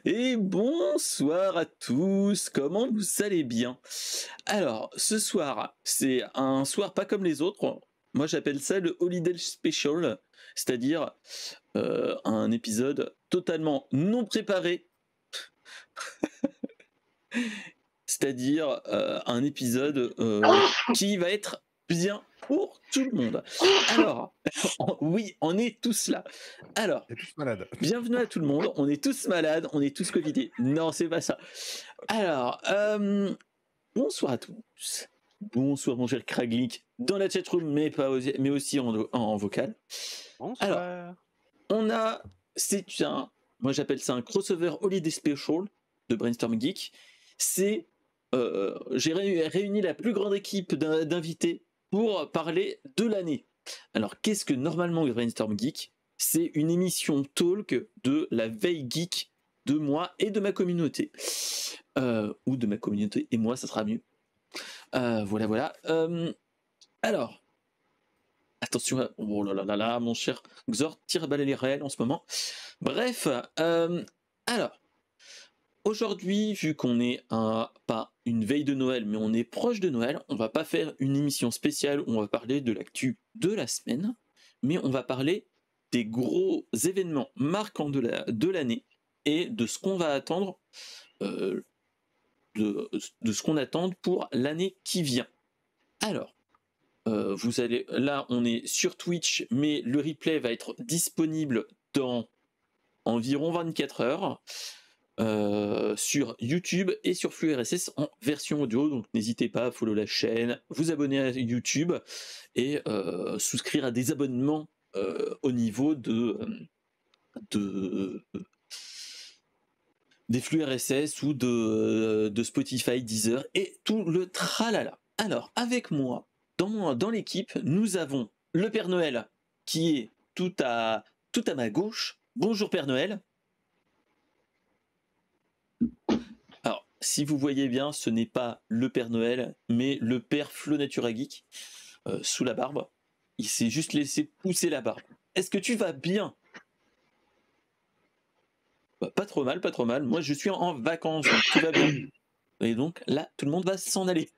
Et bonsoir à tous, comment vous allez bien? Alors, ce soir, c'est un soir pas comme les autres. Moi, j'appelle ça le Holiday Special, c'est-à-dire un épisode totalement non préparé, c'est-à-dire un épisode qui va être bien pour tout le monde. Alors, oui, on est tous là. Alors, On est tous malades. bienvenue à tout le monde, on est tous malades, on est tous covidés. Non, c'est pas ça. Alors, bonsoir à tous. Bonsoir mon cher Kraglick dans la chatroom, mais aussi en vocal. Alors, Bonsoir. on a, moi j'appelle ça un crossover Holiday Special de Brainstorm Geek. C'est, j'ai réuni la plus grande équipe d'invités pour parler de l'année. Alors, qu'est-ce que normalement Brainstorm Geek? C'est une émission talk de la veille geek de moi et de ma communauté. Ou de ma communauté et moi, ça sera mieux. Voilà. Alors, attention, oh là là là là, mon cher Xor, tire à balai les réels en ce moment. Bref, alors, aujourd'hui, vu qu'on est pas une veille de Noël, mais on est proche de Noël, on va pas faire une émission spéciale où on va parler de l'actu de la semaine, mais on va parler des gros événements marquants de l'année et de ce qu'on va attendre, de ce qu'on attend pour l'année qui vient. Alors, vous allez, là, on est sur Twitch, mais le replay va être disponible dans environ 24 heures sur YouTube et sur Flux RSS en version audio. Donc, n'hésitez pas à follow la chaîne, vous abonner à YouTube et souscrire à des abonnements au niveau des flux RSS ou de Spotify, Deezer et tout le tralala. Alors, avec moi, dans l'équipe, nous avons le Père Noël qui est tout à ma gauche. Bonjour Père Noël. Alors, si vous voyez bien, ce n'est pas le Père Noël, mais le Père Flo Natura Geek sous la barbe. Il s'est juste laissé pousser la barbe. Est-ce que tu vas bien? Bah, pas trop mal. Moi, je suis en vacances, donc tout va bien. Et donc, là, tout le monde va s'en aller.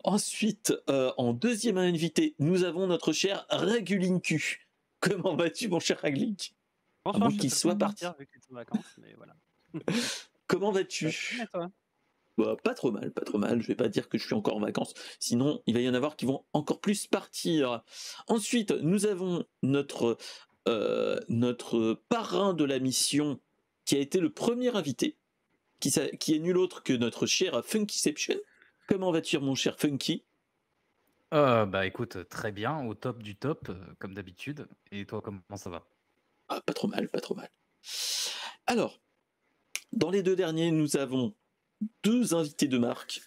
Ensuite, en deuxième invité, nous avons notre cher Ragulinku. Comment vas-tu, mon cher Raglink? Bonsoir, bon je qu'il peux soit pas parti. partir vu que tu es en vacances, mais voilà. Comment Très vas-tu? bien, et toi? Bah, pas trop mal. Je vais pas dire que je suis encore en vacances. Sinon, il va y en avoir qui vont encore plus partir. Ensuite, nous avons notre parrain de la mission qui a été le premier invité, qui est nul autre que notre cher Funkyception. Comment vas-tu, mon cher Funky? Bah écoute, très bien, au top du top, comme d'habitude. Et toi, comment ça va? Ah, pas trop mal. Alors, dans les deux derniers, nous avons deux invités de marque.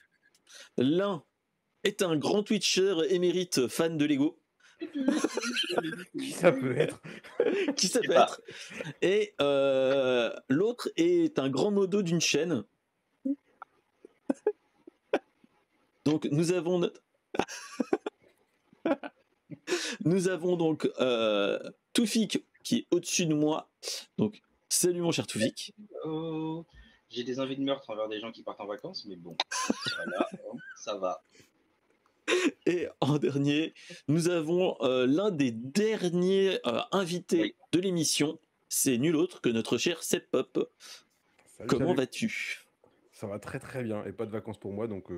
L'un est un grand Twitcher émérite fan de Lego. Qui ça peut être? Qui ça peut être? Et l'autre est un grand modo d'une chaîne. Donc nous avons donc Toufik qui est au-dessus de moi. Donc salut mon cher Toufik. Oh, j'ai des envies de meurtre envers des gens qui partent en vacances, mais bon, voilà, ça va. Et en dernier, nous avons l'un des derniers invités de l'émission. C'est nul autre que notre cher Seb Pop. Salut, Comment salut. vas-tu? Ça va très très bien et pas de vacances pour moi donc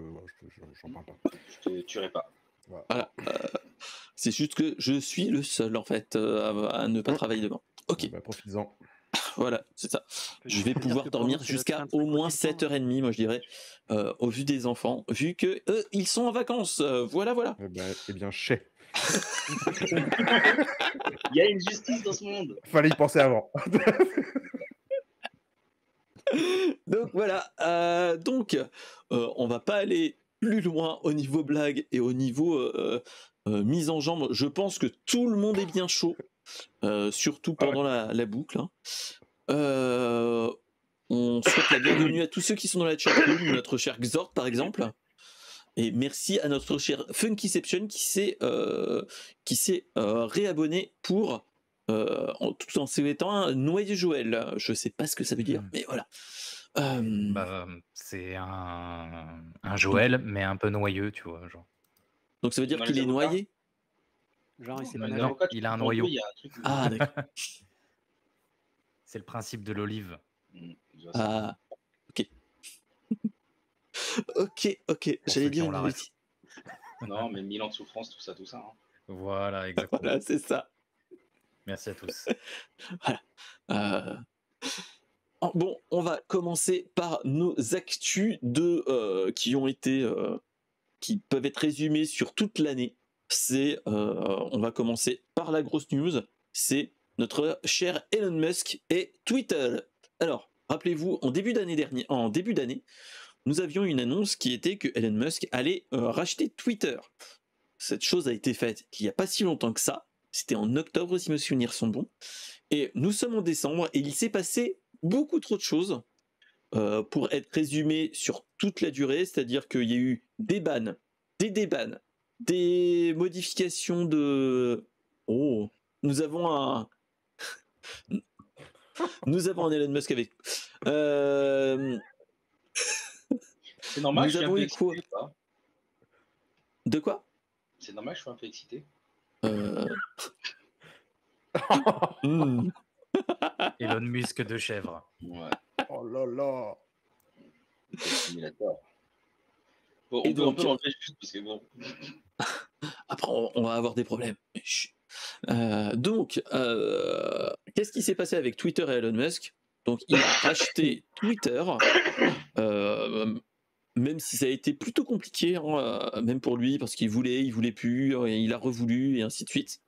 j'en parle pas. Je te tuerai pas. Voilà. C'est juste que je suis le seul en fait à ne pas travailler demain. Ok. Bah, profites-en. Voilà, c'est ça. Je vais C'est-à-dire pouvoir que pour dormir nous, c'est le jusqu'à train de au cinq moins aussi le temps, 7h30, moi je dirais, au vu des enfants, vu que ils sont en vacances. Voilà. Eh bien, chais. Il y a une justice dans ce monde. Fallait y penser avant. Donc voilà. On va pas aller plus loin au niveau blague et au niveau mise en jambe. Je pense que tout le monde est bien chaud, surtout pendant la boucle. Hein. On souhaite la bienvenue à tous ceux qui sont dans la chatroom, notre cher Xort par exemple. Et merci à notre cher Funkyception qui s'est réabonné pour tout en souhaitant un noyé Joël. Je sais pas ce que ça veut dire, mais voilà. C'est un Joël, mais un peu noyeux, tu vois. Genre. Donc ça veut dire Dans qu'il les est avocats noyé. Genre, il s'est Dans pas les nagé. avocats, tu il a un confonds noyau. deux, il y a un truc. Ah d'accord. C'est le principe de l'olive. Je vois ça. Ah ok. ok. Pour J'allais ceux qui dire ont une la ref. bêtise. Non, mais 1000 ans de souffrance, tout ça. Hein. Voilà, exactement. Voilà, c'est ça. Merci à tous. Voilà. Bon, on va commencer par nos actus qui peuvent être résumées sur toute l'année. On va commencer par la grosse news. C'est notre cher Elon Musk et Twitter. Alors, rappelez-vous, en début d'année, nous avions une annonce qui était que Elon Musk allait racheter Twitter. Cette chose a été faite il n'y a pas si longtemps que ça. C'était en octobre, si mes souvenirs sont bons. Et nous sommes en décembre et il s'est passé beaucoup trop de choses pour être résumé sur toute la durée. C'est-à-dire qu'il y a eu des bans, des débannes, des modifications de... Oh, nous avons un Elon Musk avec... C'est normal, Nous je suis un avons peu eu quoi? excité. Pas De quoi? C'est normal, je suis un peu excité. Hmm. Elon Musk de chèvre. Ouais, Oh là là. simulateur. Bon, Et on peut donc- l'enlever juste parce que bon. Après, on va avoir des problèmes. Chut. Donc, qu'est-ce qui s'est passé avec Twitter et Elon Musk? Donc, il a racheté Twitter, même si ça a été plutôt compliqué, hein, même pour lui, parce qu'il voulait plus, et il a revoulu, et ainsi de suite.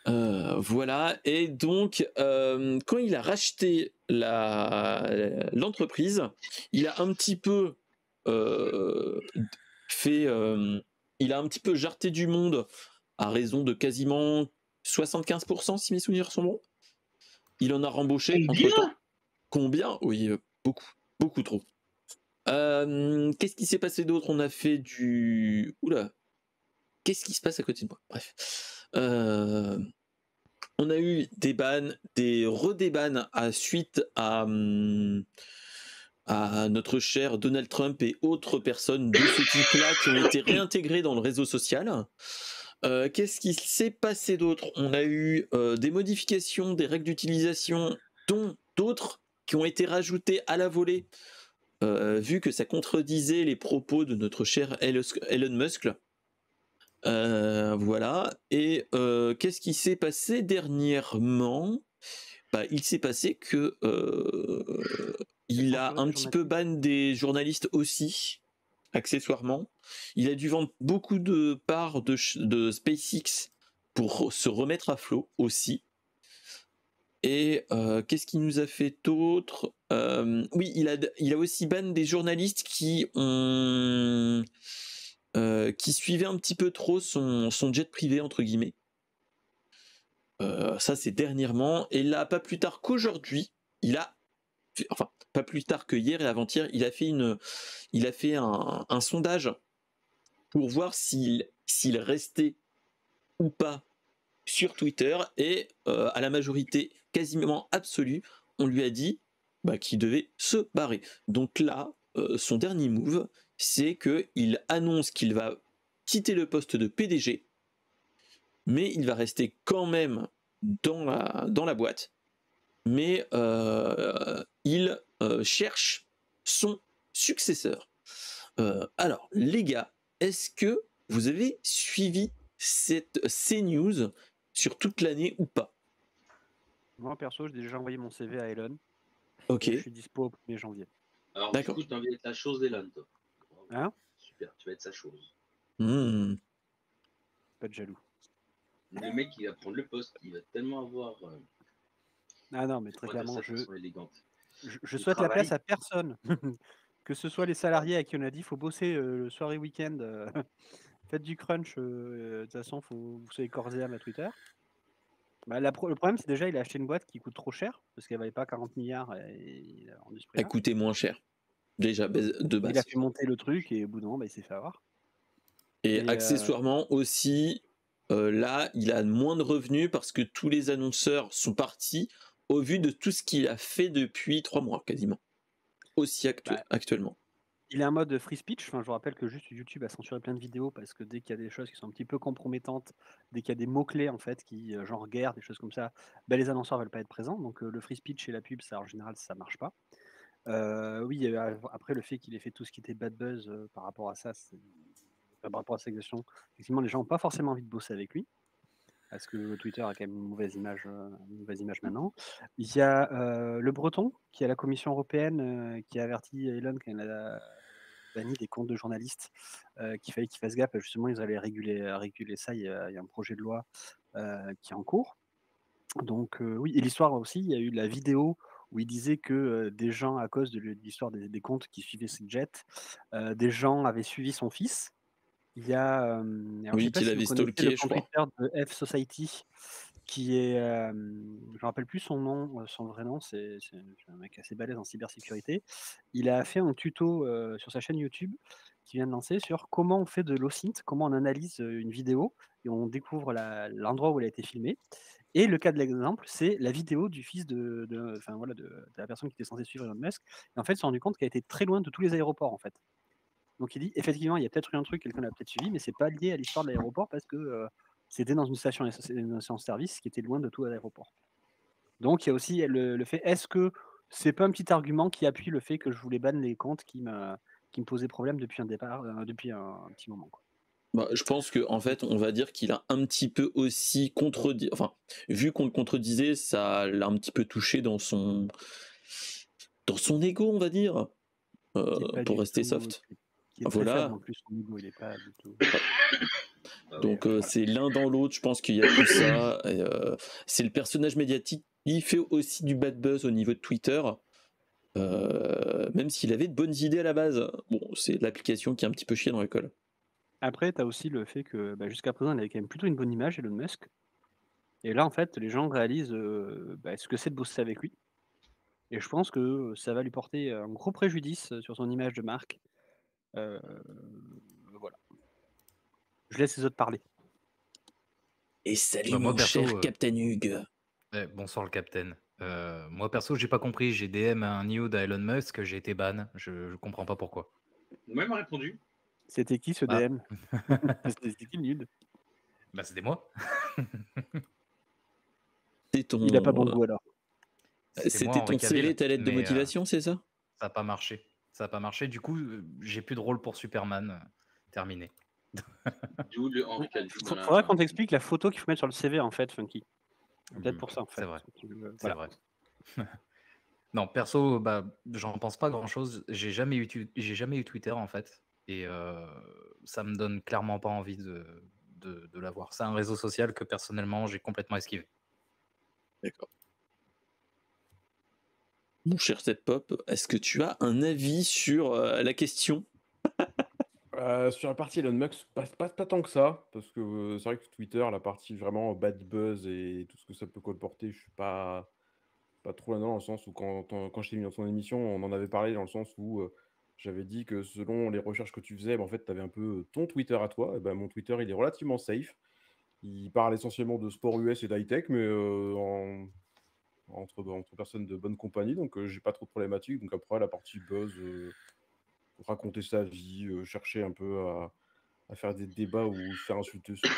Voilà. Et donc, quand il a racheté l'entreprise, il a un petit peu il a un petit peu jarté du monde à raison de quasiment 75%, si mes souvenirs sont bons. Il en a rembauché entre-temps. Combien? Oui, beaucoup trop. Qu'est-ce qui s'est passé d'autre? On a fait du... Oula. Qu'est-ce qui se passe à côté de moi? Bref. On a eu des bans, des redébans suite à notre cher Donald Trump et autres personnes de ce type-là qui ont été réintégrées dans le réseau social. Qu'est-ce qui s'est passé d'autre? On a eu des modifications des règles d'utilisation, dont d'autres qui ont été rajoutées à la volée, vu que ça contredisait les propos de notre cher Elon Musk. Voilà. Et qu'est-ce qui s'est passé dernièrement? Il s'est passé que il a un petit peu ban des journalistes aussi, accessoirement. Il a dû vendre beaucoup de parts de SpaceX pour se remettre à flot aussi. Et qu'est-ce qu'il nous a fait d'autre? Oui, il a aussi ban des journalistes qui suivaient un petit peu trop son jet privé, entre guillemets. Ça, c'est dernièrement. Et là, pas plus tard qu'aujourd'hui, pas plus tard que hier et avant-hier, il a fait un sondage pour voir s'il restait ou pas sur Twitter, et à la majorité quasiment absolue, on lui a dit qu'il devait se barrer. Donc là, son dernier move, c'est qu'il annonce qu'il va quitter le poste de PDG, mais il va rester quand même dans la boîte. Mais il cherche son successeur. Alors, les gars, est-ce que vous avez suivi ces news sur toute l'année ou pas? Moi, perso, j'ai déjà envoyé mon CV à Elon. Ok. Et je suis dispo au 1er janvier. Alors, D'accord. du coup, je t'ai envie d'être la chose d'Elon, toi. Hein? Super, tu vas être sa chose. Pas de jaloux. Le mec, il va prendre le poste, il va tellement avoir. Ah non, mais très comment dire clairement, ça de façon élégante. je souhaite la place à personne. Que ce soit les salariés à qui on a dit faut bosser le soir et week-end, faites du crunch, de toute façon, vous soyez corps et âme à Twitter. Le problème, c'est déjà il a acheté une boîte qui coûte trop cher, parce qu'elle valait pas 40 milliards et il a vendu ce Elle prix-là. coûtait moins cher. déjà de Il a base. fait monter le truc et au bout d'un moment, il s'est fait avoir. Et Et, accessoirement aussi, là, il a moins de revenus parce que tous les annonceurs sont partis au vu de tout ce qu'il a fait depuis 3 mois quasiment. Aussi Bah, actuellement. il a un mode free speech. Enfin, je vous rappelle que juste YouTube a censuré plein de vidéos parce que dès qu'il y a des choses qui sont un petit peu compromettantes, dès qu'il y a des mots-clés en fait, qui genre guerre, des choses comme ça, bah, les annonceurs veulent pas être présents. Donc le free speech et la pub, ça en général, ça marche pas. Oui, il y a eu après le fait qu'il ait fait tout ce qui était bad buzz par rapport à ça, par rapport à sa question, effectivement, les gens n'ont pas forcément envie de bosser avec lui. Parce que Twitter a quand même une mauvaise image maintenant. Il y a le Breton, qui est à la Commission européenne, qui a averti Elon quand elle a banni des comptes de journalistes, qu'il fallait qu'ils fassent gaffe. Justement, ils allaient réguler ça. Il y a un projet de loi qui est en cours. Donc, oui, et l'histoire aussi, il y a eu la vidéo où il disait que des gens, à cause de l'histoire des comptes qui suivaient ce jet, des gens avaient suivi son fils. Il y a, alors je ne sais Oui, pas qu'il si vous avait connaissez stalké, le je compte crois. Twitter de F Society, qui est, je me rappelle plus son nom, son vrai nom, c'est un mec assez balèze en cybersécurité. Il a fait un tuto sur sa chaîne YouTube qui vient de lancer sur comment on fait de l'OSINT, comment on analyse une vidéo et on découvre l'endroit où elle a été filmée. Et le cas de l'exemple, c'est la vidéo du fils enfin, voilà, de la personne qui était censée suivre Elon Musk. Et en fait, il s'est rendu compte qu'elle était très loin de tous les aéroports en fait. Donc il dit effectivement, il y a peut-être eu un truc, quelqu'un l'a peut-être suivi, mais c'est pas lié à l'histoire de l'aéroport parce que c'était dans une station-service qui était loin de tout l'aéroport. Donc il y a aussi le fait, est-ce que c'est pas un petit argument qui appuie le fait que je voulais ban les comptes qui me posaient problème depuis un départ, depuis un petit moment, quoi. Bah, je pense que en fait, on va dire qu'il a un petit peu aussi contredit. Enfin, vu qu'on le contredisait, ça l'a un petit peu touché dans son ego, on va dire, Qui est pas pour du rester tout, soft. qui est très faible Voilà. en plus, son ego, il est pas du tout. Donc c'est l'un dans l'autre. Je pense qu'il y a tout ça. Et, c'est le personnage médiatique. Il fait aussi du bad buzz au niveau de Twitter. Même s'il avait de bonnes idées à la base. Bon, c'est l'application qui est un petit peu chiée dans l'école. Après, tu as aussi le fait que jusqu'à présent, il avait quand même plutôt une bonne image, Elon Musk. Et là, en fait, les gens réalisent ce que c'est de bosser avec lui. Et je pense que ça va lui porter un gros préjudice sur son image de marque. Voilà. Je laisse les autres parler. Et salut Bah, moi, mon perso, cher Captain Hugh. bonsoir le capitaine. Moi perso, j'ai pas compris. J'ai DM un nude à Elon Musk, j'ai été ban. Je comprends pas pourquoi. Moi, il m'a répondu. C'était qui ce Ah. DM? C'était qui le nude? Bah, c'était moi. C'est ton... Il a pas bon goût alors. C'était moi, ton Henri CV, Cavill, ta lettre de mais, motivation, c'est ça? ça n'a pas marché. Ça n'a pas marché. Du coup, j'ai plus de rôle pour Superman. Terminé. D'où le Henri Cavill dans la- Faudra qu'on t'explique la photo qu'il faut mettre sur le CV en fait, Funky. Peut-être pour ça en fait. C'est vrai. C'est Voilà. vrai. Non, perso, bah, j'en pense pas grand-chose. J'ai jamais eu Twitter en fait, et ça me donne clairement pas envie de l'avoir. C'est un réseau social que personnellement j'ai complètement esquivé. D'accord. Mon cher Pop, est-ce que tu as un avis sur la question? Sur la partie Elon Musk, pas tant que ça, parce que c'est vrai que Twitter, la partie vraiment bad buzz et tout ce que ça peut colporter, je suis pas trop là-dedans, dans le sens où quand je t'ai mis dans ton émission, on en avait parlé dans le sens où j'avais dit que selon les recherches que tu faisais, en fait, tu avais un peu ton Twitter à toi. Et ben, mon Twitter, il est relativement safe. Il parle essentiellement de sport US et d'high-tech, mais entre personnes de bonne compagnie, donc j'ai pas trop de problématiques. Donc après, la partie buzz, raconter sa vie, chercher un peu à faire des débats ou se faire insulter, c'est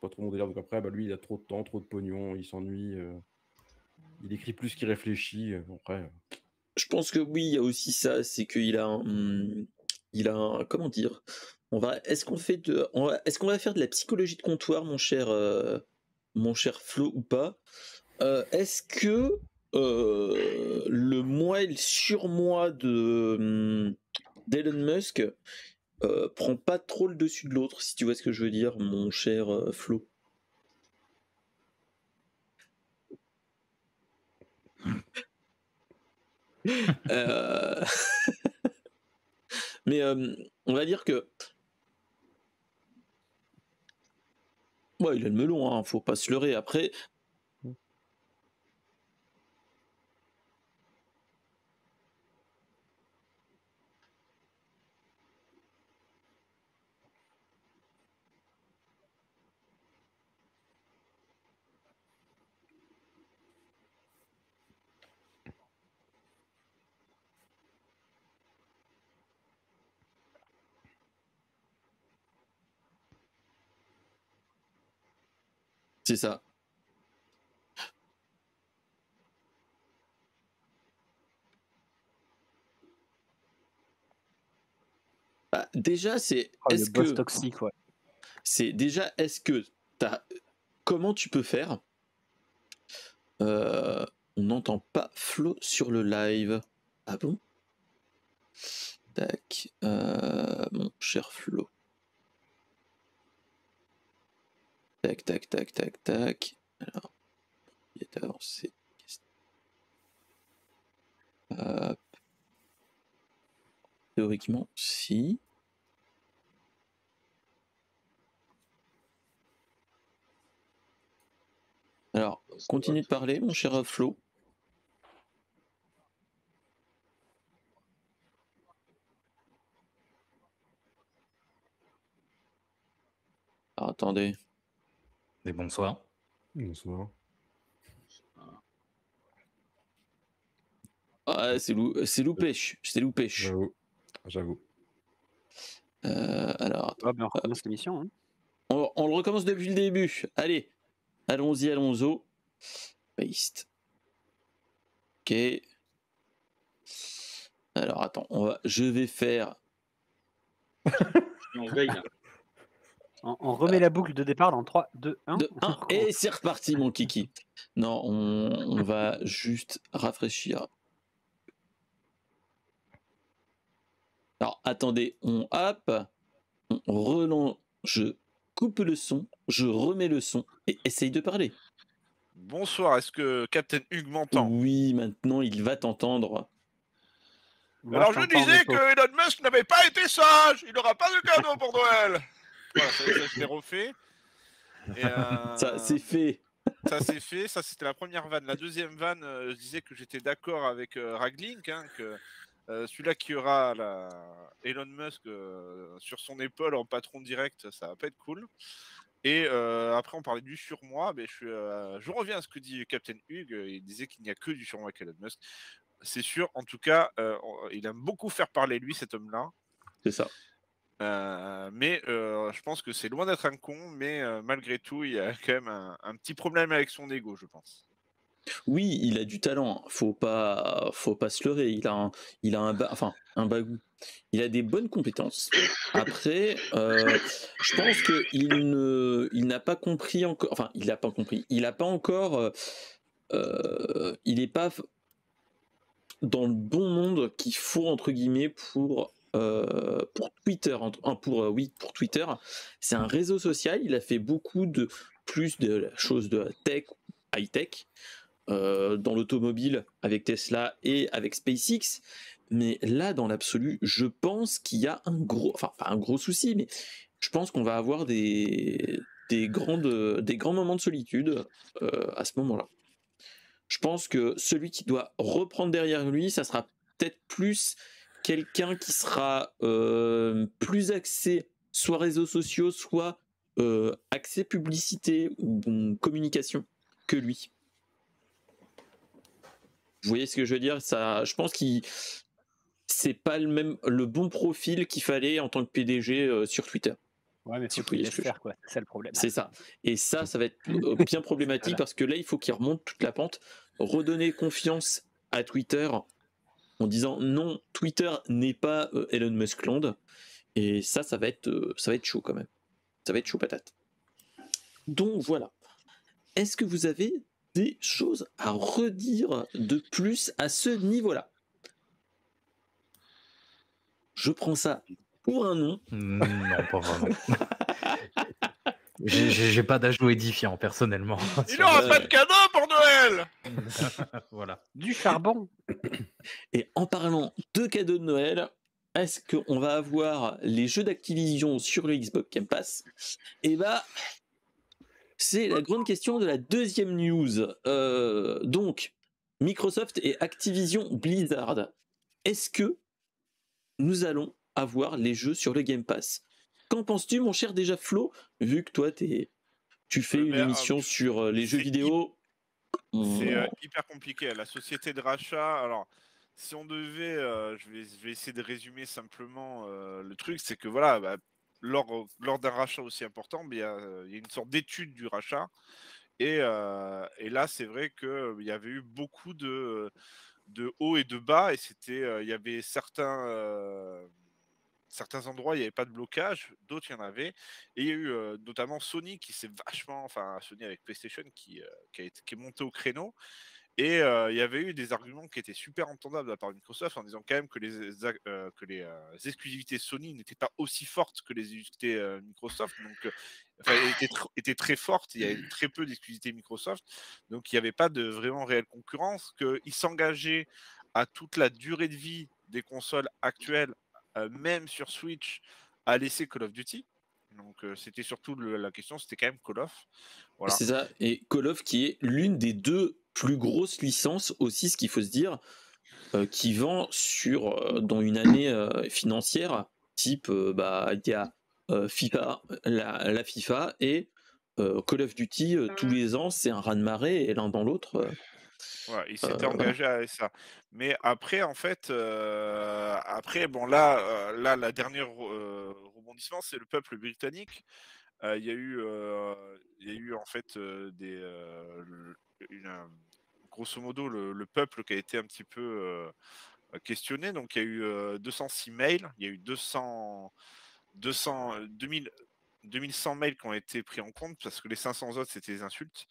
pas trop mon délire. Donc après, bah, lui, il a trop de temps, trop de pognon, il s'ennuie, il écrit plus qu'il réfléchit. Après, Je pense que oui, il y a aussi ça, c'est qu'il a comment dire, est-ce qu'on va faire de la psychologie de comptoir, mon cher Flo, ou pas? Est-ce que le moi et le surmoi d'Elon Musk prend pas trop le dessus de l'autre, si tu vois ce que je veux dire, mon cher Flo? Euh, Mais on va dire que ouais, il a le melon, hein, faut pas se leurrer. Après, C'est ça. Bah, déjà, c'est le boss toxique, ouais. C'est déjà, est-ce que comment tu peux faire On n'entend pas Flo sur le live. Ah bon? Tac. Mon cher Flo. Tac, tac, tac, tac, tac. Alors, il est avancé. Hop. Théoriquement, si. Alors, continue de parler, mon cher Flo. Alors, attendez. Et bonsoir. Bonsoir. Ah, c'est loupé. C'est loupé. J'avoue. Alors, on recommence l'émission. Hein. On le recommence depuis le début. Allez, allons-y. Paste. Ok. Alors, attends, je vais faire. On veille là. On remet la boucle de départ dans 3, 2, 1. 2, 1, et c'est reparti, mon kiki. Non, on va juste rafraîchir. Alors, attendez, on relance, je coupe le son, je remets le son et essaye de parler. Bonsoir, est-ce que Captain Hugh m'entend? Oui, maintenant il va t'entendre. Alors je disais que Elon Musk n'avait pas été sage, il n'aura pas de cadeau pour Noël. Voilà, ça je l'ai refait. Et Ça c'est fait. Ça c'est fait, ça c'était la première vanne. La deuxième vanne, je disais que j'étais d'accord avec Raglink, hein, que celui-là qui aura Elon Musk sur son épaule en patron direct, ça va pas être cool. Et après on parlait du surmoi, mais je reviens à ce que dit Captain Hugh, il disait qu'il n'y a que du surmoi avec Elon Musk. C'est sûr, en tout cas, il aime beaucoup faire parler lui, cet homme-là. C'est ça. Mais je pense que c'est loin d'être un con, mais malgré tout, il y a quand même un petit problème avec son ego, je pense. Oui, il a du talent, faut pas se leurrer, il a un bagou. Il a des bonnes compétences. Après, je pense que il n'a pas compris encore, enfin, il n'a pas compris, il n'a pas encore, il n'est pas dans le bon monde qu'il faut, entre guillemets, pour Twitter, pour Twitter. C'est un réseau social, il a fait beaucoup de choses de tech, high-tech, dans l'automobile avec Tesla et avec SpaceX, mais là dans l'absolu je pense qu'il y a un gros, enfin pas un gros souci, mais je pense qu'on va avoir des grands moments de solitude à ce moment-là. Je pense que celui qui doit reprendre derrière lui, ça sera peut-être plus quelqu'un qui sera plus axé soit réseaux sociaux, soit axé publicité ou communication que lui. Vous voyez ce que je veux dire? Ça, je pense qu'il c'est pas le bon profil qu'il fallait en tant que PDG sur Twitter. Ouais, mais faut qu'il laisse faire, quoi. C'est ça le problème. C'est ça. Et ça va être bien problématique parce que là, il faut qu'il remonte toute la pente, redonner confiance à Twitter en disant non, Twitter n'est pas Elon Musk Land. Et ça va être chaud quand même. Ça va être chaud patate. Donc voilà. Est-ce que vous avez des choses à redire de plus à ce niveau-là? Je prends ça pour un non. Non, pas vraiment. J'ai pas d'ajout édifiant, personnellement. Il n'aura pas de cadeau pour Noël. Voilà. Du charbon. Et en parlant de cadeaux de Noël, est-ce qu'on va avoir les jeux d'Activision sur le Xbox Game Pass? Et bah, c'est la grande question de la deuxième news. Donc, Microsoft et Activision Blizzard. Est-ce que nous allons avoir les jeux sur le Game Pass? Qu'en penses-tu, mon cher déjà Flo, vu que toi tu fais une émission sur les jeux vidéo? C'est hyper compliqué. La société de rachat, alors si on devait, je vais essayer de résumer simplement le truc, c'est que voilà, lors d'un rachat aussi important, mais il y a une sorte d'étude du rachat. Et là, c'est vrai qu'il y avait eu beaucoup de hauts et de bas, et il y avait certains endroits, il n'y avait pas de blocage, d'autres, il y en avait. Et il y a eu notamment Sony qui s'est Sony avec PlayStation qui est monté au créneau. Et il y avait eu des arguments qui étaient super entendables de la part de Microsoft en disant quand même que les exclusivités Sony n'étaient pas aussi fortes que les exclusivités Microsoft, donc étaient très fortes. Il y avait très peu d'exclusivités Microsoft, donc il n'y avait pas de vraiment réelle concurrence. Qu'ils s'engageaient à toute la durée de vie des consoles actuelles, même sur Switch, à laisser Call of Duty. Donc c'était surtout la question, c'était quand même Call of. Voilà. C'est ça, et Call of qui est l'une des 2 plus grosses licences aussi, ce qu'il faut se dire, qui vend dans une année financière, type, il y a FIFA, la FIFA, et Call of Duty, tous les ans, c'est un raz-de-marée, et l'un dans l'autre. Ouais, il s'était engagé à ça. Mais après, en fait, bon, là, la dernière rebondissement, c'est le peuple britannique. Il y a eu en fait grosso modo le peuple qui a été un petit peu questionné. Donc il y a eu 206 mails, il y a eu 2100 mails qui ont été pris en compte parce que les 500 autres c'était des insultes.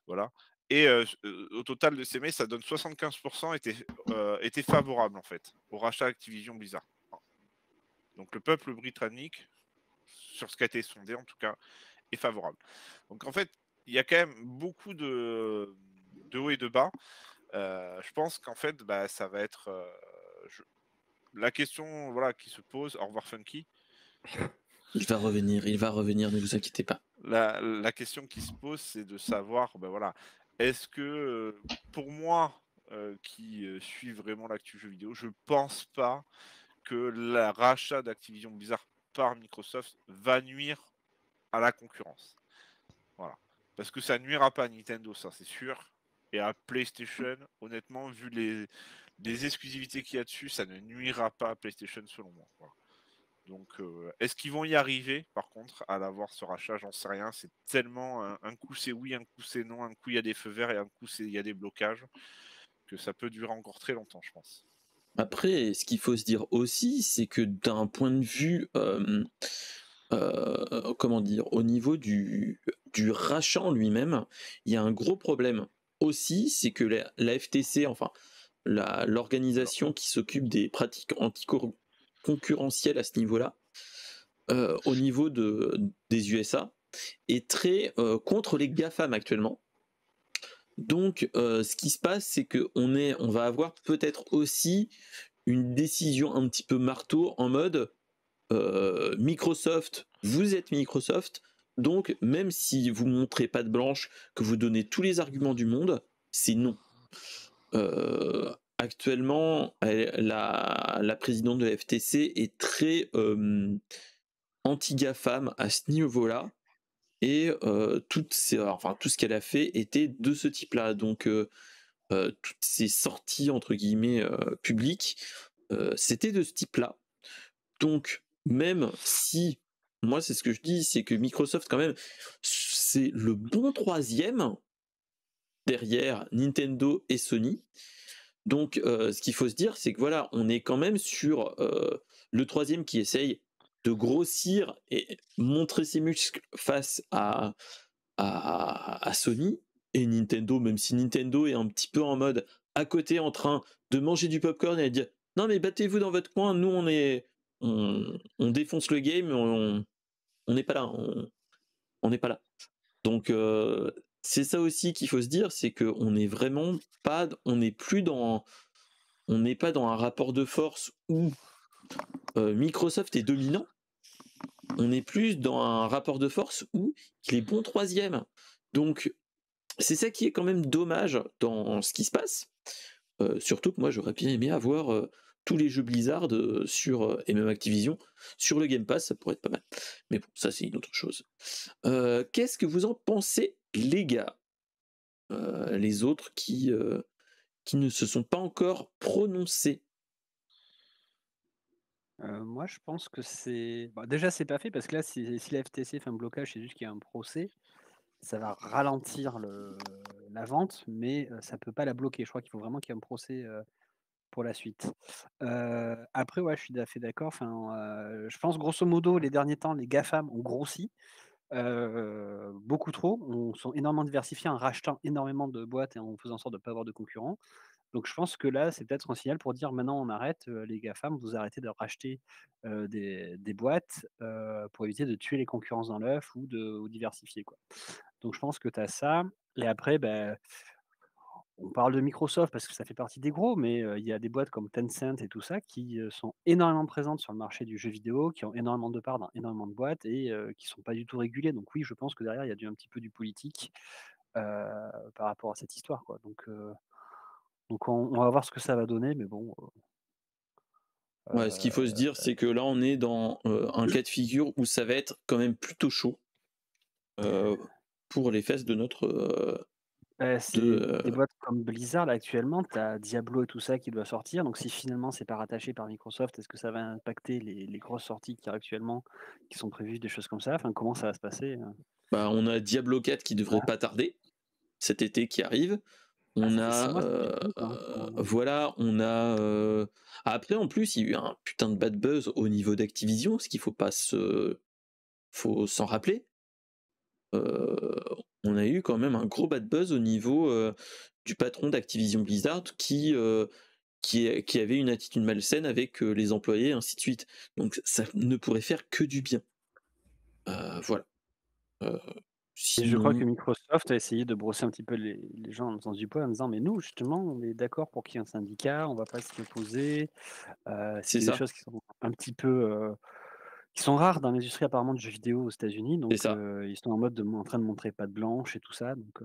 Voilà. Et au total de ces mails, ça donne 75% étaient favorables en fait au rachat Activision Blizzard. Donc le peuple britannique, sur ce qui a été sondé en tout cas, est favorable. Donc en fait, il y a quand même beaucoup de hauts et de bas. Je pense qu'en fait, ça va être la question qui se pose. Au revoir Funky. Il va revenir, ne vous inquiétez pas. La question qui se pose, c'est de savoir, est-ce que pour moi, qui suis vraiment l'actu jeu vidéo, je pense pas que le rachat d'Activision Blizzard par Microsoft va nuire à la concurrence. Voilà. Parce que ça nuira pas à Nintendo, ça c'est sûr. Et à PlayStation, honnêtement, vu les exclusivités qu'il y a dessus, ça ne nuira pas à PlayStation selon moi. Voilà. Donc, est-ce qu'ils vont y arriver, par contre, à l'avoir ce rachat? J'en sais rien. C'est tellement un coup c'est oui, un coup c'est non, un coup il y a des feux verts et un coup il y a des blocages, que ça peut durer encore très longtemps, je pense. Après, ce qu'il faut se dire aussi, c'est que d'un point de vue, comment dire, au niveau du rachat en lui-même, il y a un gros problème aussi, c'est que la FTC, enfin l'organisation qui s'occupe des pratiques anticoncurrentielles à ce niveau-là, au niveau des USA, est très contre les GAFAM actuellement. Donc, ce qui se passe, c'est on va avoir peut-être aussi une décision un petit peu marteau en mode Microsoft, vous êtes Microsoft, donc même si vous montrez pas de blanche, que vous donnez tous les arguments du monde, c'est non. Actuellement, la présidente de la FTC est très anti-GAFAM à ce niveau-là. Et tout ce qu'elle a fait était de ce type-là. Donc, toutes ces sorties, entre guillemets, publiques, c'était de ce type-là. Donc, même si, moi, c'est ce que je dis, c'est que Microsoft, quand même, c'est le bon troisième derrière Nintendo et Sony. Donc, ce qu'il faut se dire, c'est que voilà, on est quand même sur le troisième qui essaye de grossir et montrer ses muscles face à Sony et Nintendo, même si Nintendo est un petit peu en mode à côté en train de manger du popcorn et de dire non mais battez-vous dans votre coin, nous on défonce le game, on n'est pas là, on n'est pas là. Donc c'est ça aussi qu'il faut se dire, c'est qu'on n'est vraiment pas, on n'est pas dans un rapport de force où Microsoft est dominant. On est plus dans un rapport de force où il est bon troisième. Donc, c'est ça qui est quand même dommage dans ce qui se passe. Surtout que moi, j'aurais bien aimé avoir tous les jeux Blizzard et même Activision sur le Game Pass, ça pourrait être pas mal. Mais bon, ça, c'est une autre chose. Qu'est-ce que vous en pensez, les gars? Les autres qui ne se sont pas encore prononcés. Moi, je pense que c'est. Bah, déjà, c'est pas fait parce que là, si la FTC fait un blocage, c'est juste qu'il y a un procès. Ça va ralentir la vente, mais ça peut pas la bloquer. Je crois qu'il faut vraiment qu'il y ait un procès pour la suite. Après, ouais, je suis fait d'accord. Enfin, je pense grosso modo, les derniers temps, les GAFAM ont grossi beaucoup trop. On sont énormément diversifiés en rachetant énormément de boîtes et en faisant en sorte de ne pas avoir de concurrents. Donc je pense que là, c'est peut-être un signal pour dire maintenant on arrête, les GAFAM, vous arrêtez de racheter des boîtes pour éviter de tuer les concurrences dans l'œuf ou diversifier, quoi. Donc je pense que tu as ça. Et après, ben, on parle de Microsoft parce que ça fait partie des gros, mais il y a des boîtes comme Tencent et tout ça qui sont énormément présentes sur le marché du jeu vidéo, qui ont énormément de parts dans énormément de boîtes et qui sont pas du tout régulées. Donc oui, je pense que derrière, il y a un petit peu du politique par rapport à cette histoire, quoi. Donc on va voir ce que ça va donner, mais bon. Ouais, ce qu'il faut se dire, c'est que là, on est dans un cas de figure où ça va être quand même plutôt chaud pour les fesses de notre. C'est des boîtes comme Blizzard là, actuellement, tu as Diablo et tout ça qui doit sortir. Donc si finalement c'est pas rattaché par Microsoft, est-ce que ça va impacter les grosses sorties qu'il y a actuellement, qui sont prévues, des choses comme ça? Enfin, comment ça va se passer? Bah, on a Diablo 4 qui devrait pas tarder, cet été qui arrive. On Ça fait 6 a, mois, c'est fini, quoi, hein. voilà, on a. Après, en plus, il y a eu un putain de bad buzz au niveau d'Activision, ce qu'il faut s'en rappeler. On a eu quand même un gros bad buzz au niveau du patron d'Activision Blizzard qui avait une attitude malsaine avec les employés, ainsi de suite. Donc ça ne pourrait faire que du bien. Voilà. Et je crois que Sinon, Microsoft a essayé de brosser un petit peu les gens dans le sens du poil en disant: «Mais nous, justement, on est d'accord pour qu'il y ait un syndicat, on va pas s'y opposer». c'est C'est des ça, choses qui sont un petit peu, qui sont rares dans l'industrie apparemment du jeu vidéo aux États-Unis. c'est Donc ça. ils sont en train de montrer patte blanche et tout ça. Donc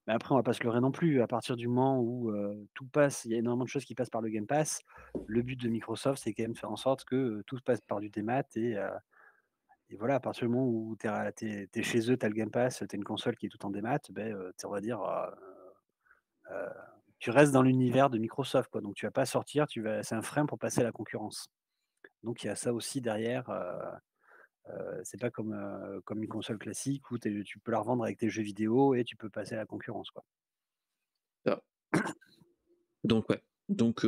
mais après, on va pas se leurrer non plus. À partir du moment où tout passe, il y a énormément de choses qui passent par le Game Pass. Le but de Microsoft, c'est quand même de faire en sorte que tout passe par du démat. Et voilà, à partir du moment où tu es chez eux, tu as le Game Pass, tu as une console qui est tout en démat, ben, on va dire, tu restes dans l'univers de Microsoft, quoi. Donc tu vas pas sortir, c'est un frein pour passer à la concurrence. Donc il y a ça aussi derrière. C'est pas comme une console classique où tu peux la revendre avec tes jeux vidéo et tu peux passer à la concurrence, quoi. Ça. Donc ouais. Donc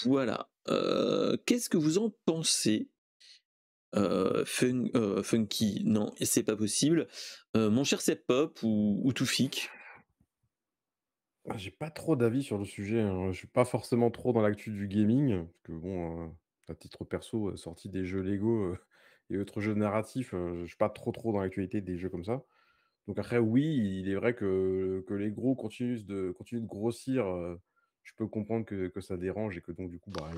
voilà. Qu'est-ce que vous en pensez? Funky, non, c'est pas possible. Mon cher Pop ou Toufik? J'ai pas trop d'avis sur le sujet, hein. Je suis pas forcément trop dans l'actu du gaming, parce que bon, à titre perso, sortie des jeux Lego, et autres jeux narratifs, je suis pas trop dans l'actualité des jeux comme ça. Donc après, oui, il est vrai que les gros continuent de grossir, je peux comprendre que ça dérange et que donc du coup, bah,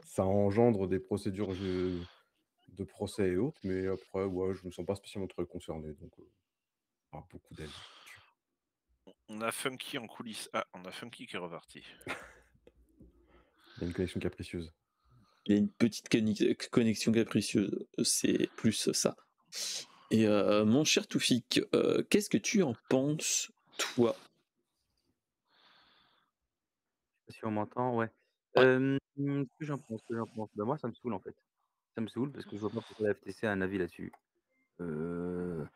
ça engendre des procédures de procès et autres, mais après, ouais, je me sens pas spécialement très concerné, donc pas beaucoup d'avis là-dessus. On a Funky en coulisses. Ah, on a Funky qui est reparti. Il y a une connexion capricieuse. Il y a une petite connexion capricieuse, c'est plus ça. Et mon cher Toufik, qu'est-ce que tu en penses, toi? Si on m'entend, ouais. Ouais. Ce que j'en pense, Bah, moi, ça me saoule, en fait. Ça me saoule parce que je vois pas pourquoi la FTC a un avis là-dessus. Heu,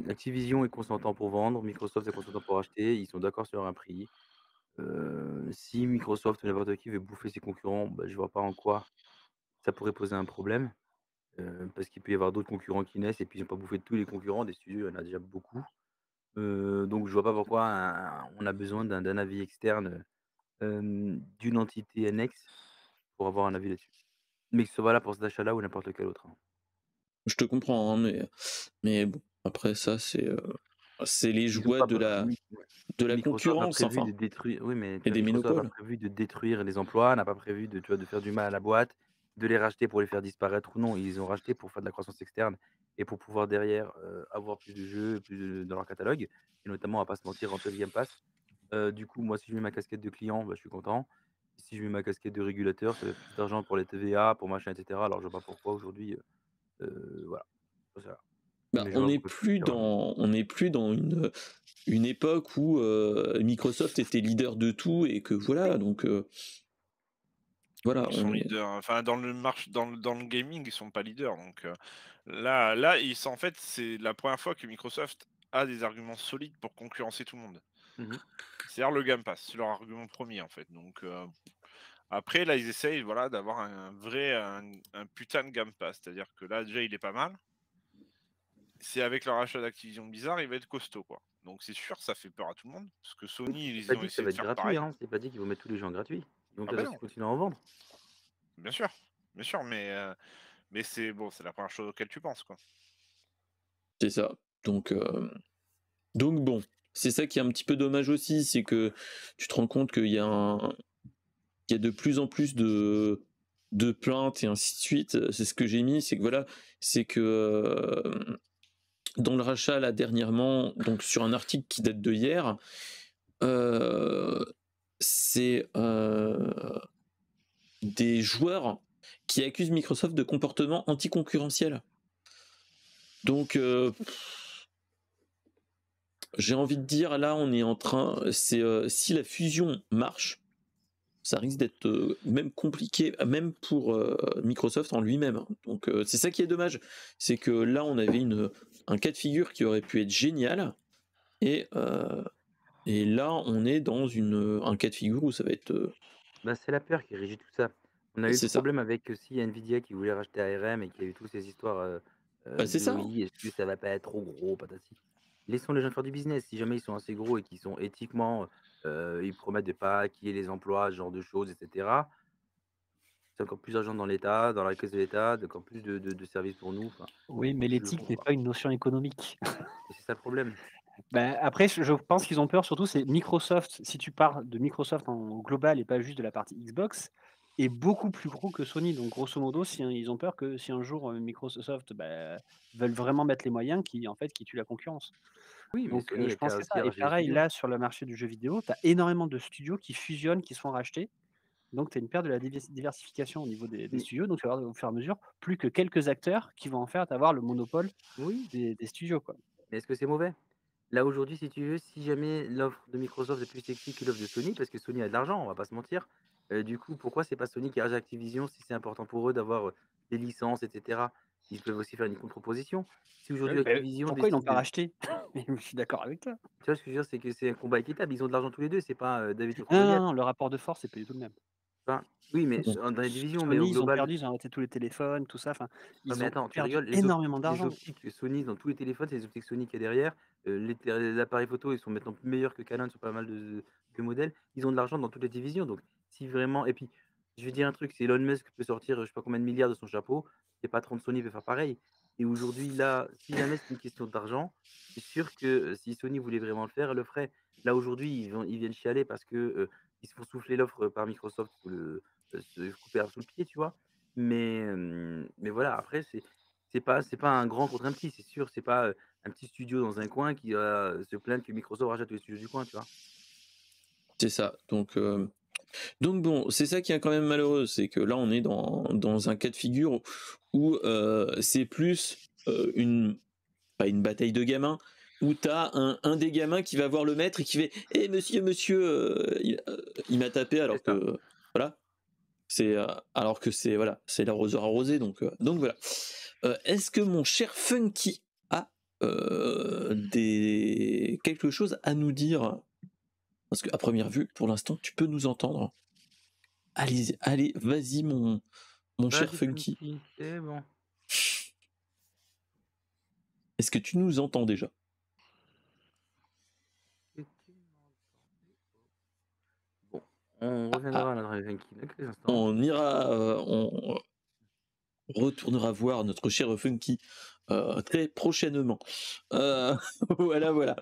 Activision est consentant pour vendre, Microsoft est consentant pour acheter, ils sont d'accord sur un prix. Si Microsoft ou n'importe qui veut bouffer ses concurrents, bah, je vois pas en quoi ça pourrait poser un problème, parce qu'il peut y avoir d'autres concurrents qui naissent et puis ils ont pas bouffé tous les concurrents, des studios, il y en a déjà beaucoup. Donc je vois pas pourquoi on a besoin d'un avis externe, d'une entité annexe pour avoir un avis là-dessus. Mais que ce soit valable pour cet achat-là ou n'importe quel autre, hein. Je te comprends, hein, mais bon, après ça, c'est les Ils ont joies pas de la Microsoft a concurrence, prévu enfin, de détruire, oui, mais tu et vois, des Microsoft a monopoles. prévu de détruire les emplois, n'a pas prévu de, tu vois, de faire du mal à la boîte, de les racheter pour les faire disparaître ou non. Ils ont racheté pour faire de la croissance externe et pour pouvoir derrière, avoir plus de jeux, plus dans leur catalogue et notamment, on va pas se mentir, rentrer le Game Pass. Du coup, moi, si je mets ma casquette de client, bah, je suis content. Si je mets ma casquette de régulateur, ça fait plus d'argent pour les TVA, pour machin et cetera. Alors je vois pas pourquoi aujourd'hui, voilà, ça Bah, mais je on vois n'est pourquoi plus dans une époque où Microsoft était leader de tout et que voilà, donc Voilà, Ils sont leaders. Enfin, dans le gaming, ils sont pas leaders. Donc là, en fait, c'est la première fois que Microsoft a des arguments solides pour concurrencer tout le monde. C'est-à-dire le Game Pass, c'est leur argument premier en fait. Donc après, là, ils essayent d'avoir un putain de Game Pass. C'est-à-dire que là, déjà, il est pas mal. C'est avec leur achat d'Activision Blizzard, il va être costaud, quoi. Donc c'est sûr, ça fait peur à tout le monde. Parce que Sony, ils Pas ont dit que ça essayé va de être faire gratuit, pareil. hein. C'est pas dit qu'ils vont mettre tous les jeux en gratuit. Ils vont Ah bah peut-être non. aussi continuer à en vendre. Bien sûr, mais c'est bon, c'est la première chose auquel tu penses, quoi. C'est ça. Donc bon, c'est ça qui est un petit peu dommage aussi, c'est que tu te rends compte qu'il y a de plus en plus de plaintes et ainsi de suite. C'est ce que j'ai mis, c'est que voilà, c'est que dans le rachat là dernièrement, donc sur un article qui date de hier, c'est des joueurs qui accusent Microsoft de comportement anticoncurrentiel. Donc j'ai envie de dire, là on est en train, si la fusion marche, ça risque d'être même compliqué, même pour Microsoft en lui-même. Donc c'est ça qui est dommage, c'est que là on avait un cas de figure qui aurait pu être génial, et là on est dans un cas de figure où ça va être... Bah, c'est la peur qui régit tout ça. On a eu le c'est ça. problème avec aussi Nvidia qui voulait racheter ARM et qui a eu toutes ces histoires C'est de ça. oui, est-ce que ça va pas être trop gros, patati. Laissons les gens faire du business. Si jamais ils sont assez gros et qu'ils sont éthiquement, ils promettent de pas hacker les emplois, ce genre de choses, etc. C'est encore plus d'argent dans l'État, dans la caisse de l'État, encore plus de services pour nous. Enfin, Oui, mais l'éthique n'est pas une notion économique. et c'est ça le problème. Ben, après, je pense qu'ils ont peur, surtout, c'est Microsoft. Si tu parles de Microsoft en global et pas juste de la partie Xbox, est beaucoup plus gros que Sony. Donc, grosso modo, ils ont peur que si un jour Microsoft veulent vraiment mettre les moyens, qui tuent la concurrence. Oui, mais Donc, Sony je a pense qu'à que c'est aussi ça. Et racheter des pareil, studios. là, sur le marché du jeu vidéo, tu as énormément de studios qui fusionnent, qui se font racheter. Donc, tu as une perte de la diversification au niveau des studios. Donc, tu vas avoir au fur et à mesure plus que quelques acteurs qui vont en faire avoir le monopole Oui, des studios, quoi. mais est-ce que c'est mauvais? Là, aujourd'hui, si tu veux, si jamais l'offre de Microsoft est plus sexy que l'offre de Sony, parce que Sony a de l'argent, on va pas se mentir, du coup, pourquoi c'est pas Sony qui rachète Activision si c'est important pour eux d'avoir des licences, etc. Ils peuvent aussi faire une contre-proposition. Si aujourd'hui Activision Pourquoi ils l'ont décide pas racheté? Je suis d'accord avec toi. Tu vois ce que je veux dire, c'est que c'est un combat équitable. Ils ont de l'argent tous les deux, c'est pas David contre Non, Goliath. non, le rapport de force, c'est pas du tout le même. Enfin, oui, mais dans les divisions, mais au Sony, ils ont global. perdu, ils ont arrêté tous les téléphones, tout ça. Enfin, Non, ils mais ont attends, tu perdu rigoles, énormément les d'argent. optiques Sony dans tous les téléphones, c'est les optiques Sony qu'il y a derrière. Les appareils photo, ils sont maintenant meilleurs que Canon sur pas mal de modèles. Ils ont de l'argent dans toutes les divisions. Donc, si vraiment. Et puis, je vais dire un truc, si Elon Musk peut sortir je sais pas combien de milliards de son chapeau, les patrons de Sony peuvent faire pareil. Et aujourd'hui, là, si jamais c'est une question d'argent, c'est sûr que si Sony voulait vraiment le faire, elle le ferait. Là, aujourd'hui, ils viennent chialer parce que ils se font souffler l'offre par Microsoft sous se couper sous le pied, tu vois. Mais voilà, après, c'est pas un grand contre un petit, c'est sûr. C'est pas un petit studio dans un coin qui va se plaindre que Microsoft rachète tous les studios du coin, tu vois. C'est ça. Donc bon, c'est ça qui est quand même malheureux, c'est que là on est dans un cas de figure où c'est plus pas une bataille de gamins, où t'as un des gamins qui va voir le maître et qui fait « Eh monsieur, il m'a tapé » alors C'est ça. que voilà, c'est voilà, c'est l'arroseur arrosé, donc voilà. Est-ce que mon cher Funky a quelque chose à nous dire? Parce qu'à première vue, pour l'instant, tu peux nous entendre. Allez, vas-y mon cher Vas-y, Funky. c'est bon. Est-ce que tu nous entends déjà? Bon, on reviendra à notre Funky dans quelques instants. On ira, on retournera voir notre cher Funky très prochainement. Voilà.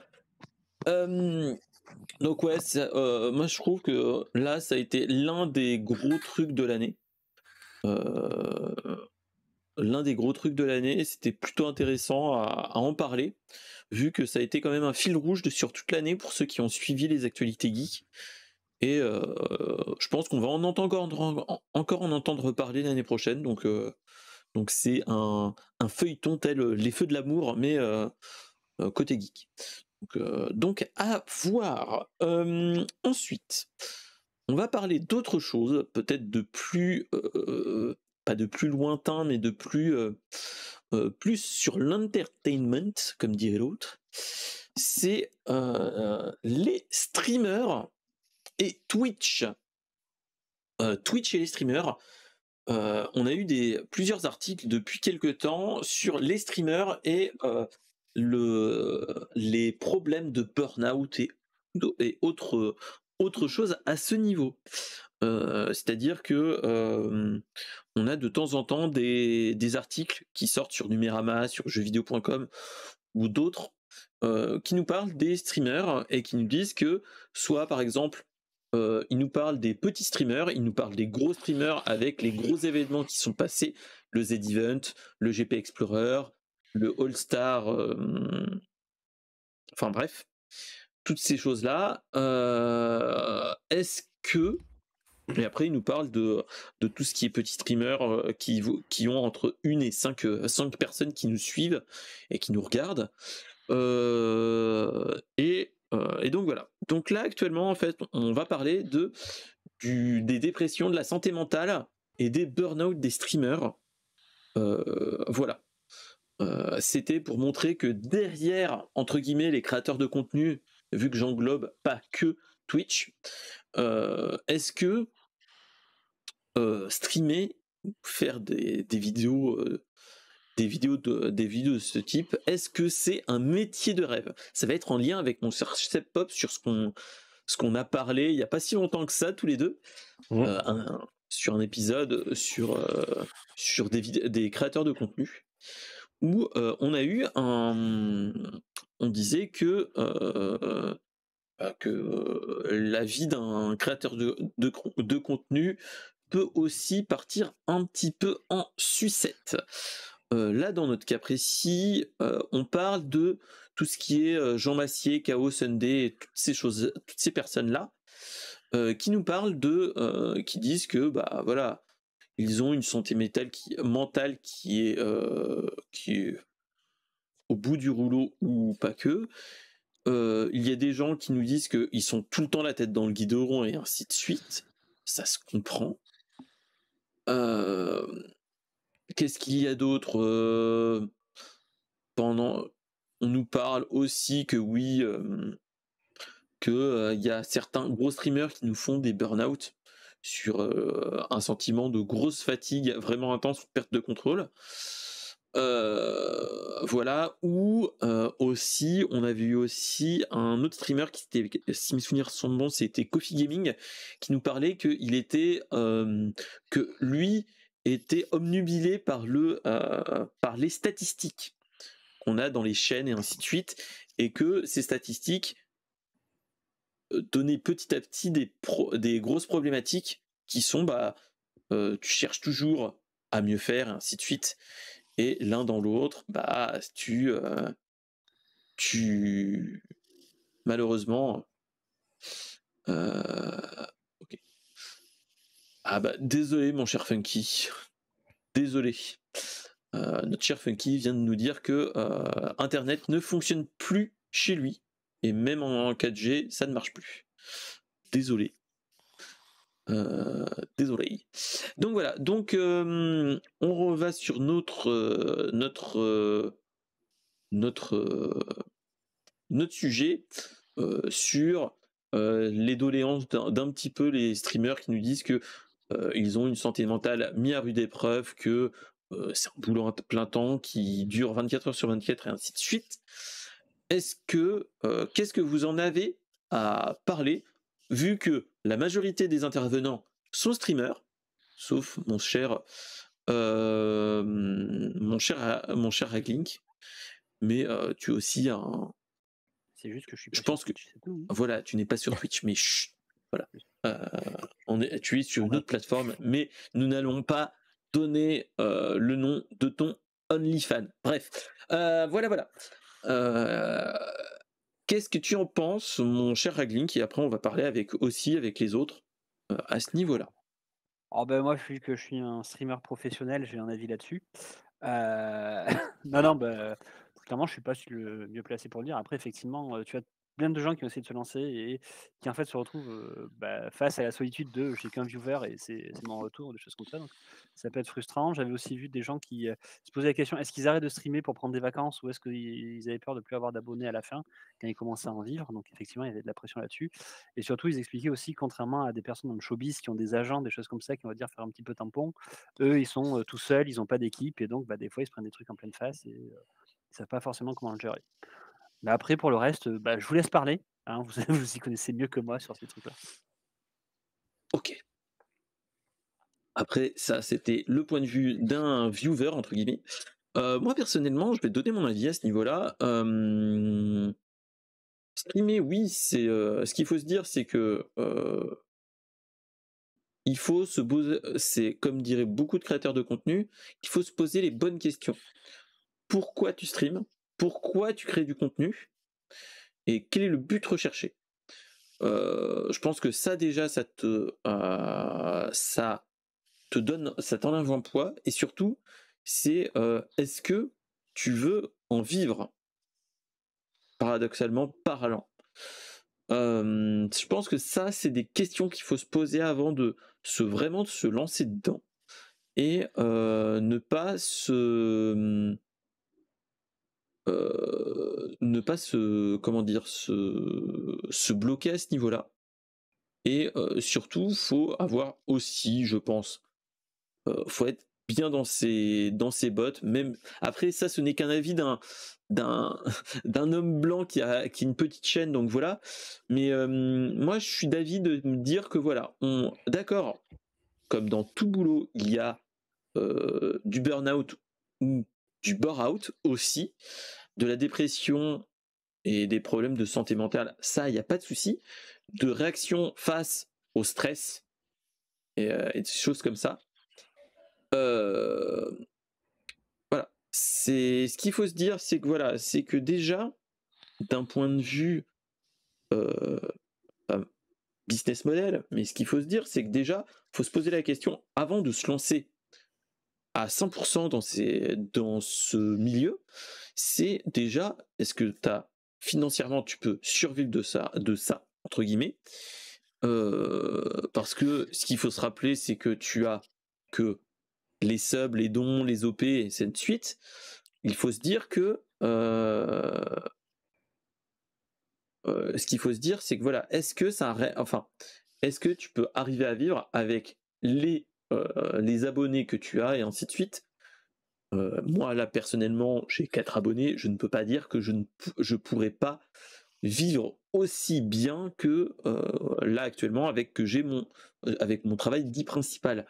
Donc ouais, moi je trouve que là ça a été l'un des gros trucs de l'année. C'était plutôt intéressant à en parler, vu que ça a été quand même un fil rouge sur toute l'année pour ceux qui ont suivi les actualités geeks. Et je pense qu'on va encore en entendre parler l'année prochaine. Donc c'est un feuilleton tel les feux de l'amour, mais côté geek. Donc à voir. Ensuite, on va parler d'autre chose, peut-être de plus, pas de plus lointain, mais de plus sur l'entertainment, comme dirait l'autre. C'est les streamers et Twitch. Twitch et les streamers. On a eu plusieurs articles depuis quelques temps sur les streamers et les problèmes de burn-out et autre chose à ce niveau. C'est-à-dire que on a de temps en temps des articles qui sortent sur Numérama, sur jeuxvideo.com ou d'autres qui nous parlent des streamers et qui nous disent que soit par exemple ils nous parlent des petits streamers, ils nous parlent des gros streamers avec les gros événements qui sont passés, le Z-Event, le GP Explorer, le All-Star, enfin bref, toutes ces choses-là. Est-ce que... Et après, ils nous parlent de tout ce qui est petits streamers qui ont entre 1 et 5 personnes qui nous suivent et qui nous regardent. Et donc voilà. Donc là actuellement en fait on va parler des dépressions, de la santé mentale et des burn-out des streamers. Voilà. C'était pour montrer que derrière entre guillemets les créateurs de contenu, vu que j'englobe pas que Twitch, est-ce que streamer, faire des vidéos de ce type, est-ce que c'est un métier de rêve? Ça va être en lien avec mon cher Pop sur ce qu'on a parlé il n'y a pas si longtemps que ça, tous les deux, sur un épisode sur des créateurs de contenu, où on disait que la vie d'un créateur de contenu peut aussi partir un petit peu en sucette. Là, dans notre cas précis, on parle de tout ce qui est Jean Massier, Chaos Sunday et toutes ces personnes-là, qui nous parlent qui disent que bah voilà, ils ont une santé mentale qui est au bout du rouleau ou pas que. Il y a des gens qui nous disent qu'ils sont tout le temps la tête dans le guidon et ainsi de suite. Ça se comprend. Qu'est-ce qu'il y a d'autre on nous parle aussi que oui, il y a certains gros streamers qui nous font des burn-out sur un sentiment de grosse fatigue vraiment intense, perte de contrôle. Voilà, ou aussi on a vu aussi un autre streamer qui était, si mes souvenirs sont bons, c'était Coffee Gaming, qui nous parlait que lui était obnubilé par les statistiques qu'on a dans les chaînes et ainsi de suite, et que ces statistiques donnaient petit à petit des grosses problématiques qui sont tu cherches toujours à mieux faire et ainsi de suite, et l'un dans l'autre tu malheureusement ok. Désolé mon cher Funky, désolé. Notre cher Funky vient de nous dire que Internet ne fonctionne plus chez lui, et même en 4G, ça ne marche plus. Désolé. Désolé. Donc voilà, on va sur notre sujet sur les doléances d'un petit peu les streamers qui nous disent que ils ont une santé mentale mise à rude épreuve, que c'est un boulot à plein temps qui dure 24 heures sur 24 et ainsi de suite. Qu'est-ce que vous en avez à parler, vu que la majorité des intervenants sont streamers, sauf mon cher Hacklink, mais tu es aussi un... C'est juste que je suis pas je pense sur Twitch, c'est tout. Voilà, tu n'es pas sur Twitch, mais voilà. Tu es sur une autre plateforme, mais nous n'allons pas donner le nom de ton OnlyFans. Bref, voilà. Qu'est-ce que tu en penses, mon cher Hacklink, et après on va parler avec les autres à ce niveau-là. Moi, vu que je suis un streamer professionnel, j'ai un avis là-dessus. Non, clairement, je suis pas le mieux placé pour le dire. Après, effectivement, tu as plein de gens qui ont essayé de se lancer et qui en fait se retrouvent face à la solitude de j'ai qu'un viewer et c'est mon retour, des choses comme ça. Donc ça peut être frustrant. J'avais aussi vu des gens qui se posaient la question est-ce qu'ils arrêtent de streamer pour prendre des vacances ou est-ce qu'ils avaient peur de plus avoir d'abonnés à la fin quand ils commençaient à en vivre. Donc effectivement, il y avait de la pression là-dessus. Et surtout, ils expliquaient aussi, contrairement à des personnes dans le showbiz qui ont des agents, des choses comme ça, qui on va dire faire un petit peu tampon, eux, ils sont tout seuls, ils n'ont pas d'équipe et donc des fois, ils se prennent des trucs en pleine face et ils ne savent pas forcément comment le gérer. Mais après, pour le reste, je vous laisse parler. Hein, vous, vous y connaissez mieux que moi sur ces trucs-là. Ok. Après, ça, c'était le point de vue d'un viewer, entre guillemets. Moi, personnellement, je vais donner mon avis à ce niveau-là. Streamer, oui, c'est ce qu'il faut se dire, c'est que il faut se poser, c'est comme diraient beaucoup de créateurs de contenu, il faut se poser les bonnes questions. Pourquoi tu streames? Pourquoi tu crées du contenu? Et quel est le but recherché? Je pense que ça déjà, ça te donne, ça t'enlève un poids, et surtout, c'est est-ce que tu veux en vivre? Paradoxalement parlant. Je pense que ça, c'est des questions qu'il faut se poser avant de vraiment de se lancer dedans et ne pas se comment dire, se bloquer à ce niveau-là. Et surtout, faut avoir aussi, je pense, faut être bien dans ses bottes. Même après, ça, ce n'est qu'un avis d'un homme blanc qui a une petite chaîne, donc voilà. Mais moi, je suis d'avis de me dire que voilà, d'accord, comme dans tout boulot, il y a du burn-out ou du bore-out aussi, de la dépression et des problèmes de santé mentale, ça, il n'y a pas de souci. De réaction face au stress et des choses comme ça. Voilà. C'est ce qu'il faut se dire, c'est que voilà, c'est que déjà, d'un point de vue business model, mais ce qu'il faut se dire, c'est que déjà, faut se poser la question avant de se lancer à 100% dans ce milieu, c'est déjà, est-ce que financièrement tu peux survivre de ça entre guillemets, parce que ce qu'il faut se rappeler, c'est que tu as que les subs, les dons, les OP et ainsi de suite. Il faut se dire que ce qu'il faut se dire, c'est que voilà, est-ce que tu peux arriver à vivre avec les abonnés que tu as et ainsi de suite. Moi là personnellement, j'ai 4 abonnés, je ne peux pas dire que je pourrais pas vivre aussi bien que là actuellement avec mon travail dit principal.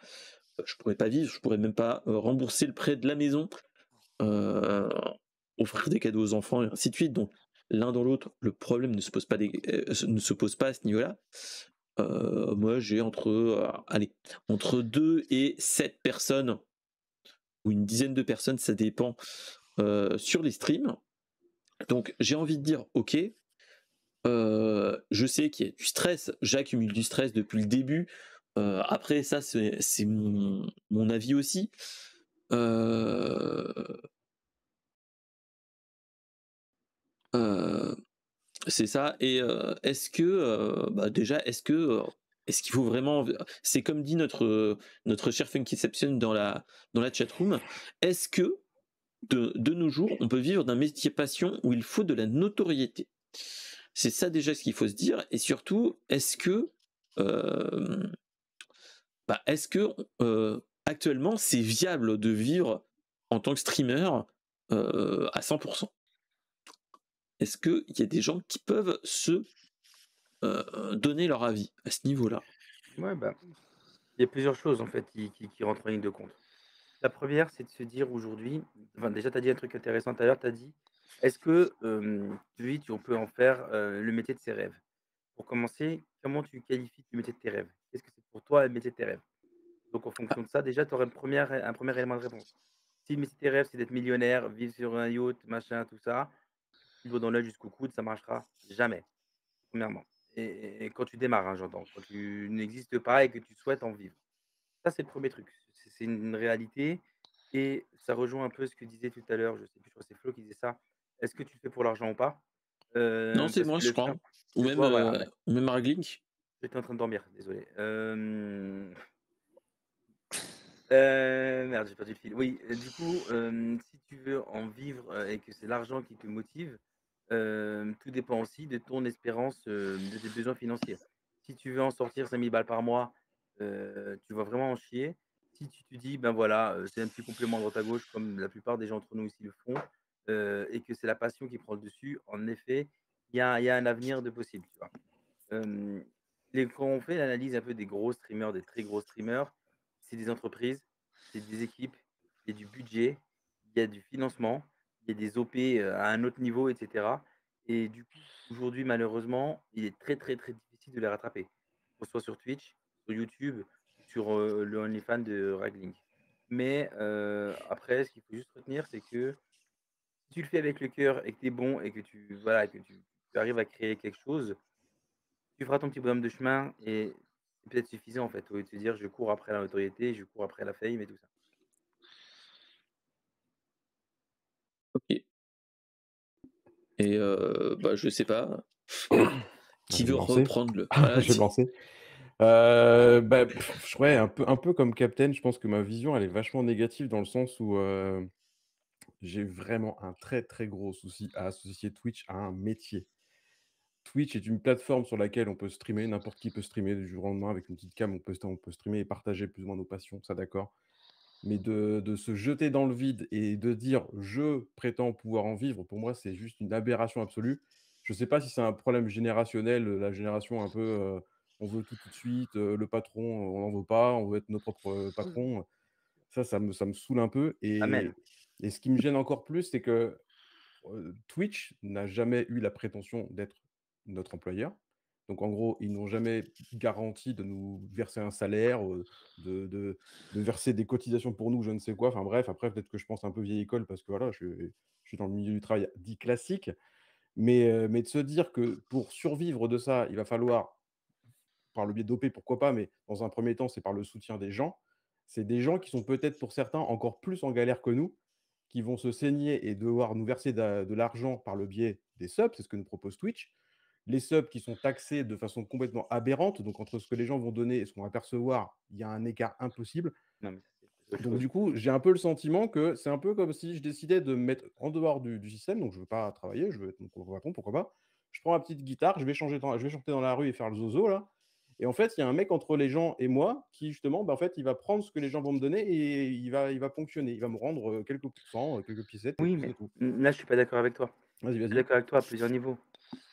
Je pourrais pas vivre, je pourrais même pas rembourser le prêt de la maison, offrir des cadeaux aux enfants et ainsi de suite. Donc l'un dans l'autre, le problème ne se pose pas à ce niveau-là. Moi j'ai entre 2 et 7 personnes ou une dizaine de personnes, ça dépend, sur les streams. Donc j'ai envie de dire ok, je sais qu'il y a du stress, j'accumule du stress depuis le début. Après ça c'est mon avis aussi. C'est ça. Et est-ce que déjà est-ce qu'il faut vraiment, c'est comme dit notre cher Funkyception dans la chatroom, est-ce que de nos jours on peut vivre d'un métier passion où il faut de la notoriété? C'est ça déjà ce qu'il faut se dire. Et surtout, est-ce que actuellement c'est viable de vivre en tant que streamer à 100%? Est-ce qu'il y a des gens qui peuvent se donner leur avis à ce niveau-là? Ouais, il y a plusieurs choses en fait qui rentrent en ligne de compte. La première, c'est de se dire aujourd'hui, déjà, tu as dit un truc intéressant tout à l'heure, tu as dit, est-ce que on peut en faire le métier de ses rêves? Pour commencer, comment tu qualifies le métier de tes rêves? Qu'est-ce que c'est pour toi le métier de tes rêves? Donc en fonction de ça, déjà, tu aurais un premier élément de réponse. Si le métier de tes rêves, c'est d'être millionnaire, vivre sur un yacht, machin, tout ça, le doigt dans l'œil jusqu'au coude, ça marchera jamais, premièrement. Et quand tu démarres, hein, j'entends, quand tu n'existes pas et que tu souhaites en vivre. Ça, c'est le premier truc. C'est une réalité et ça rejoint un peu ce que disait tout à l'heure, je sais plus, je crois que c'est Flo qui disait ça. Est-ce que tu le fais pour l'argent ou pas? Non, c'est parce moi, que je le crois. frère, Ou c'est même, toi, voilà. ou même Raglink. J'étais en train de dormir, désolé. Merde, j'ai perdu le fil. Oui, du coup, si tu veux en vivre et que c'est l'argent qui te motive, tout dépend aussi de ton espérance, de tes besoins financiers. Si tu veux en sortir 5 000 balles par mois, tu vas vraiment en chier. Si tu te dis, ben voilà, c'est un petit complément à droite à gauche, comme la plupart des gens entre nous ici le font, et que c'est la passion qui prend le dessus, en effet, il y a un avenir de possible, tu vois. Euh, Quand on fait l'analyse un peu des gros streamers, des très gros streamers, c'est des entreprises, c'est des équipes, il y a du budget, il y a du financement, il y a des OP à un autre niveau, etc. Et du coup, aujourd'hui, malheureusement, il est très, très, très difficile de les rattraper. Que ce soit sur Twitch, sur YouTube, sur le OnlyFans de Ragling. Mais après, ce qu'il faut juste retenir, c'est que si tu le fais avec le cœur et que tu es bon et que voilà, que tu arrives à créer quelque chose, tu feras ton petit bonhomme de chemin et c'est peut-être suffisant en fait, au lieu de te dire je cours après la notoriété, je cours après la fame et tout ça. Ok. Et bah, je sais pas. Qui Je vais veut me lancer. reprendre le. Voilà, Je vais me lancer. Ouais, un peu comme Captain, je pense que ma vision, elle est vachement négative dans le sens où j'ai vraiment un très très gros souci à associer Twitch à un métier. Twitch est une plateforme sur laquelle on peut streamer, n'importe qui peut streamer du jour au lendemain avec une petite cam, on peut streamer et partager plus ou moins nos passions, ça d'accord. Mais de se jeter dans le vide et de dire je prétends pouvoir en vivre, pour moi, c'est juste une aberration absolue. Je ne sais pas si c'est un problème générationnel, la génération un peu on veut tout de suite, le patron, on n'en veut pas, on veut être nos propres patrons. Ça me saoule un peu. Amen. Et ce qui me gêne encore plus, c'est que Twitch n'a jamais eu la prétention d'être notre employeur. Donc, en gros, ils n'ont jamais garanti de nous verser un salaire, de verser des cotisations pour nous, je ne sais quoi. Enfin bref, après, peut-être que je pense un peu vieille école parce que voilà, je suis dans le milieu du travail dit classique. Mais de se dire que pour survivre de ça, il va falloir, par le biais d'OP, pourquoi pas, mais dans un premier temps, c'est par le soutien des gens. C'est des gens qui sont peut-être pour certains encore plus en galère que nous, qui vont se saigner et devoir nous verser de l'argent par le biais des subs, c'est ce que nous propose Twitch. Les subs qui sont taxés de façon complètement aberrante, donc entre ce que les gens vont donner et ce qu'on va percevoir, il y a un écart impossible. Non, mais c'est autre Donc chose. du coup, j'ai un peu le sentiment que c'est un peu comme si je décidais de me mettre en dehors du système, donc je ne veux pas travailler, je veux être mon propre patron, pourquoi pas. Je prends ma petite guitare, je vais chanter dans la rue et faire le zozo là. Et en fait, il y a un mec entre les gens et moi qui justement, en fait, il va prendre ce que les gens vont me donner et il va ponctionner. Il va me rendre quelques pourcents, quelques piécettes, et Oui, puis mais c'est tout. là, je suis pas d'accord avec toi. Vas-y, Je suis vas-y. d'accord avec toi à plusieurs niveaux.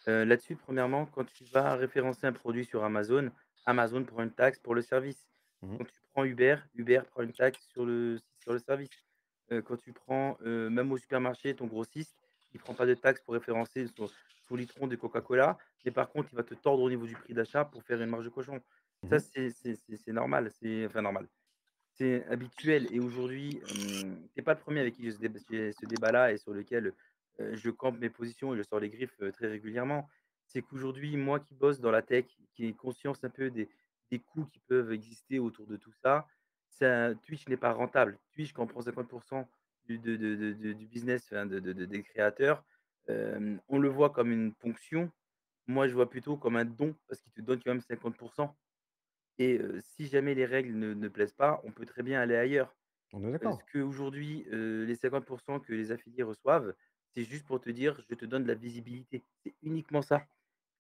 Là-dessus, premièrement, quand tu vas référencer un produit sur Amazon, Amazon prend une taxe pour le service. Mhm. Quand tu prends Uber, Uber prend une taxe sur le service. Quand tu prends, même au supermarché, ton grossiste, il prend pas de taxe pour référencer son litron de Coca-Cola, mais par contre, il va te tordre au niveau du prix d'achat pour faire une marge de cochon. Ça, Mhm. c'est normal, enfin normal. C'est habituel et aujourd'hui, tu pas le premier avec qui j'ai ce débat-là et sur lequel, je campe mes positions et je sors les griffes, très régulièrement. C'est qu'aujourd'hui, moi qui bosse dans la tech, qui ai conscience un peu des coûts qui peuvent exister autour de tout ça, Twitch n'est pas rentable. Twitch, quand on prend 50 du business, enfin des créateurs, on le voit comme une ponction. Moi, je vois plutôt comme un don parce qu'il te donne quand même 50. Et si jamais les règles ne plaisent pas, on peut très bien aller ailleurs. On est Parce d'accord. qu'aujourd'hui, les 50 que les affiliés reçoivent, c'est juste pour te dire: «Je te donne de la visibilité». C'est uniquement ça,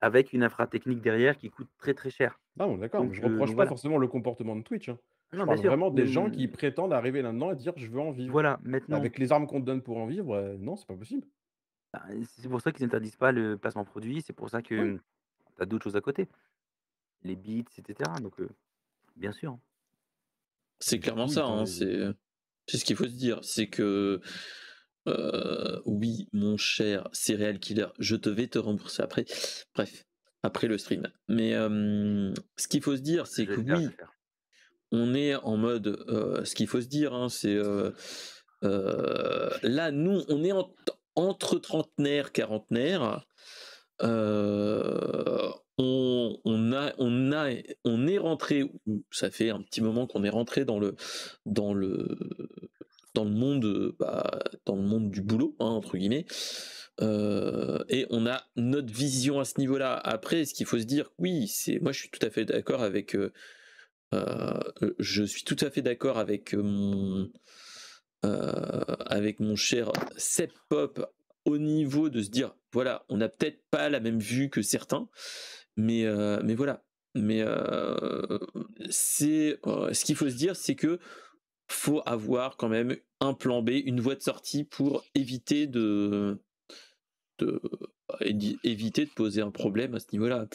avec une infra technique derrière qui coûte très, très cher. Ah, on est d'accord, mais je reproche Donc pas voilà. forcément le comportement de Twitch, hein. Je Non, bien parle sûr, vraiment mais des gens qui prétendent arriver là-dedans et dire je veux en vivre. voilà, maintenant, Avec les armes qu'on te donne pour en vivre, non, c'est pas possible. bah, c'est pour ça qu'ils interdisent pas le placement produit, c'est pour ça que, Oui. tu as d'autres choses à côté, les bits et cetera, donc bien sûr. C'est Du clairement coup, ça, hein, c'est ce qu'il faut se dire. C'est que, oui, mon cher serial killer, je vais te rembourser après. Bref, après le stream. Mais ce qu'il faut se dire, c'est Je vais que le faire, je vais oui, le faire. on est en mode. Ce qu'il faut se dire, hein, c'est. Là, nous, on est entre trentenaires, quarantenaires. On est rentré, ou ça fait un petit moment qu'on est rentré dans le, dans le monde, dans le monde du boulot, hein, entre guillemets. Et on a notre vision à ce niveau-là. Après, ce qu'il faut se dire, oui, moi je suis tout à fait d'accord avec je suis tout à fait d'accord avec mon cher Seb Pop au niveau de se dire, voilà, on n'a peut-être pas la même vue que certains, mais voilà. Mais ce qu'il faut se dire, c'est que faut avoir quand même un plan B, une voie de sortie pour éviter de poser un problème à ce niveau-là.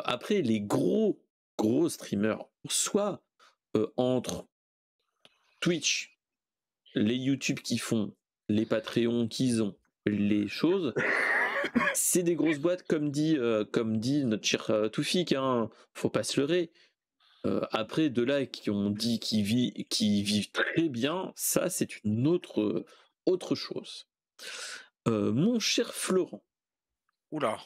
Après, les gros streamers, soit entre Twitch, les YouTube qui font, les Patreons qu'ils ont, les choses, c'est des grosses boîtes comme dit notre cher Toufik, hein, faut pas se leurrer. Après, de là qui ont dit qu'ils vivent très bien, ça c'est une autre chose. Mon cher Florent, Oula.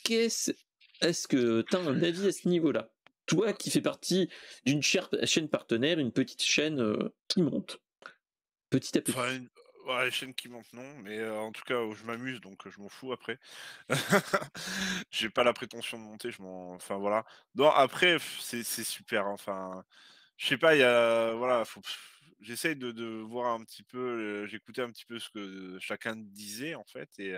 est-ce que tu as un avis à ce niveau-là? Toi qui fais partie d'une chaîne partenaire, une petite chaîne qui monte petit à petit. Enfin, les chaînes qui montent, non, mais en tout cas, je m'amuse, donc je m'en fous après. J'ai pas la prétention de monter, enfin voilà. Non, après, c'est super, hein, enfin, je sais pas, il y a, voilà, j'essaye de voir un petit peu, j'écoutais un petit peu ce que chacun disait en fait, et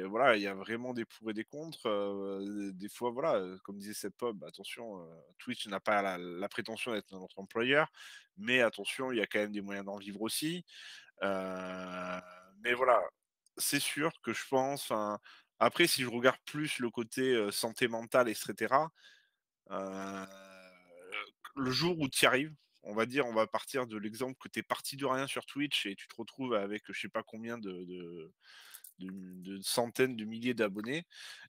voilà, il y a vraiment des pour et des contre. Des fois, voilà, comme disait cette pop, attention, Twitch n'a pas la prétention d'être notre employeur, mais attention, il y a quand même des moyens d'en vivre aussi. Mais voilà, c'est sûr que je pense, enfin, après, si je regarde plus le côté santé mentale, etc., euh, le jour où tu y arrives, on va dire, on va partir de l'exemple que tu es parti de rien sur Twitch et tu te retrouves avec je sais pas combien de centaines de milliers d'abonnés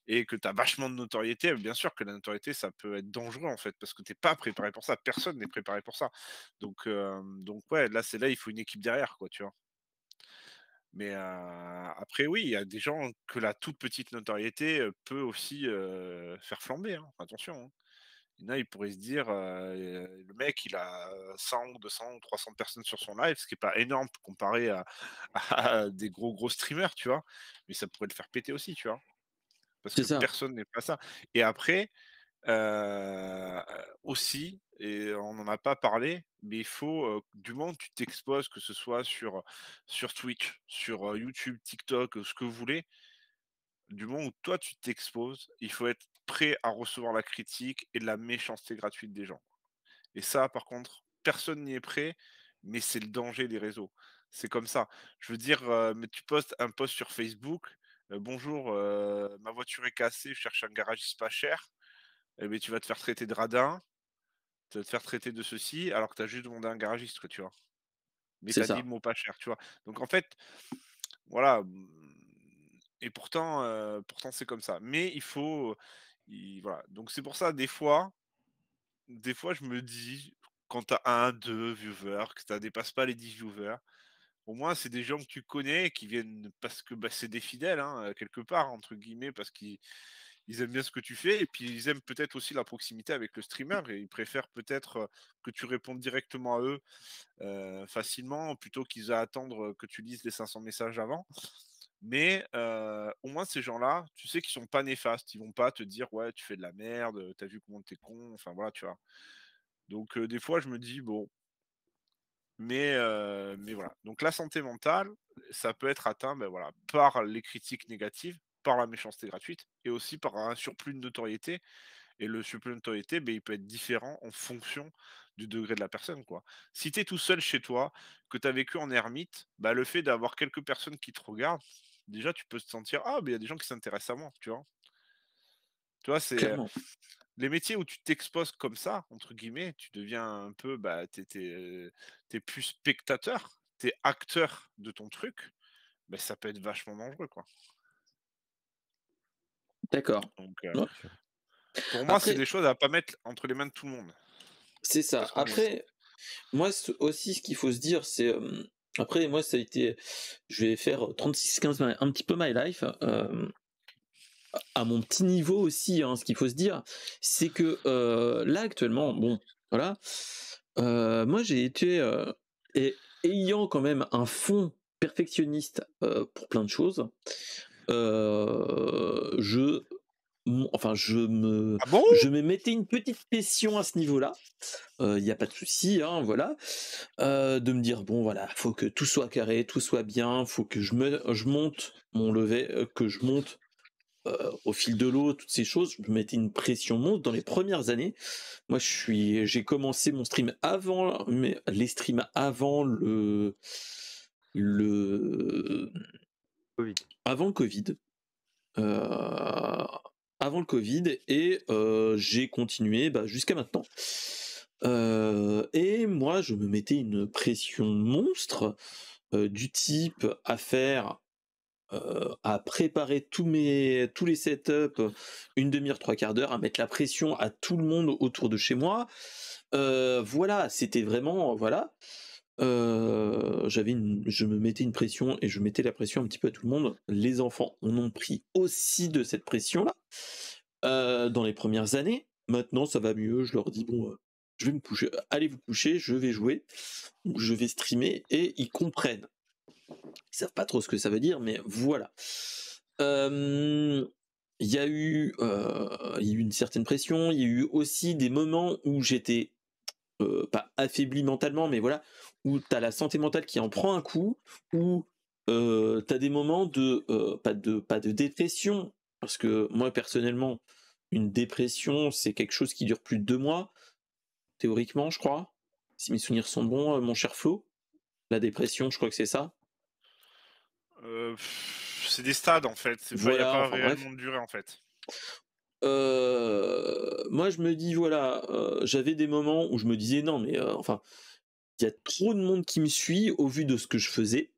et que tu as vachement de notoriété, bien sûr que la notoriété, ça peut être dangereux en fait, parce que tu n'es pas préparé pour ça, personne n'est préparé pour ça. Donc ouais, là, il faut une équipe derrière, quoi, tu vois. Mais après, oui, il y a des gens que la toute petite notoriété peut aussi faire flamber, hein, attention. Hein. Il y en a, ils pourraient se dire, le mec, il a 100 ou 200 ou 300 personnes sur son live, ce qui n'est pas énorme comparé à des gros streamers, tu vois. Mais ça pourrait le faire péter aussi, tu vois. Parce C'est que ça. personne n'est pas ça. Et après, aussi, et on n'en a pas parlé, mais il faut, du moment que tu t'exposes, que ce soit sur Twitch, sur YouTube, TikTok, ce que vous voulez, du moment où toi tu t'exposes, il faut être prêt à recevoir la critique et de la méchanceté gratuite des gens. Et ça, par contre, personne n'y est prêt, mais c'est le danger des réseaux. C'est comme ça. Je veux dire, mais tu postes un post sur Facebook, bonjour, ma voiture est cassée, je cherche un garagiste pas cher. Eh ben, tu vas te faire traiter de radin, tu vas te faire traiter de ceci, alors que tu as juste demandé un garagiste, quoi, tu vois. Mais tu C'est as dit ça. le mot pas cher, tu vois. Donc en fait, voilà. Et pourtant, c'est comme ça. Mais il faut, voilà. Donc c'est pour ça, des fois, je me dis, quand tu as 1, 2 viewers, que ça dépasse pas les 10 viewers, au moins c'est des gens que tu connais qui viennent parce que bah, c'est des fidèles, hein, quelque part, entre guillemets, parce qu'ils aiment bien ce que tu fais et puis ils aiment peut-être aussi la proximité avec le streamer et ils préfèrent peut-être que tu répondes directement à eux facilement plutôt qu'ils à attendre que tu lises les 500 messages avant. Mais au moins ces gens-là, tu sais qu'ils sont pas néfastes, ils vont pas te dire ouais tu fais de la merde, t'as vu comment t'es con, enfin voilà tu vois. Donc des fois je me dis bon, mais voilà. Donc la santé mentale, ça peut être atteint ben, voilà, par les critiques négatives, par la méchanceté gratuite et aussi par un surplus de notoriété. Et le surplus de notoriété, ben, il peut être différent en fonction du degré de la personne, quoi. Si tu es tout seul chez toi, que tu as vécu en ermite, bah, le fait d'avoir quelques personnes qui te regardent, déjà tu peux te sentir ah mais il y a des gens qui s'intéressent à moi, tu vois. Tu vois, c'est Clairement. les métiers où tu t'exposes comme ça, entre guillemets, tu deviens un peu, bah, t'es plus spectateur, t'es acteur de ton truc, bah, ça peut être vachement dangereux, quoi. D'accord. Donc, Ouais. pour moi, c'est Après, des choses à pas mettre entre les mains de tout le monde. c'est ça. Parce qu'on est... Après, moi aussi, ce qu'il faut se dire, c'est après, moi, ça a été, je vais faire 36-15, un petit peu my life. À mon petit niveau aussi, hein, ce qu'il faut se dire, c'est que là actuellement, bon, voilà, moi j'ai été ayant quand même un fond perfectionniste pour plein de choses. Je Ah bon? me mettais une petite pression à ce niveau-là. Il y a pas de souci, hein, voilà. De me dire bon voilà, faut que tout soit carré, tout soit bien, faut que je monte mon level, que je monte au fil de l'eau, toutes ces choses. Je me mettais une pression monstre dans les premières années. Moi, j'ai commencé mon stream avant, mais les streams avant le Covid. avant le Covid. Avant le Covid et j'ai continué jusqu'à maintenant. Et moi, je me mettais une pression monstre du type à faire, à préparer tous les setups, une demi-heure, trois quarts d'heure, à mettre la pression à tout le monde autour de chez moi. Voilà, c'était vraiment, voilà. Je me mettais une pression et je mettais la pression un petit peu à tout le monde. Les enfants en ont pris aussi de cette pression-là dans les premières années. Maintenant, ça va mieux. Je leur dis bon, je vais me coucher. Allez vous coucher, je vais jouer, je vais streamer et ils comprennent. Ils savent pas trop ce que ça veut dire, mais voilà. Il y a eu une certaine pression. Il y a eu aussi des moments où j'étais pas affaibli mentalement, mais voilà, où t'as la santé mentale qui en prend un coup, où t'as des moments de pas de dépression, parce que moi personnellement, une dépression, c'est quelque chose qui dure plus de 2 mois, théoriquement, je crois. Si mes souvenirs sont bons, mon cher Flo, la dépression, je crois que c'est ça. C'est des stades en fait. Il n'y a Voilà, pas enfin, réellement de durée en fait. Moi je me dis voilà, j'avais des moments où je me disais non mais enfin, il y a trop de monde qui me suit au vu de ce que je faisais.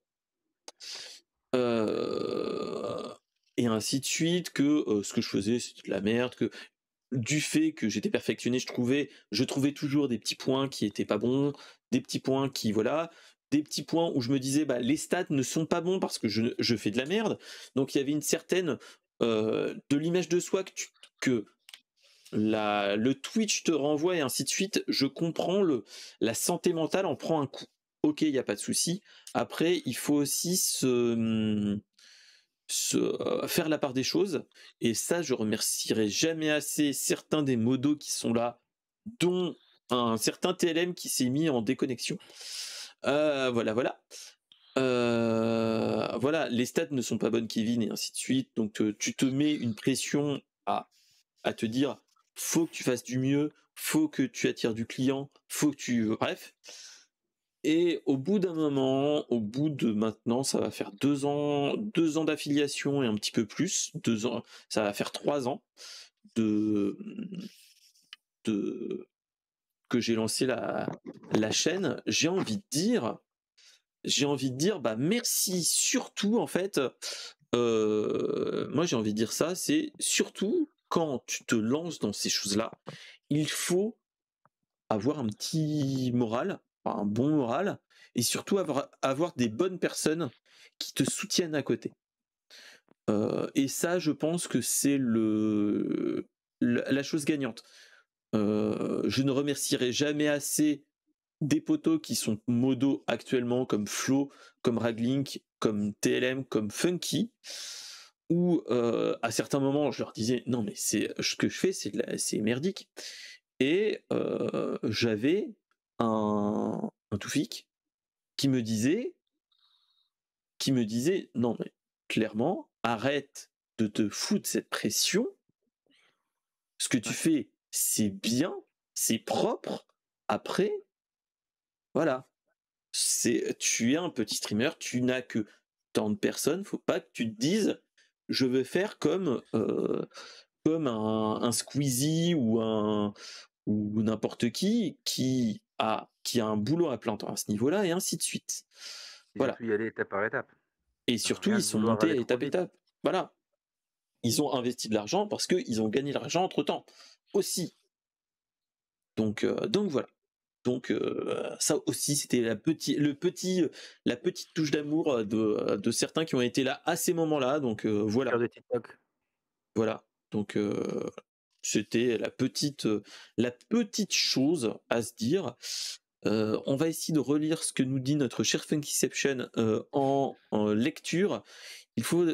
Et ainsi de suite, que ce que je faisais c'était de la merde, que du fait que j'étais perfectionné, je trouvais toujours des petits points qui étaient pas bons, des petits points qui voilà, des petits points où je me disais les stats ne sont pas bons parce que je fais de la merde. Donc il y avait une certaine de l'image de soi que le Twitch te renvoie et ainsi de suite. Je comprends la santé mentale en prend un coup. Ok, il n'y a pas de souci. Après, il faut aussi faire la part des choses. Et ça, je remercierai jamais assez certains des modos qui sont là, dont un certain TLM qui s'est mis en déconnexion. Voilà. Voilà, les stats ne sont pas bonnes, Kevin, et ainsi de suite. Donc, tu te mets une pression à te dire, faut que tu fasses du mieux, faut que tu attires du client, faut que bref. Et au bout d'un moment, au bout de maintenant, ça va faire 2 ans d'affiliation et un petit peu plus, 2 ans, ça va faire 3 ans de que j'ai lancé la chaîne. J'ai envie de dire merci, surtout en fait. Moi j'ai envie de dire ça, c'est surtout quand tu te lances dans ces choses-là, il faut avoir un petit moral, un bon moral, et surtout avoir des bonnes personnes qui te soutiennent à côté. Et ça, je pense que c'est la chose gagnante. Je ne remercierai jamais assez des potos qui sont modos actuellement, comme Flo, comme Raglink, comme TLM, comme Funky, où à certains moments je leur disais non mais ce que je fais c'est merdique. Et j'avais un Toufik qui me disait non mais clairement arrête de te foutre cette pression, ce que tu fais c'est bien, c'est propre, après voilà, tu es un petit streamer, tu n'as que tant de personnes, faut pas que tu te dises je veux faire comme un Squeezie ou n'importe qui a un boulot à plein temps à ce niveau-là et ainsi de suite. Il Voilà. faut y aller étape par étape. Et surtout, ils sont montés étape étape. Voilà. Ils ont investi de l'argent parce qu'ils ont gagné de l'argent entre temps aussi. Donc voilà. Donc ça aussi, c'était la petite touche d'amour de certains qui ont été là à ces moments-là. Donc voilà. De TikTok. Voilà. Donc c'était la petite chose à se dire. On va essayer de relire ce que nous dit notre cher Funkyception en lecture. Il faut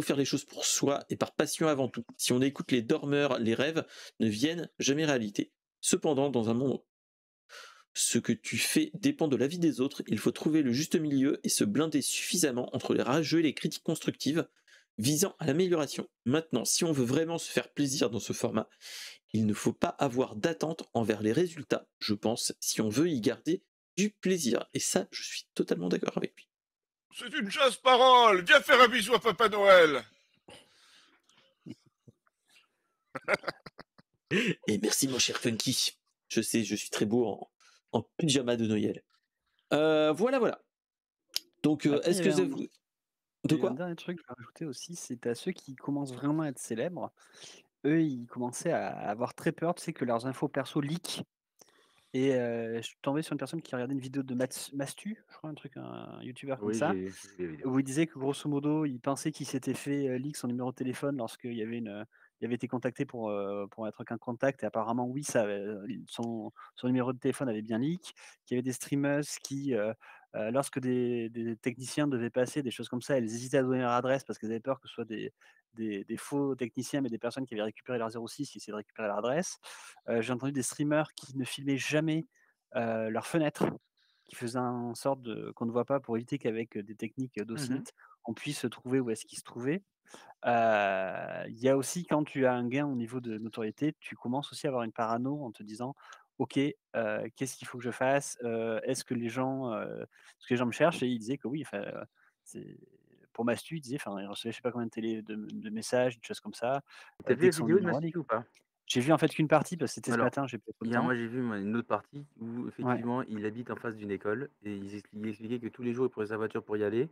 faire les choses pour soi et par passion avant tout. Si on écoute les dormeurs, les rêves ne viennent jamais réalité. Cependant, dans un monde, ce que tu fais dépend de l'avis des autres. Il faut trouver le juste milieu et se blinder suffisamment entre les rageux et les critiques constructives visant à l'amélioration. Maintenant, si on veut vraiment se faire plaisir dans ce format, il ne faut pas avoir d'attente envers les résultats, je pense, si on veut y garder du plaisir. Et ça, je suis totalement d'accord avec lui. C'est une chasse-parole. Viens faire un bisou à Papa Noël. Et merci mon cher Funky. Je sais, je suis très beau en pyjama de Noël. Voilà. Donc, Après, est-ce il y que avait ça un, vous... il De y avait un quoi dernier truc à rajouter aussi, c'est à ceux qui commencent vraiment à être célèbres. Eux, ils commençaient à avoir très peur, tu sais, que leurs infos perso leak. Et je suis tombé sur une personne qui regardait une vidéo de Mastu, je crois, un youtubeur comme Oui, ça, j'ai vu les vidéos. où il disait que grosso modo, il pensait qu'il s'était fait leak son numéro de téléphone lorsqu'il y avait il avait été contacté pour être qu'un contact. Et apparemment, oui, son numéro de téléphone avait bien leak. Qu'il y avait des streamers qui, lorsque des techniciens devaient passer, des choses comme ça, elles hésitaient à donner leur adresse parce qu'elles avaient peur que ce soit des faux techniciens, mais des personnes qui avaient récupéré leur 06 qui essayaient de récupérer leur adresse. J'ai entendu des streamers qui ne filmaient jamais leurs fenêtres, qui faisaient en sorte qu'on ne voit pas pour éviter qu'avec des techniques d'OSINT, on puisse trouver où est-ce qu'ils se trouvaient. Il y a aussi quand tu as un gain au niveau de notoriété, tu commences aussi à avoir une parano en te disant: «OK, qu'est-ce qu'il faut que je fasse? Est-ce que les gens me cherchent?» Et il disait que oui, enfin, c'est pour Mastu, il disait, enfin, il recevait je sais pas combien de messages, des choses comme ça, T'as vu dès la que son vidéo de numéro Mastu ou pas? j'ai vu en fait qu'une partie parce que c'était ce Alors, matin, j'ai pas trop le il y a temps. moi j'ai vu une autre partie où Ouais, effectivement il habite en face d'une école et il expliquait que tous les jours il prenait sa voiture pour y aller,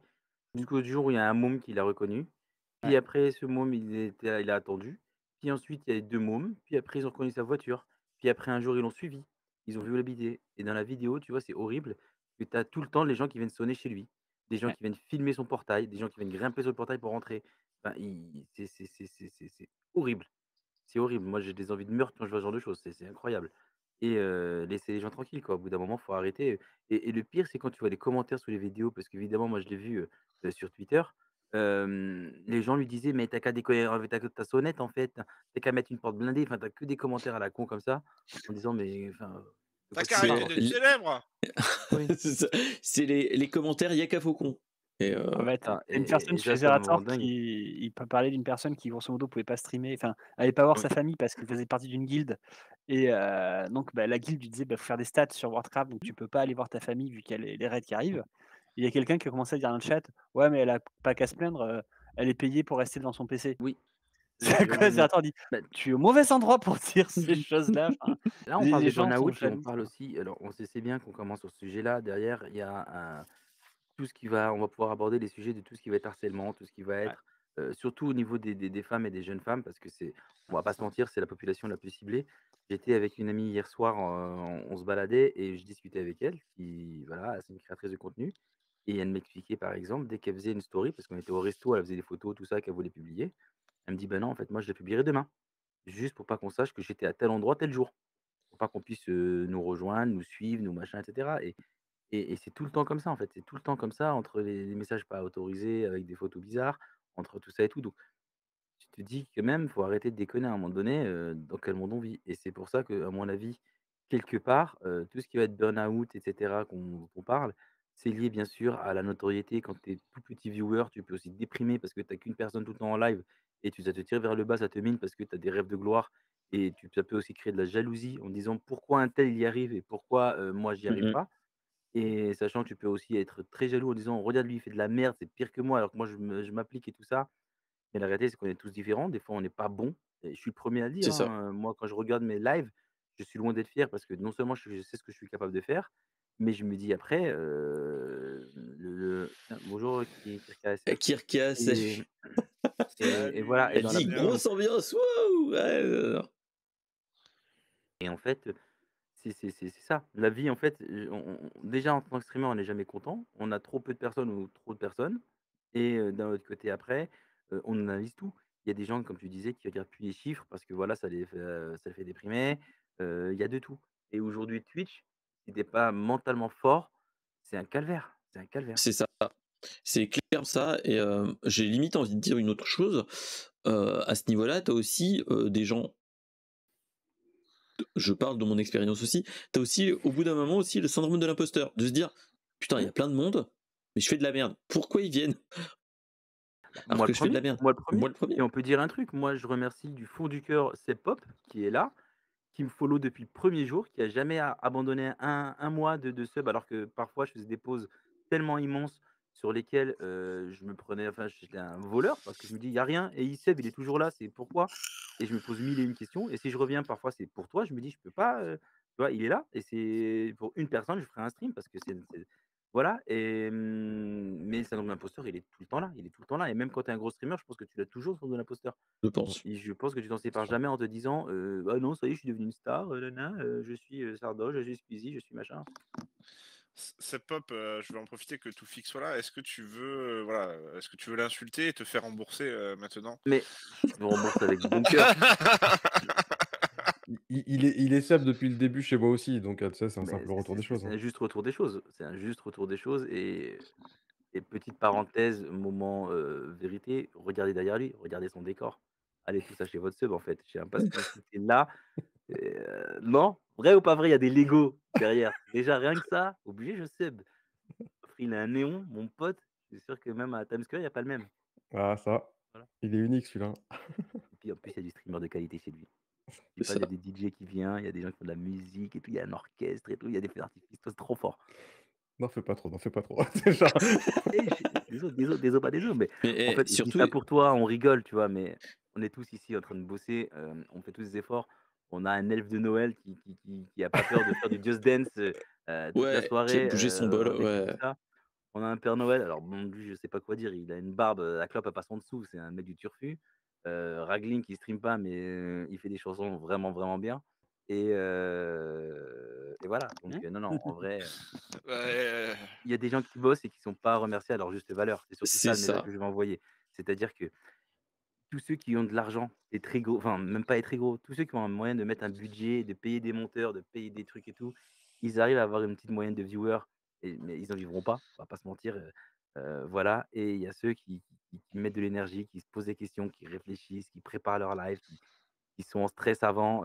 jusqu'au jour où il y a un môme qui l'a reconnu. Puis ouais, après ce môme il a attendu. Puis ensuite il y a 2 mômes, puis après ils ont reconnu sa voiture. Puis après un jour ils l'ont suivi. Ils ont vu où il habitait et dans la vidéo, tu vois, c'est horrible que tu as tout le temps les gens qui viennent sonner chez lui, des gens ouais. qui viennent filmer son portail, des gens qui viennent grimper sur le portail pour rentrer. Enfin, c'est horrible. C'est horrible. Moi, j'ai des envies de meurtre quand je vois ce genre de choses. C'est incroyable et laisser les gens tranquilles, quoi. Au bout d'un moment, faut arrêter, et le pire, c'est quand tu vois les commentaires sous les vidéos parce qu'évidemment, moi, je l'ai vu, sur Twitter. Les gens lui disaient: «Mais tu qu'à décoller enlever ta sonnette, en fait. Tu qu'à mettre une porte blindée». Enfin, tu que des commentaires à la con comme ça, en disant: «Mais enfin, de T'as quoi qu'à tu parles, arrêter en d'être fait?» célèbre. Oui, C'est ça. C'est les commentaires Yaka Faucon. Et En fait, ça une personne et chez ça, ça me rend Zerator dingue. il peut parler d'une personne qui grosso modo pouvait pas streamer, enfin, allait pas voir Oui. sa famille parce qu'il faisait partie d'une guilde et donc bah, la guilde lui disait: «Bah, faut faire des stats sur Warcraft, donc tu peux pas aller voir ta famille vu qu'il y a les raids qui arrivent». Il y a quelqu'un qui a commencé à dire dans le chat: «Ouais, mais elle a pas qu'à se plaindre, elle est payée pour rester devant son PC». Oui, C'est à quoi j'en Zerator dit: bah, «Tu es au mauvais endroit pour dire ces choses-là», enfin, là, on parle les de gens sont burn-out et on jaloux, parle quoi. aussi alors on sait bien qu'on commence sur ce sujet-là. Derrière, il y a un tout ce qui va on va pouvoir aborder les sujets de tout ce qui va être harcèlement, tout ce qui va Ouais, être, surtout au niveau des femmes et des jeunes femmes parce que on va pas se mentir, c'est la population la plus ciblée. J'étais avec une amie hier soir, on se baladait et je discutais avec elle qui voilà, c'est une créatrice de contenu et elle m'expliquait par exemple, dès qu'elle faisait une story, parce qu'on était au resto, elle faisait des photos, tout ça qu'elle voulait publier, elle me dit: «Bah non, en fait, moi je la publierai demain, juste pour pas qu'on sache que j'étais à tel endroit, tel jour, pour pas qu'on puisse, nous rejoindre, nous suivre, nous machin et cetera» et c'est tout le temps comme ça, en fait. C'est tout le temps comme ça entre les messages pas autorisés avec des photos bizarres, entre tout ça et tout. Donc tu te dis que même, faut arrêter de déconner à un moment donné, dans quel monde on vit et c'est pour ça que, à mon avis, quelque part, tout ce qui va être burn-out et cetera qu'on parle, c'est lié bien sûr à la notoriété. Quand tu es tout petit viewer, tu peux aussi te déprimer parce que tu as qu'une personne tout le temps en live et ça te tire vers le bas, ça te mine parce que tu as des rêves de gloire et ça peut aussi créer de la jalousie en disant: «Pourquoi un tel il y arrive et pourquoi, moi j'y arrive Mhm. pas?» Et sachant que tu peux aussi être très jaloux en disant: «Regarde lui, il fait de la merde, c'est pire que moi alors que moi je m'applique et tout ça». Mais la réalité, c'est qu'on est tous différents. Des fois, on n'est pas bon et je suis le premier à le C'est dire, ça. hein. Moi, quand je regarde mes lives, je suis loin d'être fier parce que non seulement je sais ce que je suis capable de faire, mais je me dis après, tiens, bonjour KirkASF Kirka, et salut. et Salut voilà et Elle dans la dit Julien. grosse ambiance. Wouh ouais, et en fait, c'est ça. La vie, en fait, déjà en tant que streamer, on n'est jamais content. On a trop peu de personnes ou trop de personnes et d'un autre côté après, on analyse tout. Il y a des gens, comme tu disais, qui regardent plus les chiffres parce que voilà, ça les fait déprimer. Il y a de tout et aujourd'hui Twitch, si t'es pas mentalement fort, c'est un calvaire. C'est un calvaire. C'est ça. C'est clair ça et j'ai limite envie de dire une autre chose, à ce niveau-là, tu as aussi, des gens je parle de mon expérience aussi, tu as aussi, au bout d'un moment aussi, le syndrome de l'imposteur, de se dire: «Putain, il y a plein de monde, mais je fais de la merde. Pourquoi ils viennent alors Moi le que je fais de la premier, merde?» moi le Moi premier. le premier. Et on peut dire un truc, moi je remercie du fond du cœur Pop qui est là, qui me follow depuis le premier jour, qui a jamais abandonné un mois de sub, alors que parfois je faisais des pauses tellement immenses sur lesquelles je me prenais, enfin j'étais un voleur parce que je me dis il y a rien et il est toujours là, c'est pourquoi? Et je me pose mille et une questions et si je reviens parfois c'est pour toi, je me dis je peux pas, tu vois, il est là et c'est pour une personne, je ferai un stream parce que voilà et mais le syndrome de l'imposteur, il est tout le temps là, il est tout le temps là et même quand tu es un gros streamer, je pense que tu l'as toujours, le syndrome de l'imposteur. Je pense. Et je pense que tu t'en sépares jamais en te disant, «Ah non, ça y est, je suis devenu une star, je suis, Sardoche, je suis Squeezie, je suis machin». C'est Pop, je vais en profiter que Toufik soit là. Est-ce que tu veux, voilà, est-ce que tu veux l'insulter et te faire rembourser maintenant? Mais je te rembourse avec bon cœur. Il est sub depuis le début chez moi aussi, donc tu sais, c'est un Mais simple retour des choses, c'est hein. un juste retour des choses. C'est un juste retour des choses et petite parenthèse, moment, vérité, regardez derrière lui, regardez son décor. Allez tous acheter votre sub, en fait. Je sais même pas ce que c'est là. Non? Vrai ou pas vrai, il y a des Lego derrière. Déjà rien que ça, obligé, je sub. Il a un néon, mon pote, je suis sûr que même à Times Square, il y a pas le même. Ah ça, Voilà. il est unique celui-là. Et puis en plus, il y a du streamer de qualité chez lui. Je C'est dis pas, ça. il y a des DJ qui viennent, il y a des gens qui font de la musique et tout, il y a un orchestre et tout, il y a des feux d'artifice, c'est trop fort. N'en fais pas trop, n'en fais pas trop. Déjà. Et désolé, pas désolé, mais en Mais fait, je dis surtout ça pour toi, on rigole, tu vois, mais on est tous ici en train de bosser, on fait tous des efforts. On a un elfe de Noël qui a pas peur de faire du Just Dance toute la ouais, qui a soirée bougé son bol, avec tout ouais. ça. On a un Père Noël, alors bon, lui, je sais pas quoi dire, il a une barbe, la clope elle passe en dessous, c'est un mec du turfu. Ragling qui stream pas, mais il fait des chansons vraiment, vraiment bien. Et voilà, donc non, en vrai, Ouais, il y a des gens qui bossent et qui sont pas remerciés à leur juste valeur. C'est surtout ça C'est le message ça. que je vais envoyer. C'est-à-dire que tous ceux qui ont de l'argent, des très gros, enfin même pas les très gros, tous ceux qui ont un moyen de mettre un budget, de payer des monteurs, de payer des trucs et tout, ils arrivent à avoir une petite moyenne de viewers, mais ils n'en vivront pas, on va pas se mentir. Voilà. Et il y a ceux qui mettent de l'énergie, qui se posent des questions, qui réfléchissent, qui préparent leur live, qui sont en stress avant,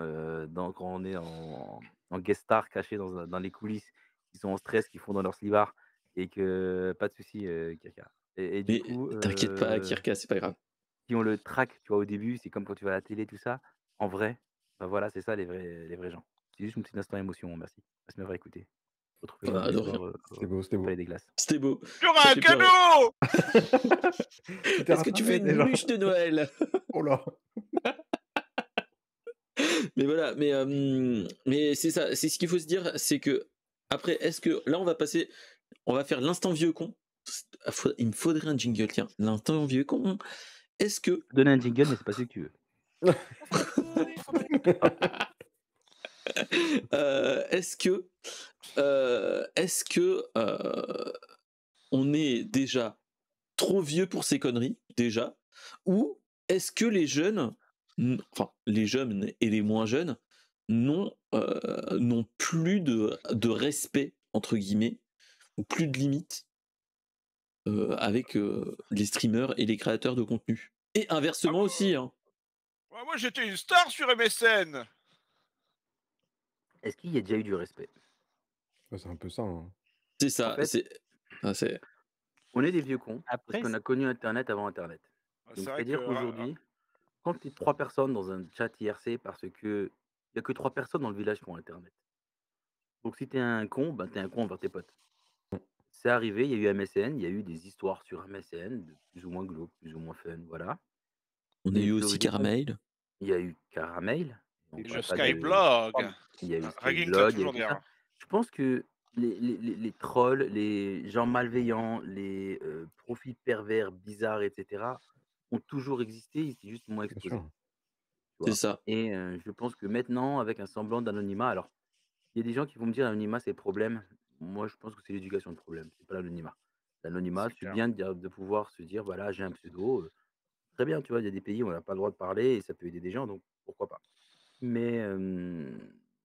quand on est en guest star caché dans les coulisses, qui sont en stress, qui font dans leur slibard et que pas de souci, Kaka. Et du Mais coup, t'inquiète pas, Kirka, c'est pas grave. si on le traque, tu vois, au début, c'est comme quand tu vas à la télé, tout ça. En vrai, bah voilà, c'est ça les vrais gens. C'est juste une petite instant émotion, merci. Merci de m'avoir écouté. Retrouvez-moi Ah, de lundi rien. soir C'était beau, c'était au beau. Palais des Glaces. C'était beau. tu auras Ça un fait pleurer. cadeau. Tu t'es Est-ce que tu fais rattrapé une déjà. bûche de Noël? Oh là. Mais voilà, mais c'est ça, c'est ce qu'il faut se dire, c'est que après, est-ce que là on va faire l'instant vieux con. Il me faudrait un jingle, tiens, l'instant vieux con. Est-ce que Donner un jingle, mais c'est pas celui que tu veux. est-ce que on est déjà trop vieux pour ces conneries déjà, ou est-ce que les jeunes, enfin les jeunes et les moins jeunes n'ont plus de respect entre guillemets ou plus de limites avec les streamers et les créateurs de contenu, et inversement aussi hein. Ouais, moi, j'étais une star sur MSN. Est-ce qu'il y a déjà eu du respect? Ouais, c'est un peu ça, hein. C'est En ça, fait, c'est on est des vieux cons parce Après, qu'on a connu Internet avant Internet. C'est Donc, vrai c'est-à-dire que qu'aujourd'hui, quand tu es 3 personnes dans un chat IRC, parce que il y a que 3 personnes dans le village qui ont Internet. Donc, si tu es un con, ben, tu es un con envers tes potes. C'est arrivé, il y a eu MSN, il y a eu des histoires sur MSN, de plus ou moins glauques, plus ou moins fun, voilà. on a Et eu je peux aussi vous dire, Caramel. il y a eu Caramel, on Et le parle pas Skyblog. il y a eu Ragging, ça va Skyblog, il y a eu toujours tout dire. ça. Je pense que les trolls, les gens malveillants, les profils pervers, bizarres, etc., ont toujours existé, ils étaient juste moins Bien exposés. sûr. Tu C'est vois. ça. Et je pense que maintenant, avec un semblant d'anonymat, alors, il y a des gens qui vont me dire l'anonymat, c'est le problème. Moi, je pense que c'est l'éducation le problème, c'est pas l'anonymat. L'anonymat, C'est c'est clair. bien de pouvoir se dire, voilà, j'ai un pseudo. Très bien, tu vois, il y a des pays où on n'a pas le droit de parler et ça peut aider des gens, donc pourquoi pas. Mais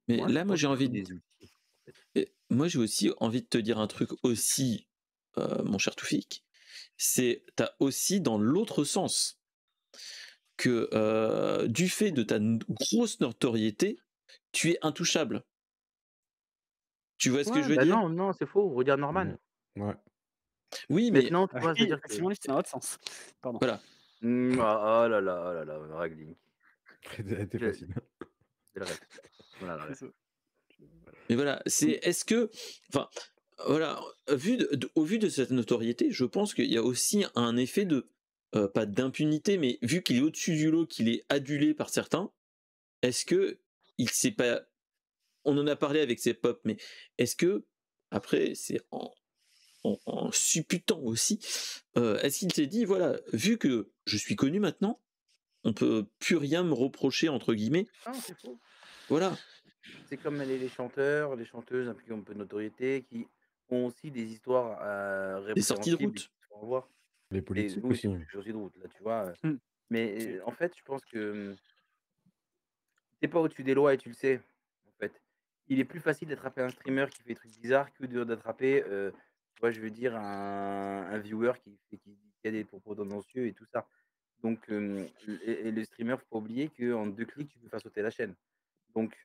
Mais moi, je là, moi pense j'ai qu'il faut envie de... des outils. fait. Et moi, j'ai aussi envie de te dire un truc aussi, mon cher Toufik, c'est tu as aussi dans l'autre sens que du fait de ta grosse notoriété, tu es intouchable. Tu vois ce que Ouais, je veux bah dire? non, non, c'est faux. Regarde Norman. Ouais. Oui, mais Maintenant, tu vois, Oui, c'est-à-dire que. Simon, c'est dans l'autre sens. Pardon. voilà. Ah, oh là là, oh là là, Ragling. C'était Je, facile. je le reste. Voilà, le C'est reste. ça. Mais voilà, c'est est-ce que, enfin, voilà, au vu de cette notoriété, je pense qu'il y a aussi un effet de, pas d'impunité, mais vu qu'il est au-dessus du lot, qu'il est adulé par certains, est-ce que il s'est pas, on en a parlé avec ses pop, mais est-ce que, après, c'est en supputant aussi, est-ce qu'il s'est dit, voilà, vu que je suis connu maintenant, on peut plus rien me reprocher entre guillemets, Non, c'est faux. voilà, C'est comme les chanteurs, les chanteuses impliquées un peu de notoriété qui ont aussi des histoires des sorties de répréhensibles et route. qui se font voir. Les Et politiques oui, aussi. c'est aussi de route, là, tu vois. Hmm. Mais en fait, je pense que t'es pas au-dessus des lois et tu le sais, en fait. Il est plus facile d'attraper un streamer qui fait des trucs bizarres que d'attraper, tu vois, je veux dire, un viewer qui a des propos tendancieux et tout ça. Donc, et le streamer, faut pas oublier qu'en 2 clics, tu peux faire sauter la chaîne. Donc,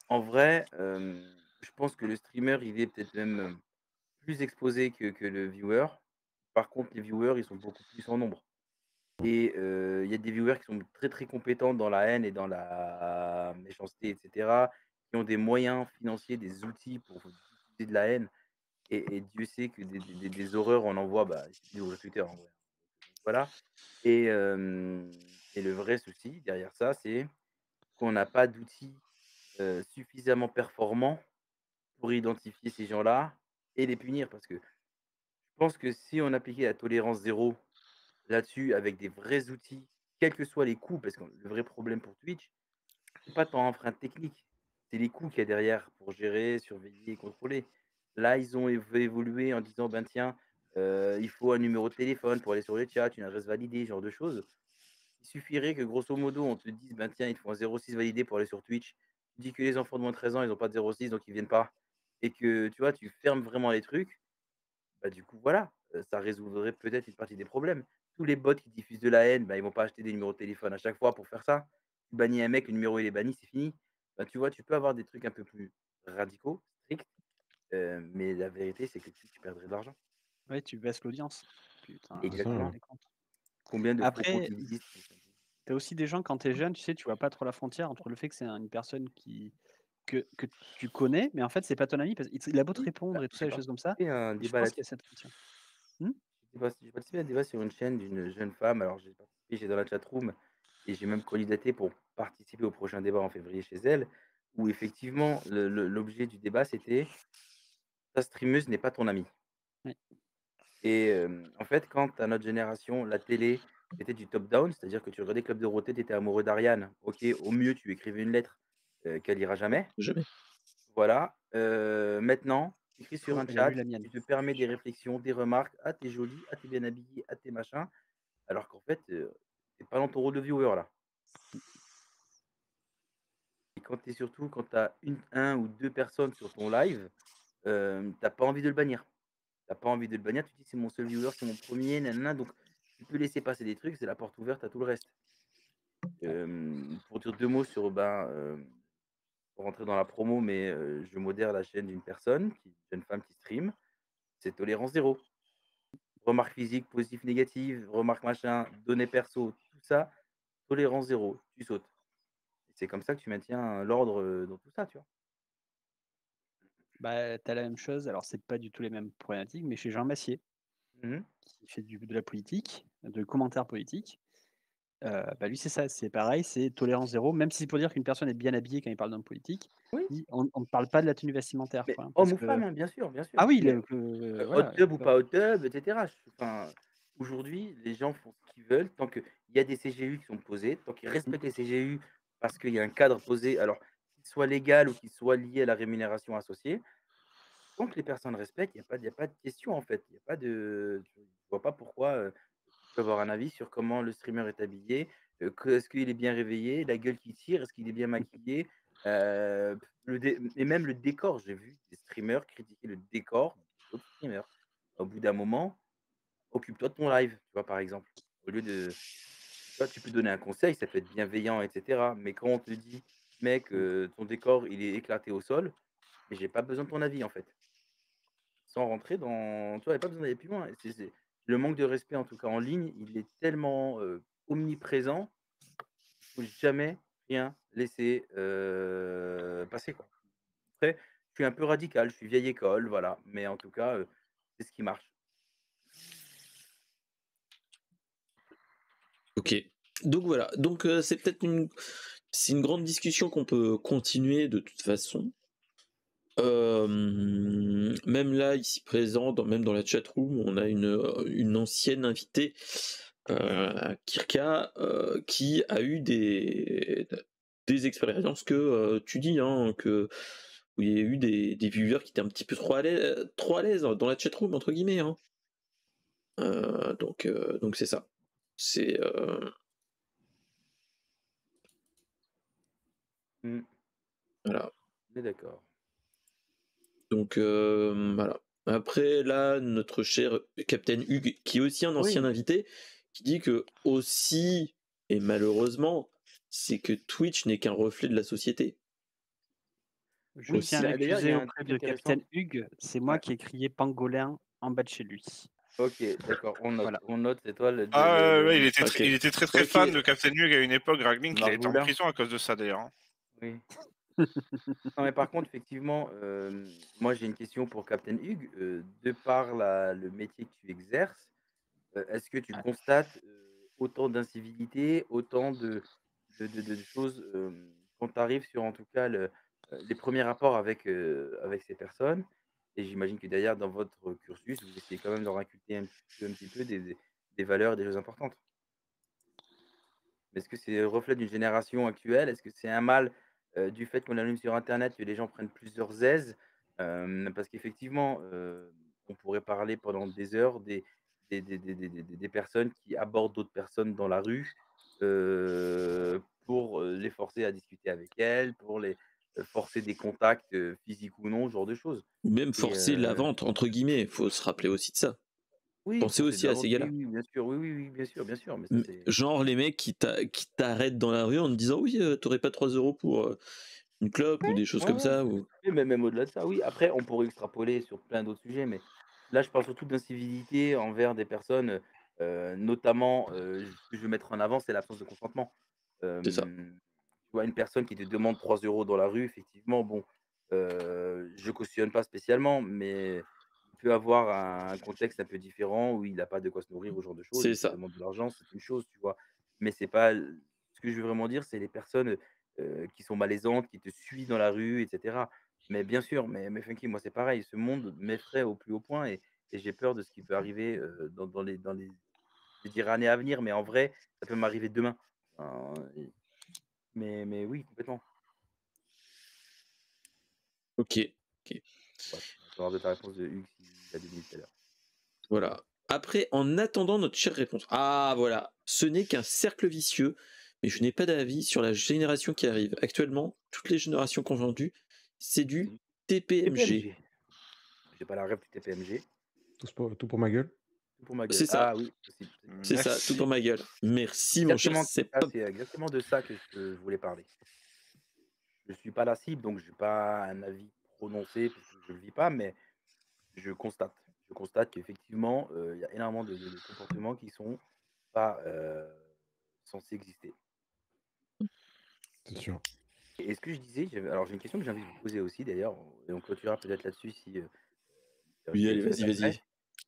en vrai, je pense que le streamer, il est peut-être même plus exposé que le viewer. Par contre, les viewers, ils sont beaucoup plus en nombre. Et il y a des viewers qui sont très, très compétents dans la haine et dans la méchanceté, et cetera, qui ont des moyens financiers, des outils pour diffuser de la haine et Dieu sait que des horreurs, on en voit, bah, il suffit d'ouvrir Twitter, en vrai. Voilà et le vrai souci derrière ça, c'est qu'on n'a pas d'outils, suffisamment performants pour identifier ces gens-là et les punir. Parce que je pense que si on appliquait la tolérance zéro là-dessus avec des vrais outils, quels que soient les coûts, parce que le vrai problème pour Twitch, c'est pas tant l'empreinte technique, c'est les coûts qu'il y a derrière pour gérer, surveiller et contrôler. Là, ils ont évolué en disant, ben tiens, il faut un numéro de téléphone pour aller sur le chat, une adresse validée, ce genre de choses. Il suffirait que grosso modo, on te dise, ben tiens, il faut un 06 validé pour aller sur Twitch. Tu dis que les enfants de moins de 13 ans, ils n'ont pas de 06, donc ils viennent pas. Et que tu vois, tu fermes vraiment les trucs, bah, du coup, voilà, ça résoudrait peut-être une partie des problèmes. Tous les bots qui diffusent de la haine, bah, ils vont pas acheter des numéros de téléphone à chaque fois pour faire ça. Tu bannis un mec, le numéro il est banni, c'est fini. Bah, tu vois, tu peux avoir des trucs un peu plus radicaux, stricts, mais la vérité, c'est que tu perdrais de l'argent. Ouais, tu baisses l'audience. Putain, C'est ça, je me Exactement. hein. rendais compte. Combien de faux comptes Après, il existe? t'as aussi des gens, quand t'es jeune, tu sais, tu vois pas trop la frontière entre le fait que c'est une personne que tu connais, mais en fait, c'est pas ton ami, parce qu'il a beau te Oui, bah, répondre et tout ça, j'ai des choses comme ça, participé à un et je débat pense qu'il y là-dessus. a cette frontière. J'ai participé à un débat sur une chaîne d'une jeune femme. Alors, j'ai participé, j'étais dans la chatroom et j'ai même candidaté pour participer au prochain débat en février chez elle, où effectivement, l'objet du débat, c'était ta streameuse n'est pas ton amie. Ouais. Et en fait, quand à notre génération, la télé était du top-down, c'est-à-dire que tu regardais Club Dorothée, tu étais amoureux d'Ariane. Ok, au mieux, tu écrivais une lettre qu'elle lira jamais. Jamais. Voilà. Maintenant, tu écris sur Faux, un elle a lu chat, la mienne. tu te permets Je des suis sûr. réflexions, des remarques. Ah, t'es jolie, ah, t'es bien habillée, ah, t'es machin. Alors qu'en fait, tu pas dans ton rôle de viewer là. Et quand tu surtout quand tu as un ou 2 personnes sur ton live, tu pas envie de le bannir. T'as pas envie de le bannir, tu te dis: «C'est mon seul viewer, c'est mon premier er donc tu peux laisser passer des trucs, c'est la porte ouverte à tout le reste. Pour dire 2 mots sur, pour rentrer dans la promo, mais je modère la chaîne d'une personne, une jeune femme qui stream, c'est tolérance zéro. Remarques physiques, positives, négatives, remarques machin, données perso, tout ça, tolérance zéro, tu sautes. Et c'est comme ça que tu maintiens l'ordre, dans tout ça, tu vois? Bah, t'as la même chose, alors c'est pas du tout les mêmes problématiques, mais chez Jean Massier, Mmh. qui fait de la politique, de commentaires politiques, bah, lui c'est ça, c'est pareil, c'est tolérance zéro, même si c'est pour dire qu'une personne est bien habillée quand il parle d'homme politique, Oui, on ne parle pas de la tenue vestimentaire, mais quoi, hein, homme parce ou que femme, hein, bien sûr, bien sûr. ah oui, Mais hot voilà, tub ou pas hot tub, et cetera. Enfin, aujourd'hui, les gens font ce qu'ils veulent tant qu'il y a des CGU qui sont posés, tant qu'ils respectent les CGU parce qu'il y a un cadre posé, alors qu'il soit légal ou qu'il soit lié à la rémunération associée. Tant que les personnes respectent, il y a pas de question, en fait. Il y a pas de je vois pas pourquoi, tu peux avoir un avis sur comment le streamer est habillé, que est-ce qu'il est bien réveillé, la gueule qui tire, est-ce qu'il est bien maquillé? Et même le décor, j'ai vu des streamers critiquer le décor d'autres streamers. Au bout d'un moment, occupe-toi de ton live, tu vois, par exemple. Au lieu de. Tu vois, tu peux donner un conseil, ça peut être bienveillant, etc. Mais quand on te dit, mec, ton décor, il est éclaté au sol, mais j'ai pas besoin de ton avis, en fait. Sans rentrer dans. Tu vois, il n'y a pas besoin d'aller plus loin. Le manque de respect, en tout cas en ligne, il est tellement omniprésent qu'il ne faut jamais rien laisser passer, quoi. Après, je suis un peu radical, je suis vieille école, voilà. Mais en tout cas, c'est ce qui marche. Ok. Donc voilà. Donc c'est peut-être c'est une grande discussion qu'on peut continuer de toute façon. Même là, ici présent, même dans la chatroom, on a une ancienne invitée, Kirka, qui a eu des expériences que tu dis, hein, où il y a eu des viewers qui étaient un petit peu trop à l'aise dans la chatroom, entre guillemets. Hein. Donc c'est ça. C'est voilà. On est d'accord. Donc voilà. Après là, notre cher Captain Hugues, qui est aussi un ancien invité, qui dit que aussi, et malheureusement, c'est que Twitch n'est qu'un reflet de la société. Je tiens à D'ailleurs, il y m'excuser a un auprès truc de intéressant. Captain Hugues, c'est moi qui ai crié pangolin en bas de chez lui. Ok, d'accord, on note. Voilà. On note, c'est toi le. Ouais, il était, Ok. il était très très Ok. fan de Captain Hugh à une époque. Ragling, il a été en Margoulin. prison à cause de ça d'ailleurs. hein. Oui. Non, mais par contre, effectivement, moi j'ai une question pour Captain Hugues. De par le métier que tu exerces, est-ce que tu constates autant d'incivilité, autant de choses quand tu arrives sur en tout cas les premiers rapports avec ces personnes? Et j'imagine que derrière, dans votre cursus, vous essayez quand même de leur inculquer un petit peu des valeurs, des choses importantes. Est-ce que c'est le reflet d'une génération actuelle? Est-ce que c'est un mal du fait qu'on allume sur internet, que les gens prennent plusieurs aises? Parce qu'effectivement, on pourrait parler pendant des heures des personnes qui abordent d'autres personnes dans la rue, pour les forcer à discuter avec elles, pour les forcer des contacts, physiques ou non, ce genre de choses. Ou même Et forcer la vente, entre guillemets. Faut se rappeler aussi de ça. oui, Pensez forcer de aussi la à vente, ces oui, gars-là. oui, bien sûr, oui, bien sûr, mais ça c'est Genre les mecs qui t'arrêtent dans la rue en te disant oui, t'aurais pas 3 € pour une clope ou des choses ouais, comme ouais. ça. Ou... Oui, mais même au-delà de ça, oui. Après, on pourrait extrapoler sur plein d'autres sujets, mais là, je parle surtout d'incivilité envers des personnes, notamment, ce que je veux mettre en avant, c'est l'absence de consentement. C'est ça. Tu vois, une personne qui te demande 3 € dans la rue, effectivement, bon, je cautionne pas spécialement, mais il peut avoir un contexte un peu différent où il n'a pas de quoi se nourrir, ou ce genre de choses, C'est il te ça. demande de l'argent, c'est une chose, tu vois. Mais c'est pas ce que je veux vraiment dire, c'est les personnes qui sont malaisantes, qui te suivent dans la rue, etc. Mais bien sûr, mais Funky, moi c'est pareil, ce monde m'effraie au plus haut point et j'ai peur de ce qui peut arriver je vais dire années à venir, mais en vrai, ça peut m'arriver demain. Mais oui, complètement. Ok. Bref, on attendra de ta réponse de Hugues s'il a des minutes tout à l'heure. Voilà. Après, en attendant notre chère réponse. Ah voilà, ce n'est qu'un cercle vicieux, mais je n'ai pas d'avis sur la génération qui arrive. Actuellement, toutes les générations confondues, c'est du TPMG. J'ai pas la rêve du TPMG. Tout pour ma gueule. Tout pour ma gueule. C'est ça. Ah oui, possible. C'est ça, tout pour ma gueule. Merci mon cher. Exactement, c'est exactement de ça que je voulais parler. Je suis pas la cible, donc je n'ai pas un avis prononcé parce que je ne le vis pas, mais je constate. Je constate qu'effectivement, il y a énormément de comportements qui sont pas censés exister. C'est sûr. Et ce que je disais, alors j'ai une question que j'ai envie de vous poser aussi d'ailleurs, et on clôturera peut-être là-dessus si Oui, allez, vas-y.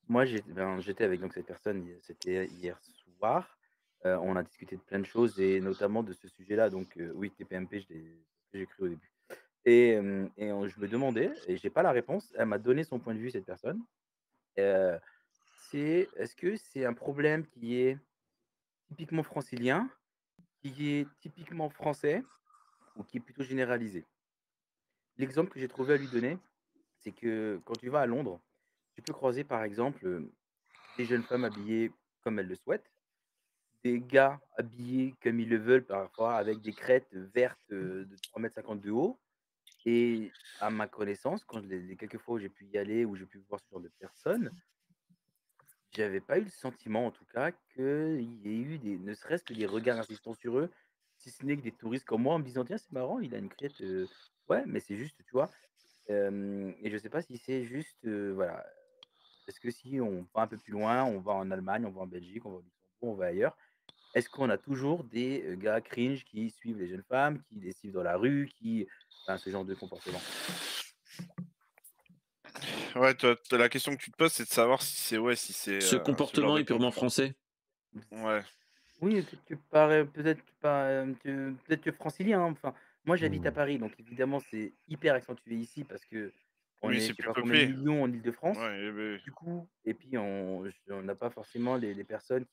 Moi, j'étais avec donc cette personne, c'était hier soir. On a discuté de plein de choses et notamment de ce sujet-là. Donc, oui, TPMP, c'est ce que j'ai cru au début. Je me demandais, et j'ai pas la réponse, elle m'a donné son point de vue, cette personne. Euh, est-ce que c'est un problème qui est typiquement francilien, qui est typiquement français ou qui est plutôt généralisé? L'exemple que j'ai trouvé à lui donner, c'est que quand tu vas à Londres, tu peux croiser par exemple des jeunes femmes habillées comme elles le souhaitent, des gars habillés comme ils le veulent, parfois avec des crêtes vertes de 3,50 m de haut. Et à ma connaissance, quand les quelques fois où j'ai pu y aller, où j'ai pu voir ce genre de personnes, j'avais pas eu le sentiment, en tout cas, qu'il y ait eu ne serait-ce que des regards insistants sur eux, si ce n'est que des touristes comme moi en me disant: «Tiens, c'est marrant, il a une crête, ouais, mais c'est juste, tu vois?» Et je sais pas si c'est juste, voilà, est-ce que si on va un peu plus loin, on va en Allemagne, on va en Belgique, on va au Luxembourg, on va ailleurs, est-ce qu'on a toujours des, gars cringe qui suivent les jeunes femmes, qui les suivent dans la rue, enfin, ce genre de comportement? Ouais, la question que tu te poses, c'est de savoir si c'est Ce ce genre comportement de est purement comportement. français. Ouais. Oui, peut-être que francilien, hein, enfin, moi j'habite à Paris, donc évidemment c'est hyper accentué ici parce qu'on Oui, est c'est je sais plus pas combien de peuplé. millions en Île-de-France. Ouais, oui. Du coup et puis on n'a pas forcément les personnes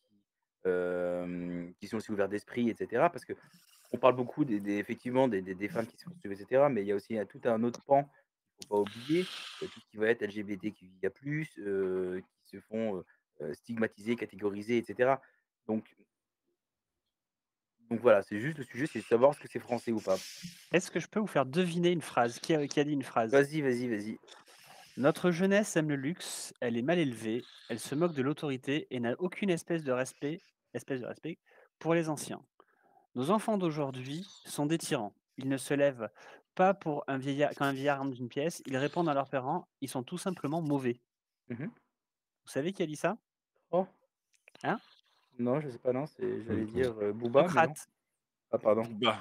qui sont aussi ouvertes d'esprit et cetera. Parce qu'on parle beaucoup des effectivement des femmes qui se font suivre et cetera, mais il y a aussi tout un autre pan qu'il faut pas oublier, tout ce qui va être LGBTQIA+, qui se font, stigmatiser, catégoriser et cetera. Donc voilà, c'est juste le sujet, c'est de savoir ce que c'est français ou pas. Est-ce que je peux vous faire deviner une phrase? Qui a dit une phrase? Vas-y. Notre jeunesse aime le luxe, elle est mal élevée, elle se moque de l'autorité et n'a aucune espèce de respect pour les anciens. Nos enfants d'aujourd'hui sont des tyrans. Ils ne se lèvent pas pour quand un vieillard rentre d'une pièce, ils répondent à leurs parents, ils sont tout simplement mauvais. Mmh. Vous savez qui a dit ça? Oh, Hein? non, je sais pas, non, j'allais dire, Booba, mais non. Socrate. Ah pardon. Booba.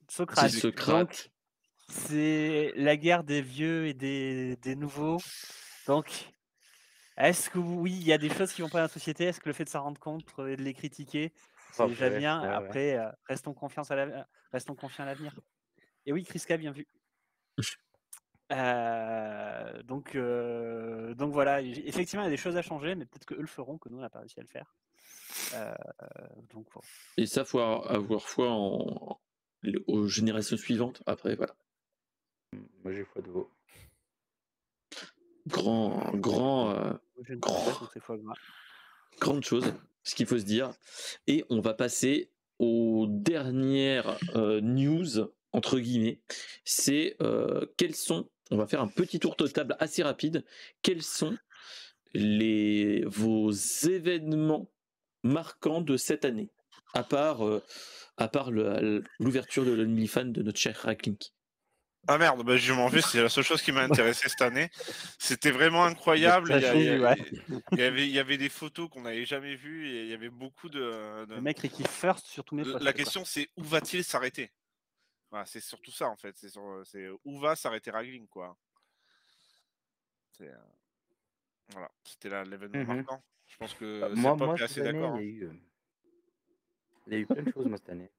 C'est Socrate. Donc, Socrate. c'est la guerre des vieux et des nouveaux. Donc, est-ce que oui, il y a des choses qui vont pas dans la société? Est-ce que le fait de s'en rendre compte et de les critiquer, c'est Oh déjà purée, bien? ouais. Après, restons confiants à l'avenir. Et oui, Kriska, bien vu. Donc voilà, effectivement, il y a des choses à changer, mais peut-être qu'eux le feront, que nous, on n'a pas réussi à le faire. Donc voilà. Et ça, faut avoir foi aux générations suivantes. Après, voilà. Moi j'ai foi de veau. Je ne sais pas, donc c'est foie gras. Grande chose, ce qu'il faut se dire. Et on va passer aux dernières news, entre guillemets. C'est on va faire un petit tour de table assez rapide. Quels sont vos événements marquants de cette année, à part l'ouverture de l'OnlyFans de notre cher Racklink. Ah merde, bah, je m'en vais, c'est la seule chose qui m'a intéressé cette année. C'était vraiment incroyable. Il y avait des photos qu'on n'avait jamais vues et il y avait beaucoup de... Le mec qui first sur tous mes posts. La question, c'est où va-t-il s'arrêter? Voilà, c'est surtout ça en fait. C'est où va s'arrêter Ragling, quoi. Voilà, c'était l'événement marquant. Je pense que Moi est cette assez année, d'accord. il y a eu plein de choses moi cette année.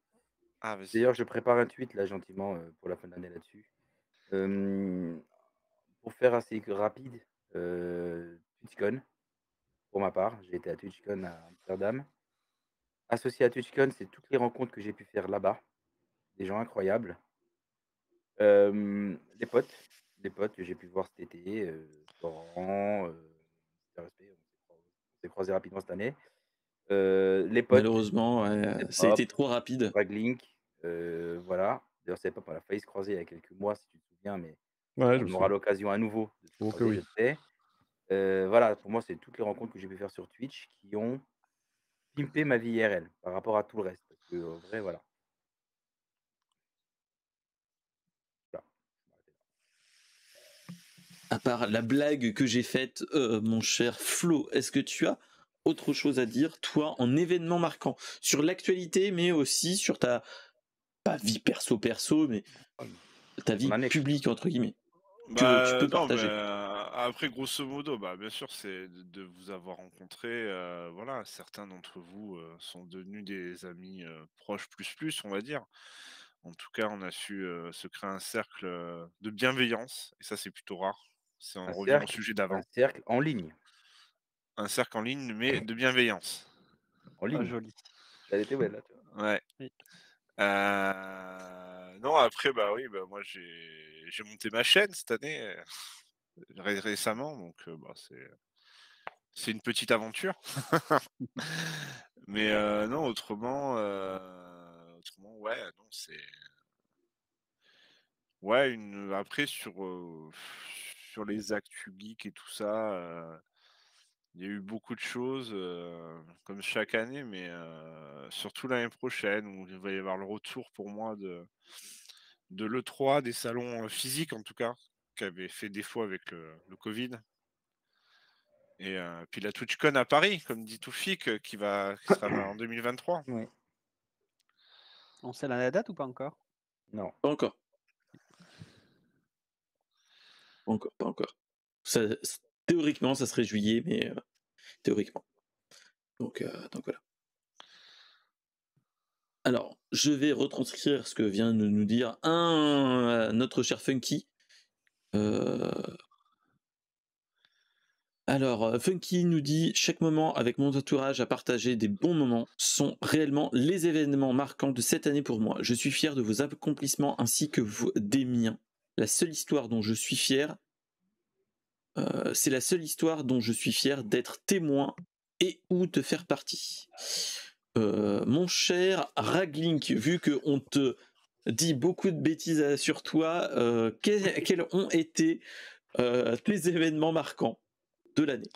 Ah, vas-y. D'ailleurs, je prépare un tweet là gentiment pour la fin de l'année là-dessus. Pour faire assez rapide, TwitchCon, pour ma part, j'ai été à TwitchCon à Amsterdam. Associé à TwitchCon, c'est toutes les rencontres que j'ai pu faire là-bas, des gens incroyables. Les potes que j'ai pu voir cet été, Florent, on s'est croisés rapidement cette année. Les potes, Malheureusement, ça a été trop rapide. Raglink, voilà. D'ailleurs, c'est pas, on a failli se croiser il y a quelques mois, si tu te souviens, mais Ouais, je me on aura souviens. l'occasion à nouveau de se Oh que croiser, oui. je sais. Voilà, pour moi, c'est toutes les rencontres que j'ai pu faire sur Twitch qui ont pimpé ma vie IRL par rapport à tout le reste. Parce que, en vrai, voilà. Voilà. À part la blague que j'ai faite, mon cher Flo, est-ce que tu as autre chose à dire, toi, en événement marquant, sur l'actualité, mais aussi sur ta, pas vie perso, mais ta vie publique, entre guillemets, que tu peux partager. Après, grosso modo, bien sûr, c'est de vous avoir rencontré. Voilà, certains d'entre vous sont devenus des amis proches plus, on va dire. En tout cas, on a su se créer un cercle de bienveillance, et ça, c'est plutôt rare. On revient au sujet d'avant. Un cercle en ligne. Un cercle en ligne, mais de bienveillance. En ligne. Joli. Elle était belle, là, tu vois. Ouais. Oui. Non, après, moi, j'ai monté ma chaîne cette année, récemment, donc c'est une petite aventure. Mais non, autrement, ouais, non, c'est. Ouais, après, sur les actus geeks et tout ça, il y a eu beaucoup de choses, comme chaque année, mais surtout l'année prochaine, où il va y avoir le retour pour moi de l'E3, des salons physiques en tout cas, qui avaient fait défaut avec le Covid. Et puis la TwitchCon à Paris, comme dit Toufik, qui sera en 2023. Ouais. On sait la date ou pas encore? Non. Pas encore. Pas encore. Théoriquement, ça serait juillet, mais théoriquement. Donc voilà. Alors, je vais retranscrire ce que vient de nous dire notre cher Funky. Alors, Funky nous dit « Chaque moment avec mon entourage à partager des bons moments sont réellement les événements marquants de cette année pour moi. Je suis fier de vos accomplissements ainsi que des miens. La seule histoire dont je suis fier, c'est la seule histoire dont je suis fier d'être témoin et ou de faire partie. Mon cher Raglink, vu qu'on te dit beaucoup de bêtises sur toi, quels ont été tes événements marquants de l'année?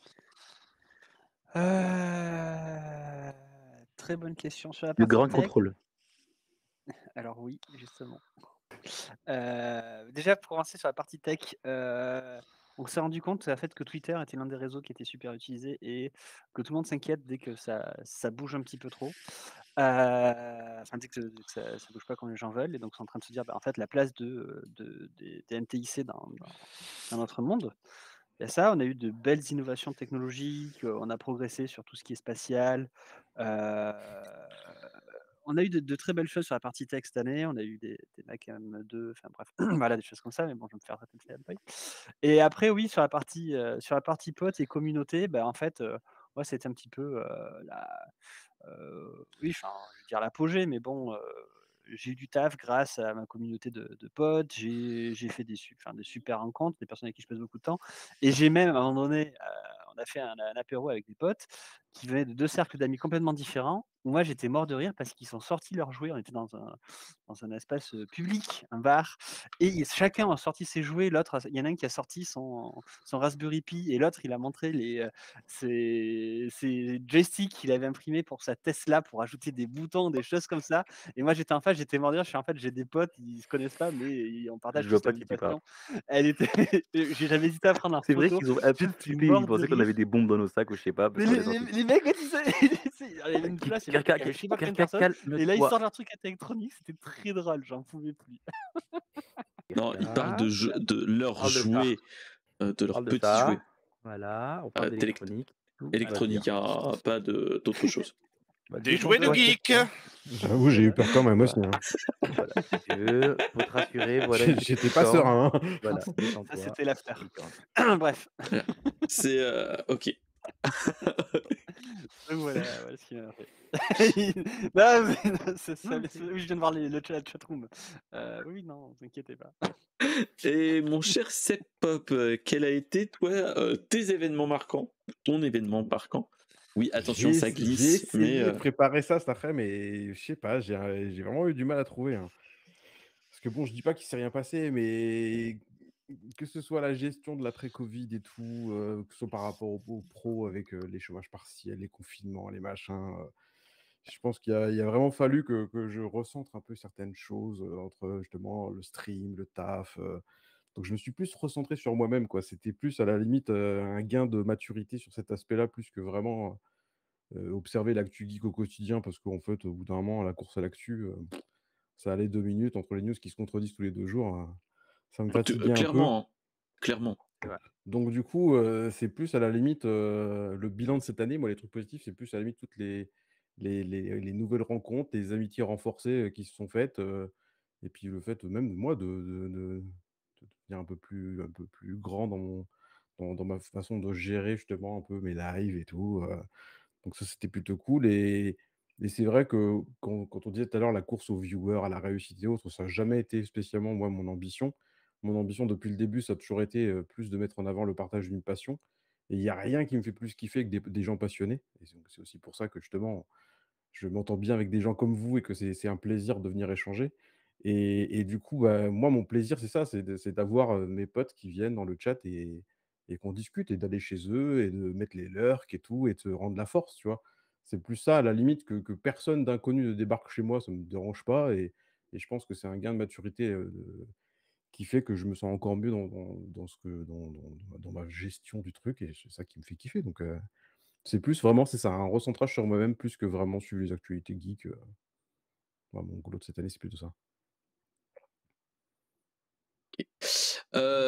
Très bonne question sur la Le partie grand tech. contrôle. Alors oui, justement. Déjà, pour commencer sur la partie tech, on s'est rendu compte en fait, que Twitter était l'un des réseaux qui était super utilisé et que tout le monde s'inquiète dès que ça bouge un petit peu trop. Enfin, dès que ça bouge pas quand les gens veulent. Et donc, c'est en train de se dire, en fait, la place des NTIC dans notre monde. Il y a ça, on a eu de belles innovations technologiques, on a progressé sur tout ce qui est spatial. On a eu de très belles choses sur la partie tech cette année. On a eu des Mac M2, enfin bref, voilà, des choses comme ça, mais bon, je vais me faire taper le fanboy. Et après, oui, sur la partie potes et communauté, en fait, moi, c'était un petit peu oui, enfin, je veux dire l'apogée, mais bon, j'ai eu du taf grâce à ma communauté de potes. J'ai fait des super rencontres, des personnes avec qui je passe beaucoup de temps. Et j'ai même, à un moment donné, on a fait un apéro avec des potes qui venaient de 2 cercles d'amis complètement différents, où moi, j'étais mort de rire parce qu'ils sont sortis leurs jouets. On était dans un espace, public, un bar, et chacun a sorti ses jouets. L'autre, il y en a un qui a sorti son Raspberry Pi et l'autre, il a montré ses joysticks qu'il avait imprimés pour sa Tesla pour ajouter des boutons, des choses comme ça. Et moi, j'étais en face, j'étais mort de rire. Je suis en fait, j'ai des potes, ils se connaissent pas, mais on partage Je vois cette pas de qui tu parles. application. Elle était j'ai jamais hésité à prendre en C'est vrai photo. qu'ils ont un peu Je suis flippé, ils mort de pensaient qu'on rire. avait des bombes dans nos sacs ou je sais pas, Mais parce qu'on les sorti. les mecs, tu sais, il y avait une place, il y avait je sais pas combien de personnes, et là, ils sortent leur truc électronique, c'était très drôle, j'en pouvais plus. Non, ils parlent de leurs jouets, de leurs petits jouets. Voilà, on parle d'électronique. Électronique, pas d'autre chose. Des jouets de geek. J'avoue, j'ai eu peur quand même aussi. Voilà, si tu veux, pour te rassurer, voilà. J'étais pas serein. Voilà, Ça, détends-toi. c'était l'after. Bref. C'est ok. Donc voilà ce qu'il m'a fait. Non, mais c'est ça, oui, je viens de voir le chatroom. Oui, non, ne vous inquiétez pas. Et mon cher Sep Pop, quel a été, toi, tes événements marquants? Ton événement marquant? Oui, attention, ça glisse. J'ai essayé mais de préparer ça cet après, mais je sais pas, j'ai vraiment eu du mal à trouver. Parce que bon, je dis pas qu'il s'est rien passé, mais que ce soit la gestion de l'après-Covid et tout, que ce soit par rapport aux pros avec les chômages partiels, les confinements, les machins, je pense qu'il y a vraiment fallu que je recentre un peu certaines choses entre justement le stream, le taf. Donc je me suis plus recentré sur moi-même, quoi. C'était plus à la limite un gain de maturité sur cet aspect-là, plus que vraiment observer l'actu geek au quotidien, parce qu'en fait, au bout d'un moment, la course à l'actu, ça allait 2 minutes entre les news qui se contredisent tous les 2 jours, ça me fatiguait un peu. Clairement, hein. Clairement. Donc du coup, c'est plus à la limite, le bilan de cette année, moi les trucs positifs, c'est plus à la limite toutes les nouvelles rencontres, les amitiés renforcées, qui se sont faites, et puis le fait même moi de devenir un peu plus grand dans ma façon de gérer justement un peu mes lives et tout, donc ça, c'était plutôt cool. Et c'est vrai que quand on disait tout à l'heure la course aux viewers, à la réussite et autres, ça n'a jamais été spécialement moi mon ambition. Mon ambition depuis le début, ça a toujours été, plus de mettre en avant le partage d'une passion. Et il n'y a rien qui me fait plus kiffer que des gens passionnés. Et donc, c'est aussi pour ça que justement, je m'entends bien avec des gens comme vous et que c'est un plaisir de venir échanger. Et du coup, bah, moi, mon plaisir, c'est ça, c'est d'avoir mes potes qui viennent dans le chat et qu'on discute et d'aller chez eux et de mettre les lurks et tout et de se rendre la force, tu vois. C'est plus ça, à la limite, que personne d'inconnu ne débarque chez moi, ça ne me dérange pas. Et je pense que c'est un gain de maturité qui fait que je me sens encore mieux dans ce que, dans ma gestion du truc et c'est ça qui me fait kiffer. Donc, c'est plus vraiment, c'est ça, un recentrage sur moi-même plus que vraiment suivre les actualités geek. Mon boulot de cette année, c'est plutôt ça.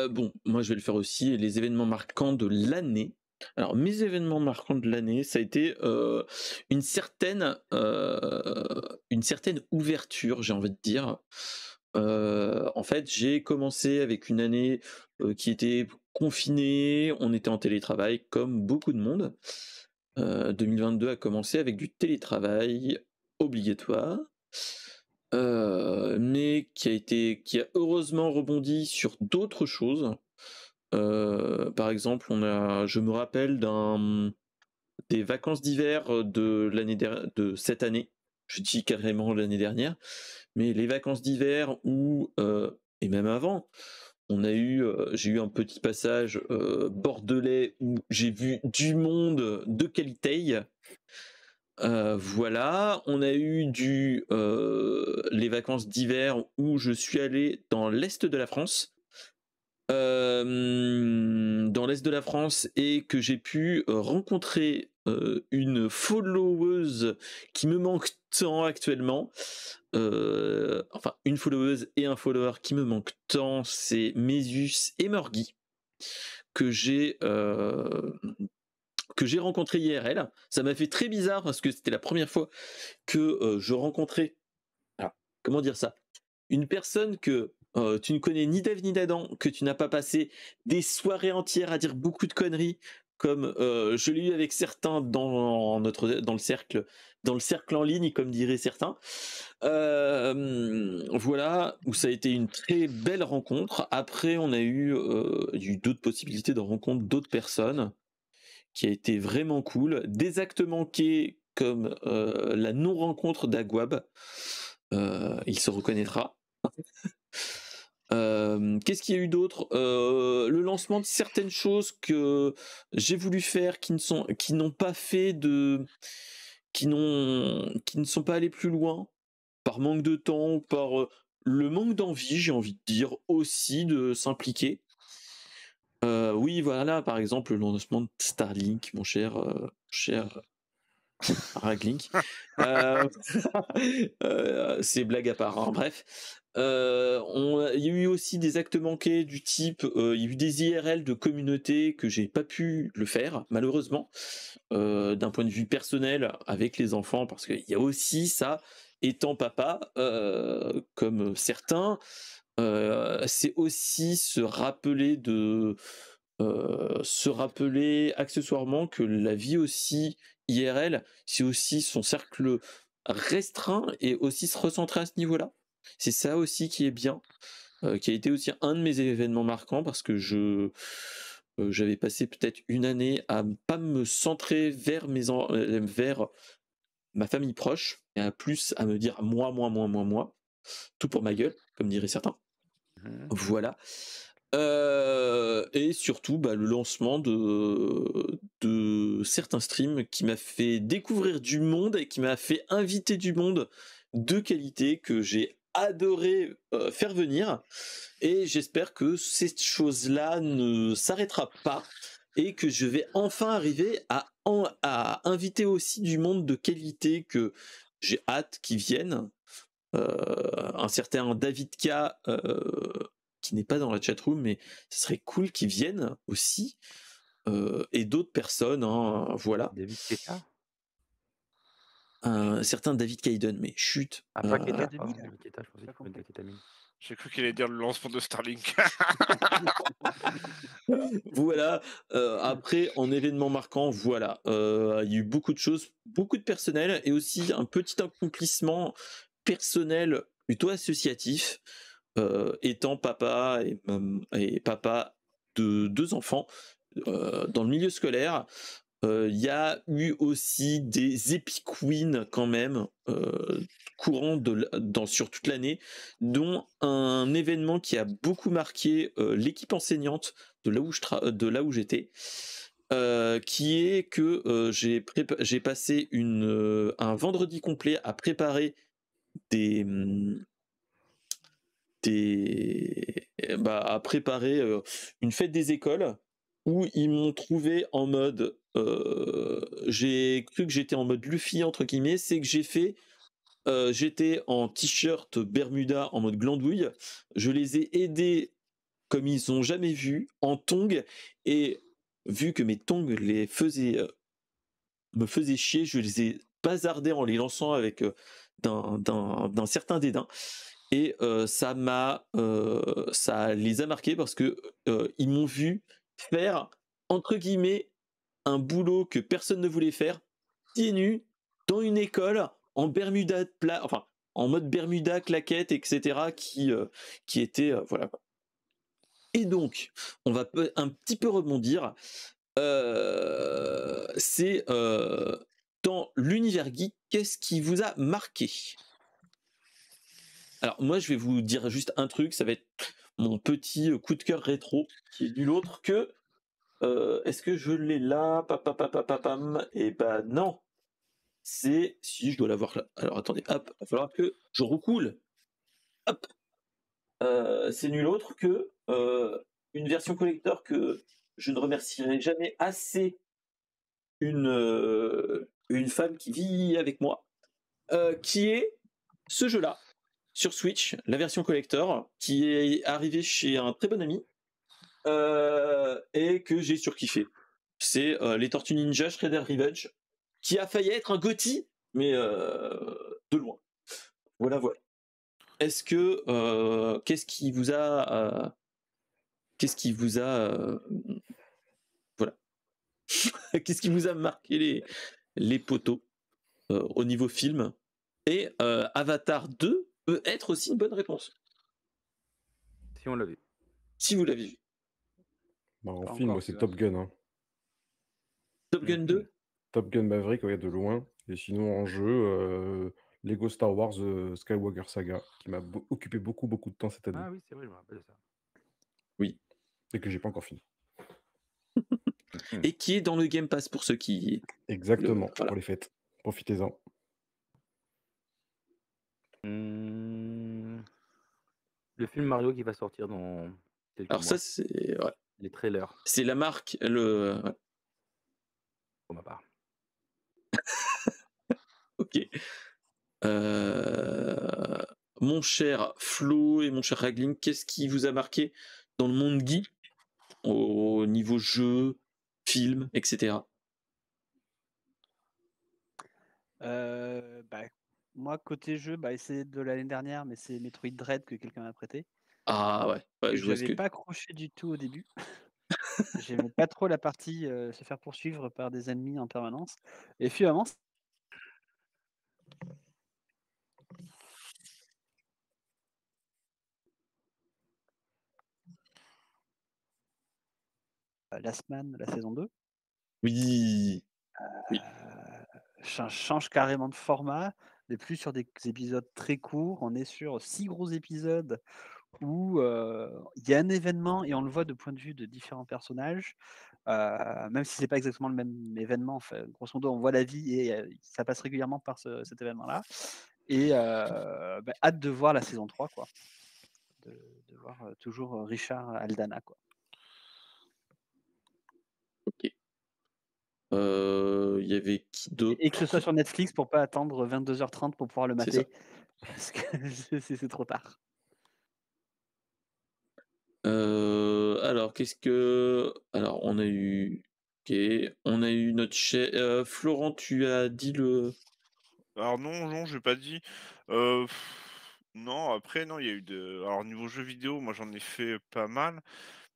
Bon, moi je vais le faire aussi, les événements marquants de l'année. Alors mes événements marquants de l'année, ça a été une certaine ouverture, j'ai envie de dire. En fait, j'ai commencé avec une année qui était confinée, on était en télétravail comme beaucoup de monde. 2022 a commencé avec du télétravail obligatoire. Mais qui a heureusement rebondi sur d'autres choses. Par exemple, je me rappelle des vacances d'hiver de cette année. Je dis carrément l'année dernière, mais les vacances d'hiver où et même avant, j'ai eu un petit passage bordelais où j'ai vu du monde de qualité. Voilà, on a eu les vacances d'hiver où je suis allé dans l'est de la France. Et que j'ai pu rencontrer une followeuse qui me manque tant actuellement. Enfin, une followeuse et un follower qui me manque tant, c'est Mésus et Morgui que j'ai rencontré IRL. Ça m'a fait très bizarre parce que c'était la première fois que je rencontrais, alors, comment dire ça, une personne que tu ne connais ni d'Ève ni d'Adam, que tu n'as pas passé des soirées entières à dire beaucoup de conneries, comme je l'ai eu avec certains dans le cercle en ligne, comme diraient certains. Voilà, où ça a été une très belle rencontre. Après, on a eu d'autres possibilités de rencontre d'autres personnes, qui a été vraiment cool. Des actes manqués comme la non-rencontre d'Aguab. Il se reconnaîtra. Qu'est-ce qu'il y a eu d'autre? Le lancement de certaines choses que j'ai voulu faire qui ne sont pas allées plus loin par manque de temps ou par le manque d'envie, j'ai envie de dire aussi, de s'impliquer. Oui, voilà, par exemple le lancement de Starlink, mon cher Raglink. C'est blague à part, hein. Bref. Il y a eu aussi des actes manqués du type, il y a eu des IRL de communauté que j'ai pas pu le faire, malheureusement, d'un point de vue personnel avec les enfants, parce qu'il y a aussi ça, étant papa, comme certains, c'est aussi se rappeler accessoirement que la vie aussi IRL, c'est aussi son cercle restreint et aussi se recentrer à ce niveau-là. C'est ça aussi qui est bien, qui a été aussi un de mes événements marquants parce que j'avais passé peut-être une année à pas me centrer vers ma famille proche et à plus à me dire moi, tout pour ma gueule, comme diraient certains. Voilà. Et surtout le lancement de certains streams qui m'a fait découvrir du monde et qui m'a fait inviter du monde de qualité que j'ai adoré faire venir, et j'espère que cette chose-là ne s'arrêtera pas et que je vais enfin arriver à inviter aussi du monde de qualité que j'ai hâte qu'ils viennent. Un certain David K, qui n'est pas dans la chatroom, mais ce serait cool qu'ils viennent aussi, et d'autres personnes, hein, voilà. David Keta. Un certain David Kaiden, mais chut. Pas Keta, Keta, je pensais qu'il de kétamine. J'ai cru qu'il allait dire le lancement de Starlink. Voilà. Après, en événement marquant, voilà, il y a eu beaucoup de choses, beaucoup de personnel, et aussi un petit accomplissement personnel plutôt associatif, étant papa et papa de 2 enfants, dans le milieu scolaire, il y a eu aussi des epic wins quand même courants sur toute l'année, dont un événement qui a beaucoup marqué l'équipe enseignante de là où j'étais, qui est que j'ai passé un vendredi complet à préparer des à préparer une fête des écoles où ils m'ont trouvé en mode j'ai cru que j'étais en mode Luffy entre guillemets, c'est que j'étais en t-shirt Bermuda en mode glandouille, je les ai aidés comme ils ont jamais vu en tongs, et vu que mes tongs me faisaient chier, je les ai bazardés en les lançant avec d'un certain dédain. Et ça les a marqués parce que ils m'ont vu faire entre guillemets un boulot que personne ne voulait faire, pieds nus, dans une école, en Bermuda enfin en mode Bermuda, claquette, etc. qui était voilà. Et donc, on va un petit peu rebondir. C'est dans l'univers geek, qu'est-ce qui vous a marqué? Alors moi je vais vous dire juste un truc, ça va être mon petit coup de cœur rétro, qui est nul autre que est-ce que je l'ai là? Papapapapam. Et bah non, c'est si je dois l'avoir là. Alors attendez, hop, il va falloir que je recoule. Hop, c'est nul autre que une version collector que je ne remercierai jamais assez une femme qui vit avec moi, qui est ce jeu-là sur Switch, la version collector, qui est arrivée chez un très bon ami et que j'ai surkiffé. C'est les Tortues Ninja Shredder Revenge, qui a failli être un GOTY, mais de loin. Voilà. Est-ce que qu'est-ce qui vous a voilà qu'est-ce qui vous a marqué les poteaux au niveau film? Et Avatar 2 peut être aussi une bonne réponse. Si on l'a vu. Si vous l'avez vu. Bah, en Pas film, encore, moi, c'est celui-là. Top Gun. Hein. Top Gun 2? Top Gun Maverick, ouais, de loin. Et sinon, en jeu, Lego Star Wars Skywalker Saga, qui m'a occupé beaucoup de temps cette année. Ah oui, c'est vrai, je me rappelle de ça. Oui. Et que j'ai pas encore fini. Et qui est dans le Game Pass pour ceux qui... Exactement, voilà. pour les fêtes. Profitez-en. Le film Mario qui va sortir dans quelques Alors mois. ça, c'est... Ouais. Les trailers, C'est la marque, pour ma part. Ok. Mon cher Flo et mon cher Ragling, qu'est-ce qui vous a marqué dans le monde geek au niveau jeu, film, etc. Moi, côté jeu, c'est de l'année dernière, mais c'est Metroid Dread que quelqu'un m'a prêté. Ah ouais, Que je vois ce j'avais que... pas accroché du tout au début. J'aimais pas trop la partie se faire poursuivre par des ennemis en permanence. Et finalement, Last Man, la saison 2, Oui. Oui. change carrément de format. On n'est plus sur des épisodes très courts. On est sur 6 gros épisodes où il y a un événement et on le voit de point de vue de différents personnages. Même si c'est pas exactement le même événement, grosso modo, on voit la vie et ça passe régulièrement par cet événement-là. Et hâte de voir la saison 3, quoi. De voir toujours Richard Aldana, quoi. Ok. Il y avait qui d'autre? Et que ce soit sur Netflix pour pas attendre 22h30 pour pouvoir le C'est mater. Parce que c'est trop tard. Alors, alors, on a eu... Ok. On a eu notre chef... Florent, tu as dit le... Alors non, j'ai pas dit. Non, après, non, il y a eu de. Alors, niveau jeux vidéo, moi j'en ai fait pas mal.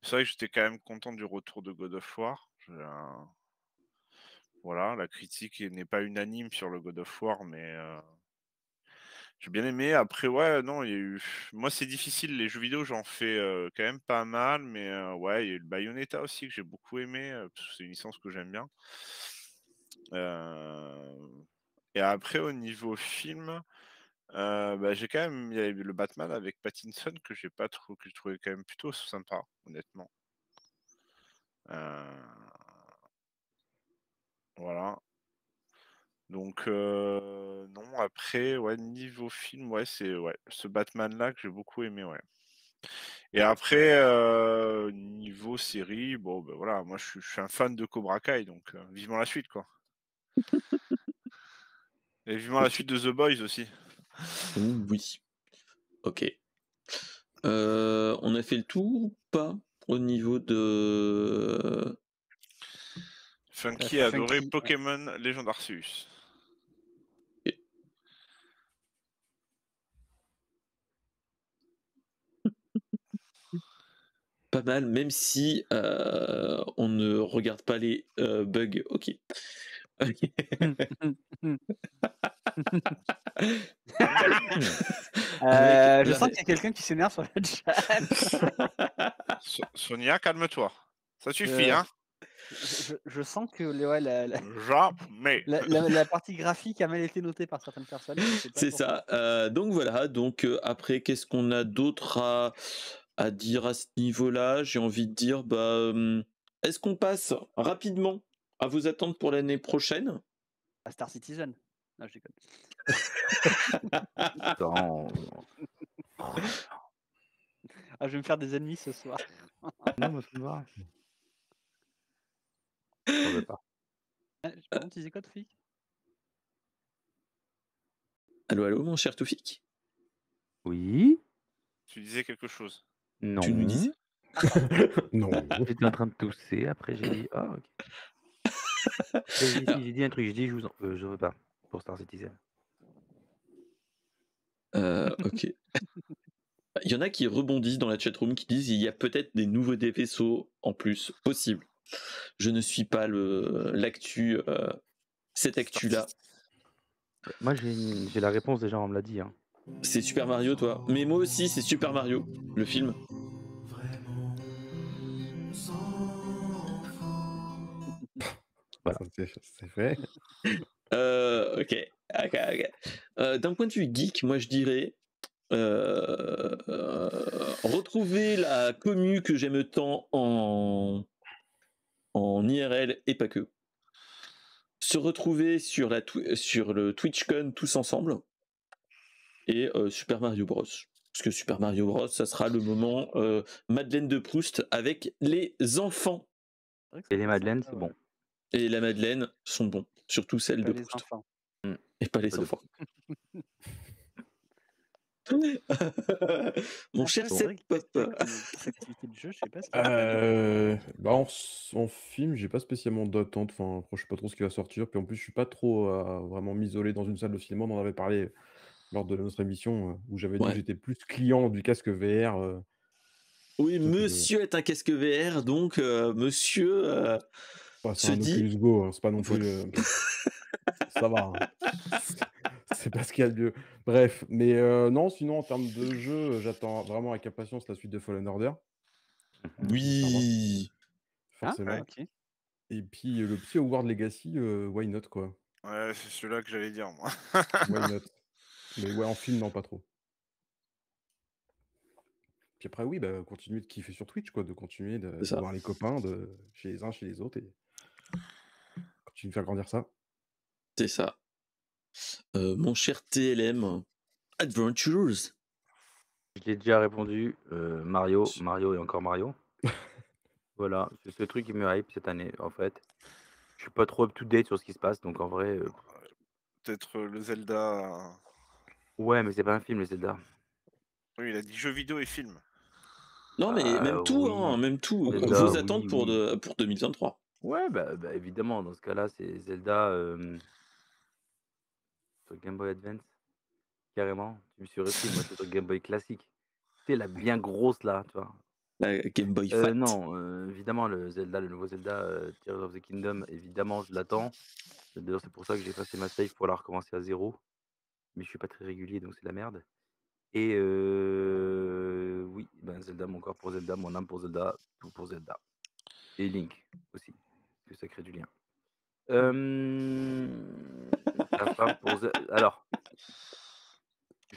C'est vrai que j'étais quand même content du retour de God of War. Voilà, la critique n'est pas unanime sur le God of War, mais J'ai bien aimé. Après, ouais, non, il y a eu. Moi, c'est difficile. Les jeux vidéo, j'en fais quand même pas mal. Mais ouais, il y a eu le Bayonetta aussi que j'ai beaucoup aimé. Parce que c'est une licence que j'aime bien. Et après, au niveau film, bah, j'ai quand même. Il y a eu le Batman avec Pattinson que j'ai pas trop, que je trouvais quand même plutôt sympa, honnêtement. Voilà. Donc, non, après, ouais, niveau film, ouais, c'est ce Batman-là que j'ai beaucoup aimé, ouais. Et après, niveau série, bon, ben voilà, moi je suis un fan de Cobra Kai, donc vivement la suite, quoi. Et vivement la suite de The Boys aussi. Oui. Ok. On a fait le tour ou pas au niveau de. Funky a adoré Pokémon Legend Arceus. Pas mal, même si on ne regarde pas les bugs. Ok. Je sens qu'il y a quelqu'un qui s'énerve sur le chat. Sonia, calme-toi. Ça suffit, hein. Je sens que la Jamais. partie graphique a mal été notée par certaines personnes. C'est ça. Donc voilà. Donc après, qu'est-ce qu'on a d'autre à dire à ce niveau-là? J'ai envie de dire, est-ce qu'on passe rapidement à vos attentes pour l'année prochaine? À Star Citizen. Non, je déconne. Ah, je vais me faire des ennemis ce soir. Non, mais ça me va. Je veux pas. Pardon, tu disais quoi, Toufik? Allô, allô, mon cher Toufik? Oui. Tu disais quelque chose. Non. Tu nous disais? Non. J'étais en train de tousser, après j'ai dit ah ok. J'ai dit un truc, j'ai dit je veux pas pour Star Citizen. Ok. Il y en a qui rebondissent dans la chatroom qui disent il y a peut-être des nouveaux vaisseaux en plus possible. Je ne suis pas l'actu, cette actu-là. Moi j'ai la réponse déjà, on me l'a dit. Hein. C'est Super Mario, toi. Mais moi aussi, c'est Super Mario, le film. Voilà. C'est vrai. Ok. D'un point de vue geek, moi je dirais retrouver la commu que j'aime tant en IRL et pas que. Se retrouver sur le TwitchCon tous ensemble et Super Mario Bros. Parce que Super Mario Bros, ça sera le moment Madeleine de Proust avec les enfants. Et les madeleines, c'est bon. Et la Madeleine sont bons, surtout celles de Les Proust. enfants. Et pas les enfants. Mon cher Seb Pop. Activité de jeu, je sais pas ce en film, j'ai pas spécialement d'attente. Enfin, je sais pas trop ce qui va sortir. Puis en plus, je suis pas trop vraiment m'isoler dans une salle de cinéma. On en avait parlé lors de notre émission où j'avais dit que j'étais plus client du casque VR. Oui, monsieur est un casque VR, donc monsieur c'est un Oculus Go, hein, c'est pas non plus. Ça va. Hein. C'est pas ce qu'il y a de mieux. Bref, mais non, sinon en termes de jeu, j'attends vraiment avec impatience la suite de Fallen Order. Oui. Forcément. Ah, ok. Et puis le petit Hogwarts Legacy, why not quoi. Ouais, c'est celui-là que j'allais dire moi. Why not. Mais ouais, en film, non, pas trop. Puis après, oui, continuer de kiffer sur Twitch, quoi, de continuer de voir les copains chez les uns, chez les autres, et continuer de faire grandir ça. C'est ça. Mon cher TLM, Adventures. Je l'ai déjà répondu, Mario et encore Mario. Voilà, c'est ce truc qui me hype cette année, en fait. Je suis pas trop up-to-date sur ce qui se passe, donc en vrai... Peut-être le Zelda... Ouais, mais c'est pas un film, le Zelda. Oui, il a dit jeux vidéo et film. Non, mais même tout, oui. hein, même tout. Zelda, Vos attentes pour 2023. Ouais, bah évidemment, dans ce cas-là, c'est Zelda sur Game Boy Advance. Carrément, tu me surestimes, moi c'est sur Game Boy classique. Tu sais, la bien grosse là, tu vois. La Game Boy Fat. Non, évidemment, le nouveau Zelda Tears of the Kingdom, évidemment, je l'attends. D'ailleurs, c'est pour ça que j'ai effacé ma save pour la recommencer à zéro. mais je suis pas très régulier, donc c'est la merde. Et oui, Zelda, mon corps pour Zelda, mon âme pour Zelda, tout pour Zelda. Et Link aussi, que ça crée du lien. Ta femme pour alors,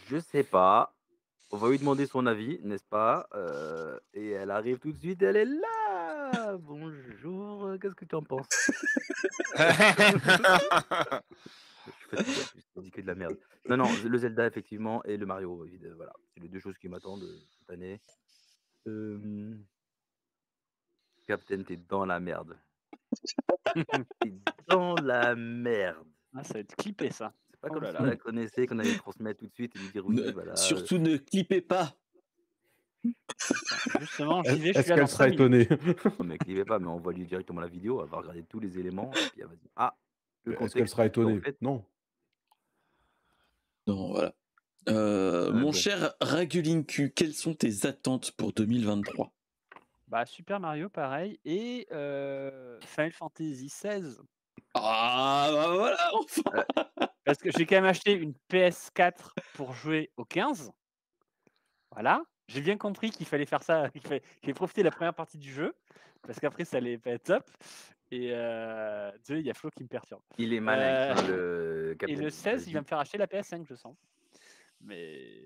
je sais pas. On va lui demander son avis, n'est-ce pas? Et elle arrive tout de suite, elle est là! Bonjour, qu'est-ce que tu en penses? Je suis fatigué en plus, j'ai dit que de la merde. Non, le Zelda effectivement et le Mario, voilà. C'est les 2 choses qui m'attendent, cette année. Captain, tu es dans la merde. Tu es dans la merde. Ah, ça va être clippé, ça. C'est pas Oh comme là si là. on la connaissait, qu'on allait le transmettre tout de suite et lui dire: «Oui, voilà, Surtout ne clippez pas. Justement, j'y vais, je suis Est-ce là qu'elle dans sera 5 minutes. étonnée? Non, mais cliquez pas, mais envoie lui directement la vidéo, elle va regarder tous les éléments et puis elle va dire: "Ah, le Est-ce qu'elle contexte, sera c'est qu'en étonnée? fait" Non. Non, voilà. Mon bon. cher Ragulinku, quelles sont tes attentes pour 2023? Bah, Super Mario, pareil. Et Final Fantasy XVI. Ah, bah voilà, enfin. Parce que j'ai quand même acheté une PS4 pour jouer au 15. Voilà. J'ai bien compris qu'il fallait faire ça, qu'il fallait profiter de la première partie du jeu, parce qu'après ça allait pas être top. Et désolé, il y a Flo qui me perturbe. Il est malin, le Et Captain. le 16, il va Vas-y. me faire acheter la PS5, je sens. Mais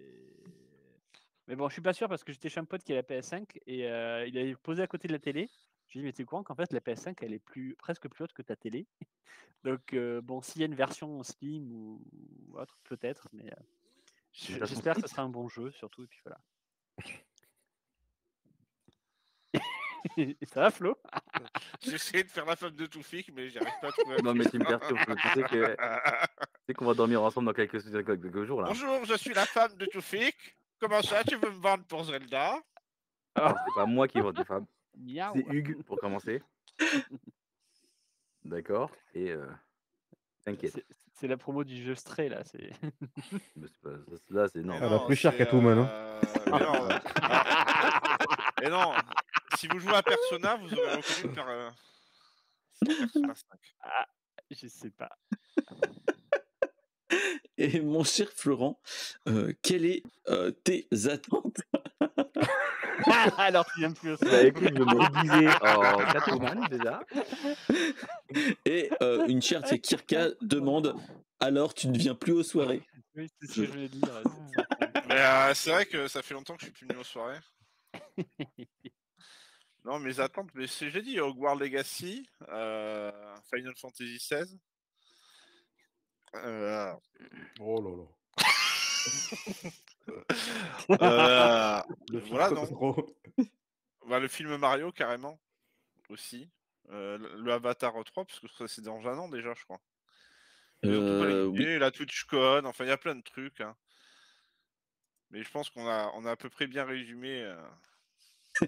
bon, je suis pas sûr parce que j'étais chez un pote qui a la PS5 et il avait posé à côté de la télé. Je lui ai dit, mais tu es courant qu'en fait la PS5 elle est presque plus haute que ta télé. Donc bon, s'il y a une version Slim ou autre, peut-être, mais Une version j'espère que ce split? sera un bon jeu surtout. Et puis voilà. Ça va, Flo? J'ai essayé de faire la femme de Toufik, mais j'arrive pas à trouver. Non, mais tu me perturbes, tu sais qu'on va dormir ensemble dans quelques jours là. Bonjour, je suis la femme de Toufik. Comment ça, tu veux me vendre pour Zelda? Alors, c'est pas moi qui vends des femmes, Miaou. c'est Hugues pour commencer. D'accord, et t'inquiète. C'est la promo du jeu Stray là. Mais c'est pas, là, c'est non. Mais Elle a non, plus cher c'est, Catwoman, hein. mais non, et non, si vous jouez à Persona, vous aurez reconnu Persona 5. Ah, je sais pas. Et mon cher Florent, quelles est tes attentes? Alors tu viens plus au Bah écoute, je vais me déguiser en Catwoman déjà. Et une chère de Kirka demande alors tu ne viens plus aux soirées? Oui, c'est ce que je voulais dire. Mais c'est vrai que ça fait longtemps que je suis plus venu aux soirées. Non, mes attentes, mais j'ai dit Hogwarts Legacy, Final Fantasy XVI. Oh là là. Voilà, non. Trop. Bah, le film Mario, carrément, aussi. Le Avatar 3, parce que ça c'est dans un an déjà, je crois. Ils ont tout aligné, Oui. la TwitchCon, enfin il y a plein de trucs. Hein. Mais je pense qu'on a à peu près bien résumé.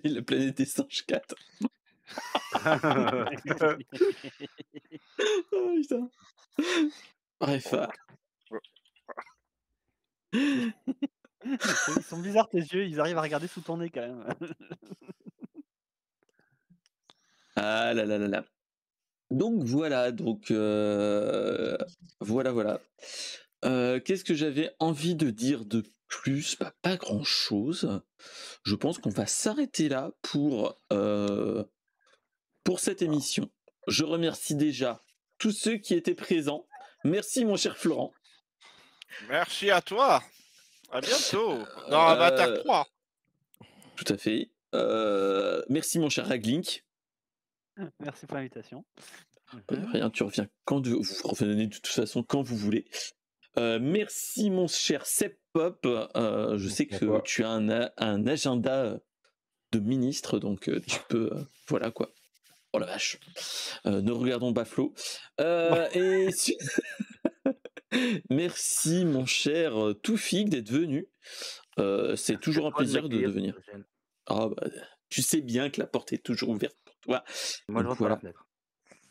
La planète des singes 4. Oh putain. Bref. Ils sont bizarres tes yeux, ils arrivent à regarder sous ton nez quand même. Ah là là là là. Donc voilà, voilà. Qu'est-ce que j'avais envie de dire de plus? Bah, pas grand chose. Je pense qu'on va s'arrêter là pour cette émission. Je remercie déjà tous ceux qui étaient présents. Merci mon cher Florent. Merci à toi. À bientôt dans Avatar 3. Tout à fait. Merci mon cher Raglink. Merci pour l'invitation. Rien, tu reviens quand vous revenez de toute façon quand vous voulez. Merci mon cher Seppop. Je sais que tu as un agenda de ministre, donc tu peux voilà quoi. Oh la vache. Ne regardons pas Flo. Et merci mon cher Toufik d'être venu. C'est toujours un plaisir de venir. Ah bah, tu sais bien que la porte est toujours ouverte pour toi. Moi, je rentre par la fenêtre.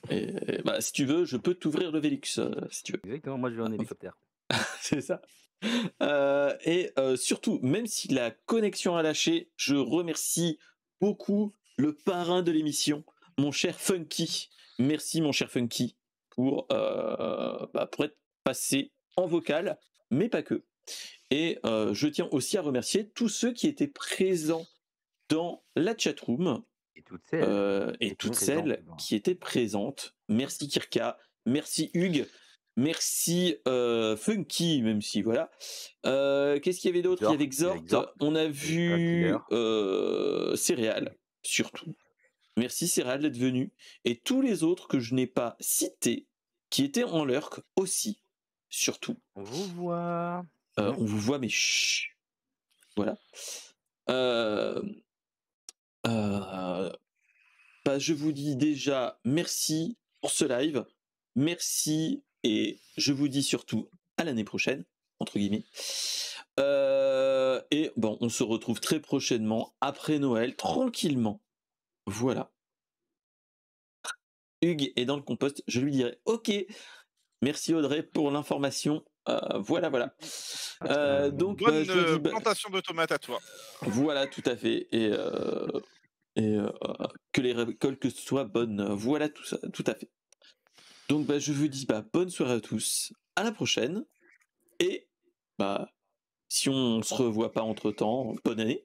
Et bah, si tu veux, je peux t'ouvrir le Velux, si tu veux. Exactement, moi je vais en hélicoptère. C'est ça. Et surtout, même si la connexion a lâché, je remercie beaucoup le parrain de l'émission, mon cher Funky. Merci mon cher Funky pour être passé en vocal. mais pas que. Et je tiens aussi à remercier tous ceux qui étaient présents dans la chatroom Et toutes celles. et toutes celles qui étaient présentes. Merci Kirka, merci Hugues, merci Funky, même si voilà. Qu'est-ce qu'il y avait d'autre? Il y avait Xort, on a vu Céréales, surtout. Merci Céréales d'être venu. Et tous les autres que je n'ai pas cités, qui étaient en lurk aussi, surtout. On vous voit. On vous voit, mais chut. Voilà. Je vous dis déjà merci pour ce live. Merci et je vous dis surtout à l'année prochaine, entre guillemets. Et bon, on se retrouve très prochainement après Noël, tranquillement. Voilà. Hugues est dans le compost, je lui dirai ok. Merci Audrey pour l'information. Voilà. Donc bonne je dis, plantation de tomates à toi. Voilà, tout à fait. Et que les récoltes soient bonnes. Voilà tout ça, tout à fait. Donc je vous dis bonne soirée à tous. À la prochaine. Et si on se revoit pas entre temps, bonne année.